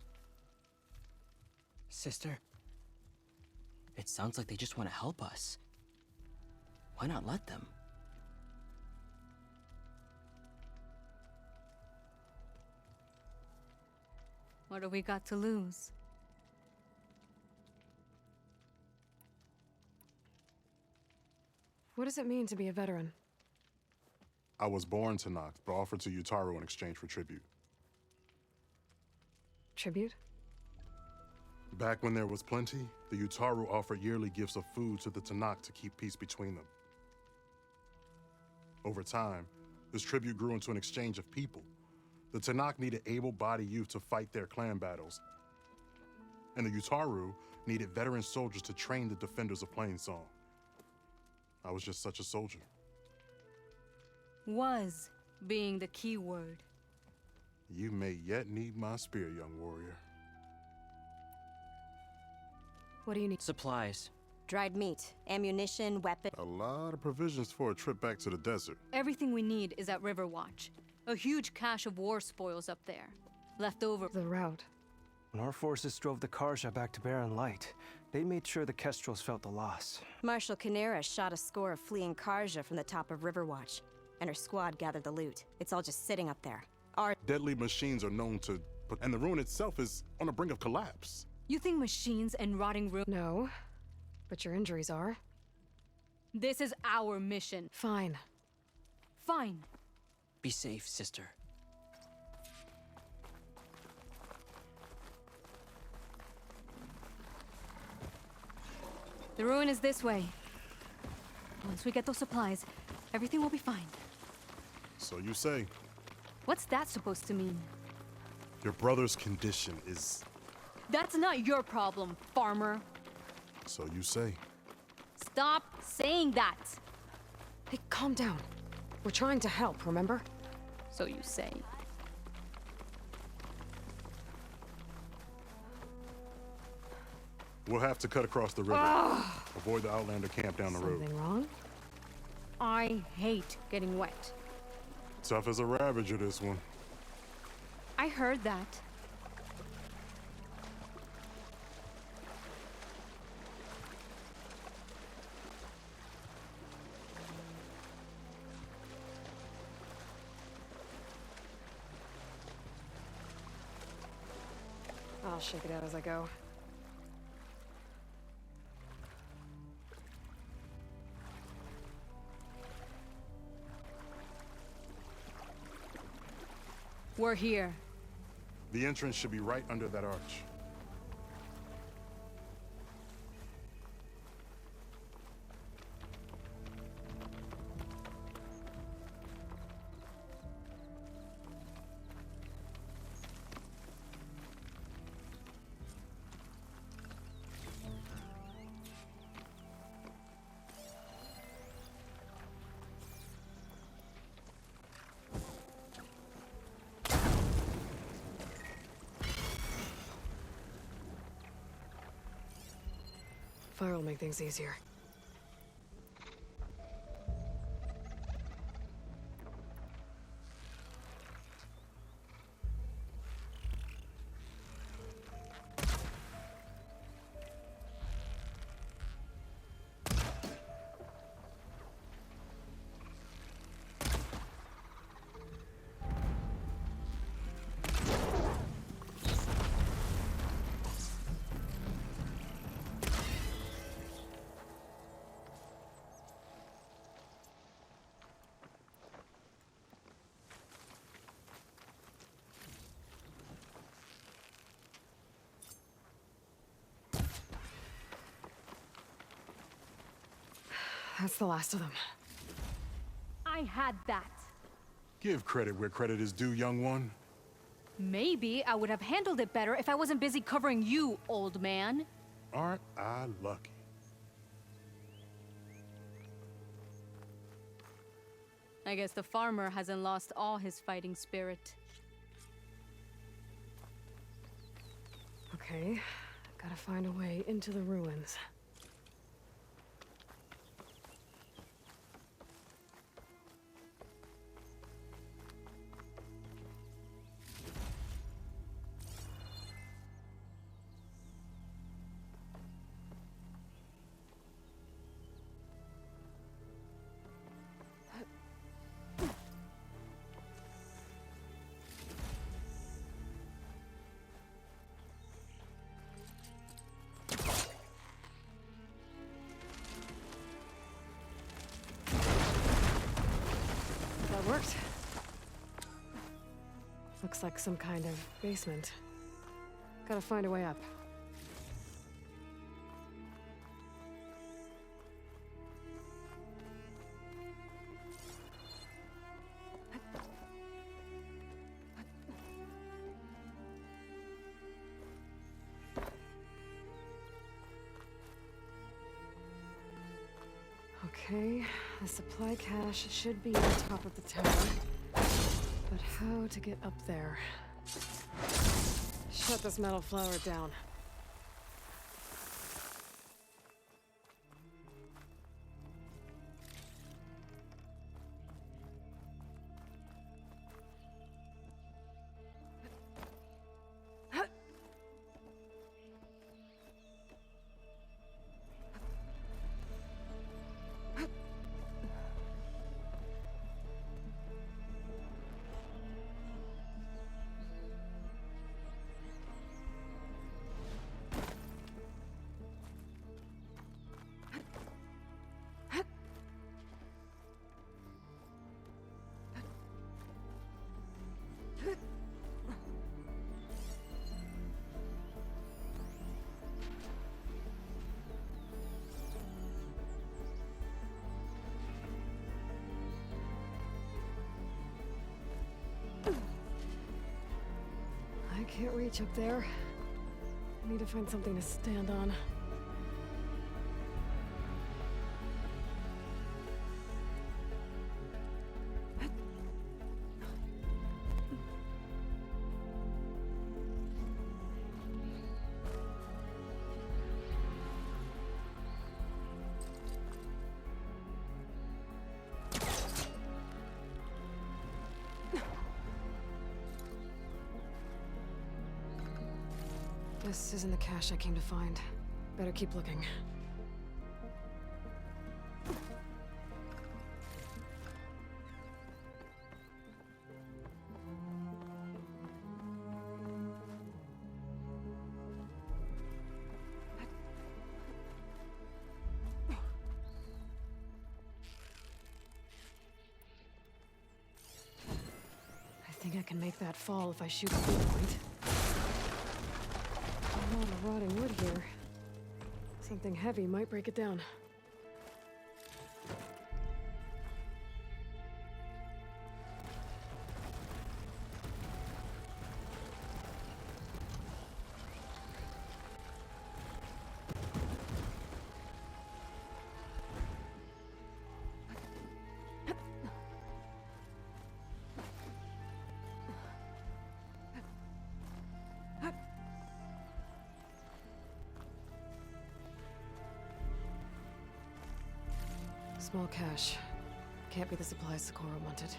Sister, it sounds like they just want to help us. Why not let them? What do we got to lose? What does it mean to be a veteran? I was born to Noct, but offered to Utaru in exchange for tribute. Tribute? Back when there was plenty, the Utaru offered yearly gifts of food to the Tenakth to keep peace between them. Over time, this tribute grew into an exchange of people. The Tenakth needed able-bodied youth to fight their clan battles, and the Utaru needed veteran soldiers to train the defenders of Plainsong. I was just such a soldier. Was being the key word. You may yet need my spear, young warrior. What do you need? Supplies. Dried meat, ammunition, weapons. A lot of provisions for a trip back to the desert. Everything we need is at Riverwatch. A huge cache of war spoils up there. Left over. The route. When our forces drove the Karja back to Barren Light, they made sure the Kestrels felt the loss. Marshal Canera shot a score of fleeing Karja from the top of Riverwatch, and her squad gathered the loot. It's all just sitting up there. Our deadly machines are known to, and the ruin itself is on the brink of collapse. You think machines and rotting ruins? No, but your injuries are. This is our mission. Fine. Fine. Be safe, sister. The ruin is this way. Once we get those supplies, everything will be fine. So you say. What's that supposed to mean? Your brother's condition is... That's not your problem, farmer. So you say. Stop saying that. Hey, calm down. We're trying to help, remember? So you say. We'll have to cut across the river. Avoid the Outlander camp down the road. Something wrong? I hate getting wet. Tough as a Ravager, this one. I heard that. I'll shake it out as I go. We're here. The entrance should be right under that arch. Fire will make things easier. That's the last of them. I had that. Give credit where credit is due, young one. Maybe I would have handled it better if I wasn't busy covering you, old man. Aren't I lucky? I guess the farmer hasn't lost all his fighting spirit. Okay, gotta find a way into the ruins. That worked. Looks like some kind of basement. Gotta find a way up. Okay, the supply cache should be on top of the tower. But how to get up there? Shut this metal flower down. I can't reach up there. I need to find something to stand on. This isn't the cache I came to find. Better keep looking. I think I can make that fall if I shoot the point. A lot of rotting wood here. Something heavy might break it down. Small cache. Can't be the supplies Socorro wanted.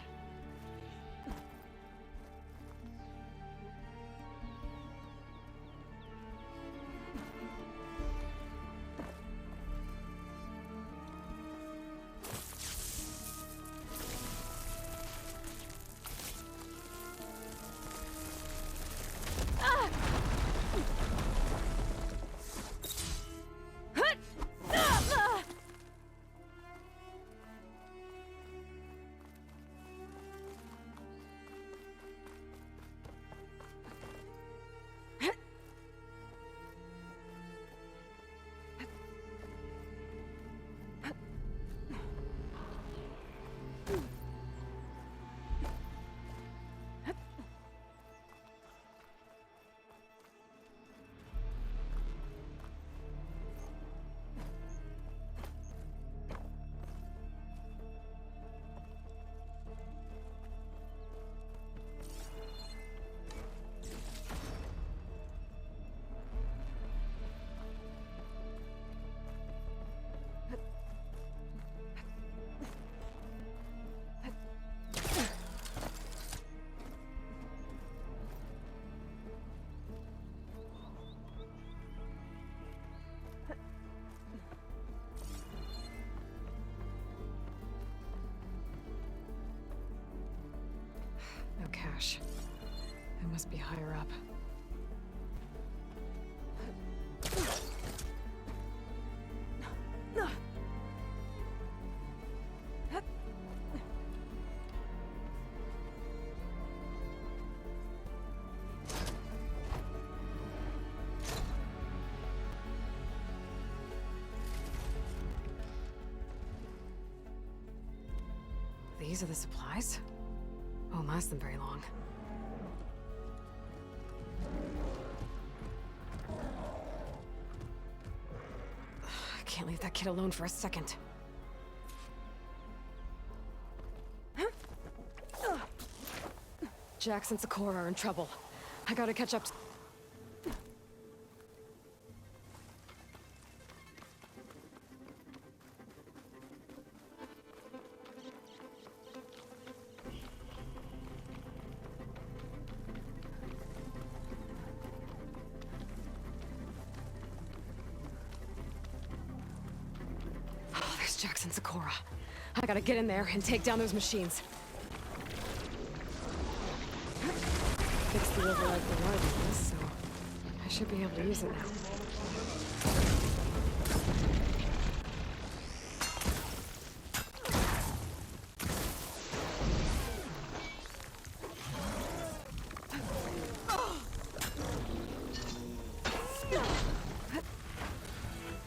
cache. It must be higher up. These are the supplies? Won't last them very long. I can't leave that kid alone for a second. Jax and Sakura are in trouble. I gotta catch up. Oh, there's Jax and Sakura. I gotta get in there and take down those machines. Fixed the override for wireless, so I should be able to use it now.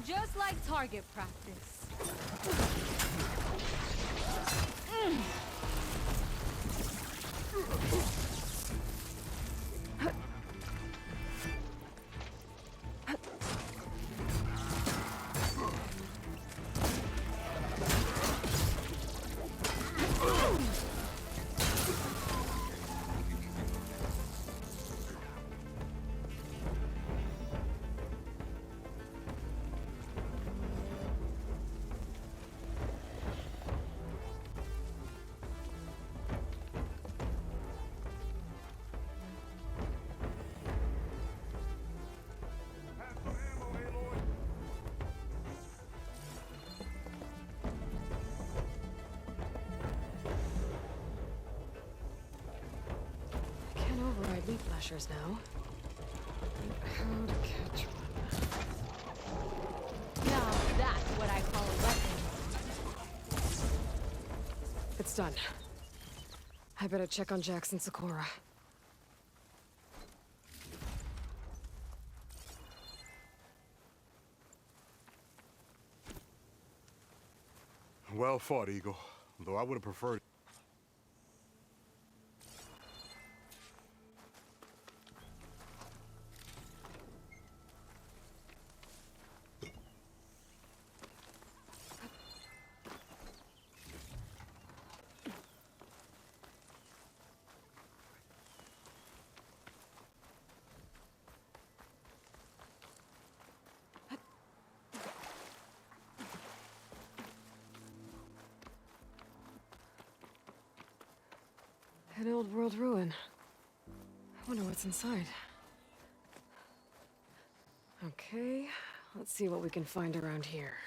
Just like target practice. Can't override leaf flashers now. How to catch one? Now that's what I call a weapon. It's done. I better check on Jax and Sakura. Well fought, Eagle. Though I would have preferred... An old world ruin. I wonder what's inside. Okay, let's see what we can find around here.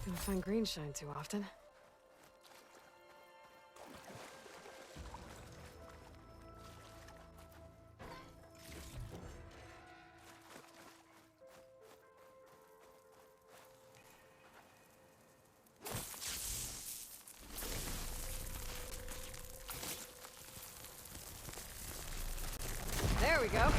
Don't find green shine too often. There we go.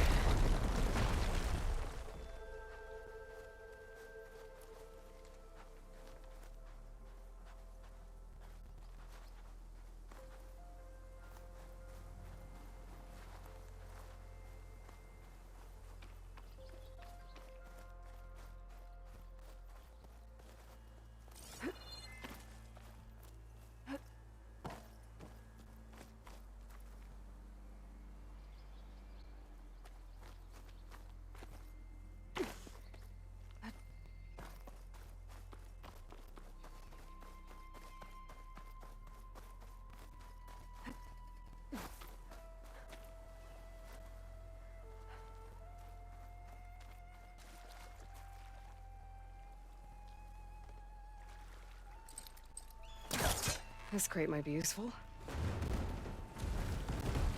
This crate might be useful.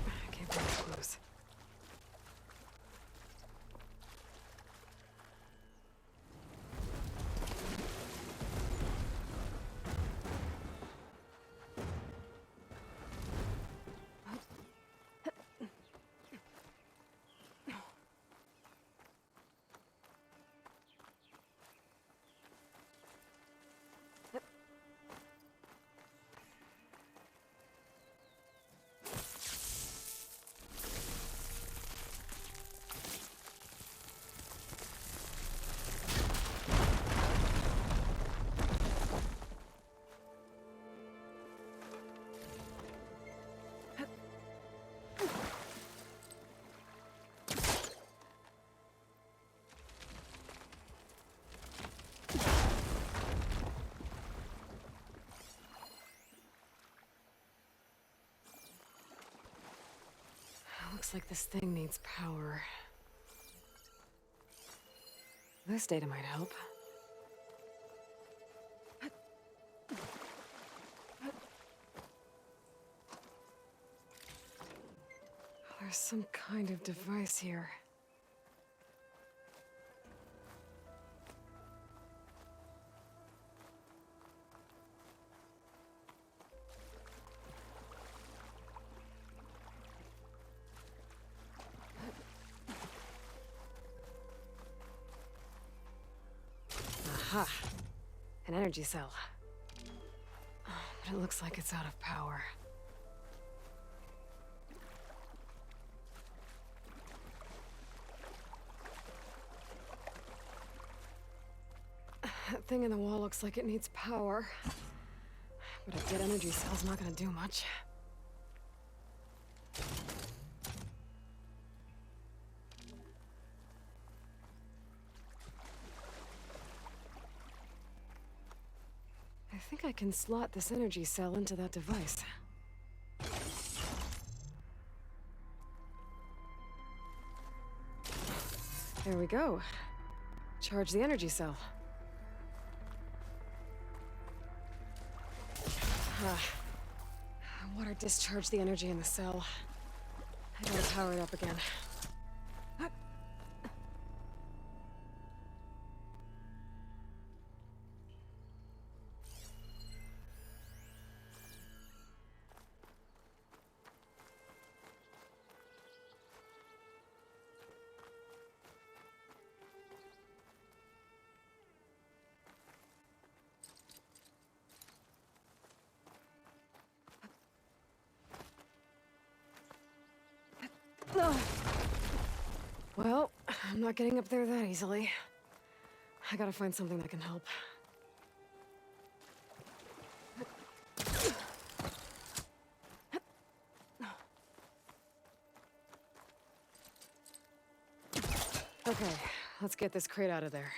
I can't find the clues. Looks like this thing needs power. This data might help. There's some kind of device here. Aha! An energy cell. But it looks like it's out of power. That thing in the wall looks like it needs power. But a dead energy cell's not gonna do much. I think I can slot this energy cell into that device. There we go. Charge the energy cell. Water discharged the energy in the cell. I gotta power it up again. Well, I'm not getting up there that easily. I gotta find something that can help. Okay, let's get this crate out of there.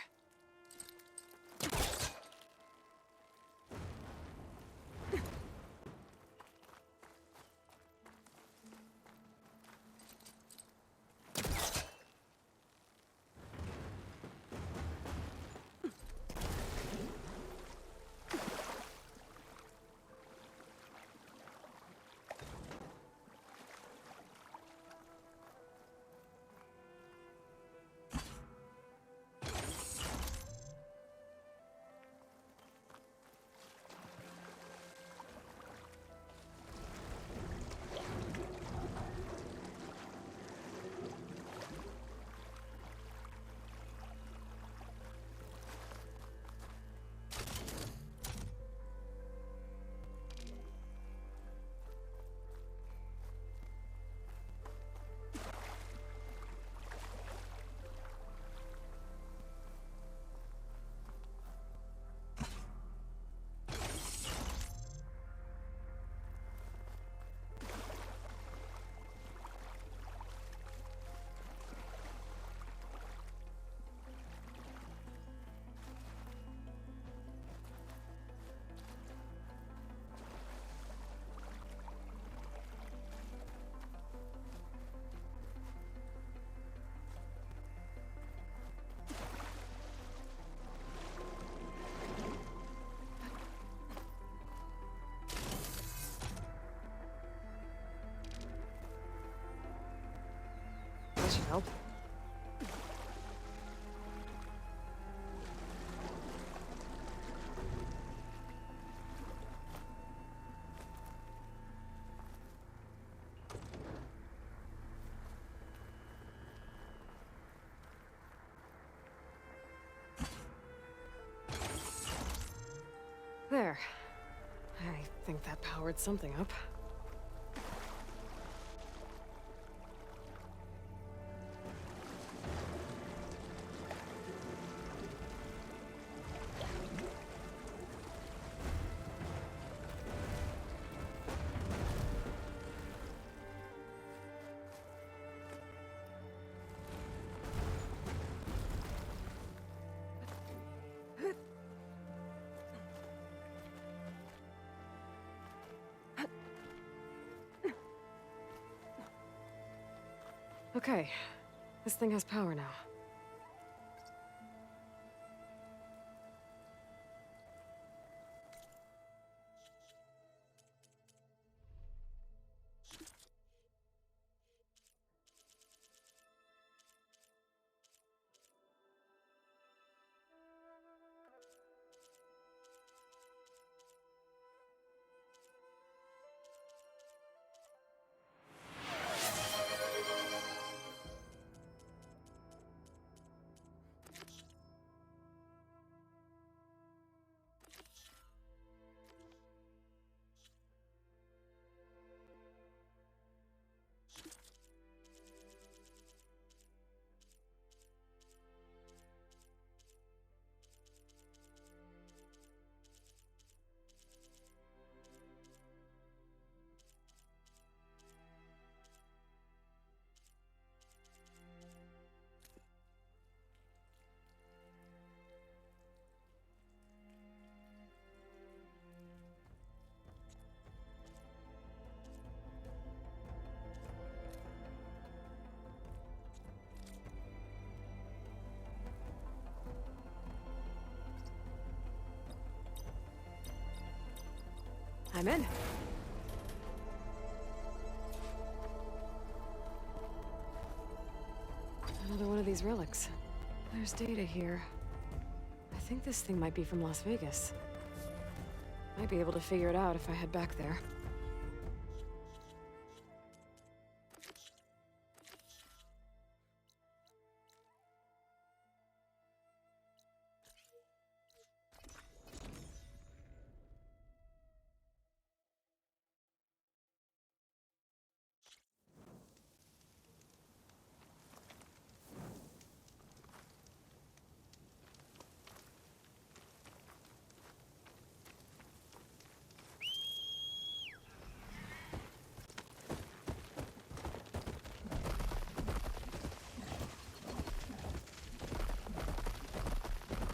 should help. There. I think that powered something up. Okay, this thing has power now. I'm in. Another one of these relics. There's data here. I think this thing might be from Las Vegas. Might be able to figure it out if I head back there.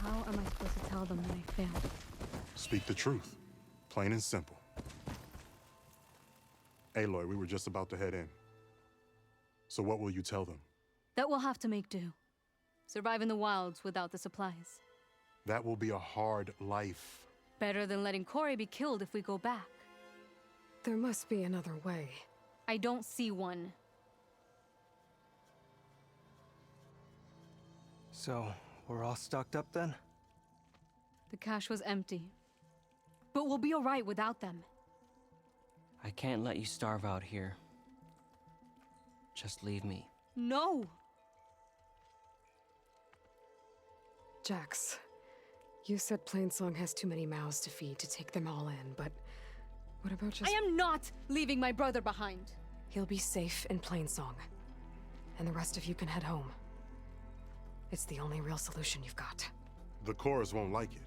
How am I supposed to tell them that I failed? Speak the truth. Plain and simple. Aloy, we were just about to head in. So what will you tell them? That we'll have to make do. Survive in the wilds without the supplies. That will be a hard life. Better than letting Corey be killed if we go back. There must be another way. I don't see one. So, we're all stocked up then? The cache was empty. But we'll be alright without them. I can't let you starve out here. Just leave me. No! Jax, you said Plainsong has too many mouths to feed to take them all in, but what about just— I am not leaving my brother behind! He'll be safe in Plainsong, and the rest of you can head home. It's the only real solution you've got. The Cores won't like it.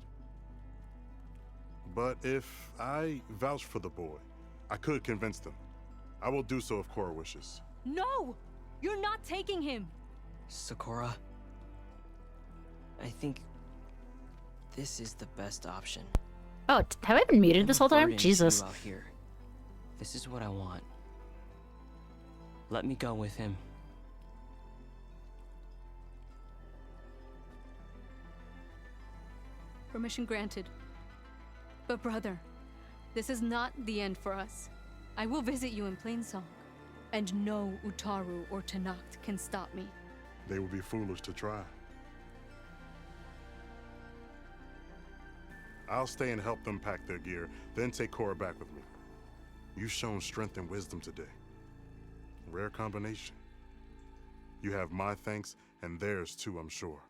But if I vouch for the boy, I could convince them. I will do so if Cora wishes. No! You're not taking him! Sakura, I think this is the best option. Oh, have I been muted this whole time? Burden Jesus. you out here. This is what I want. Let me go with him. Permission granted. But brother, this is not the end for us. I will visit you in Plainsong. And no Utaru or Tenakt can stop me. They would be foolish to try. I'll stay and help them pack their gear, then take Cora back with me. You've shown strength and wisdom today. Rare combination. You have my thanks, and theirs too, I'm sure.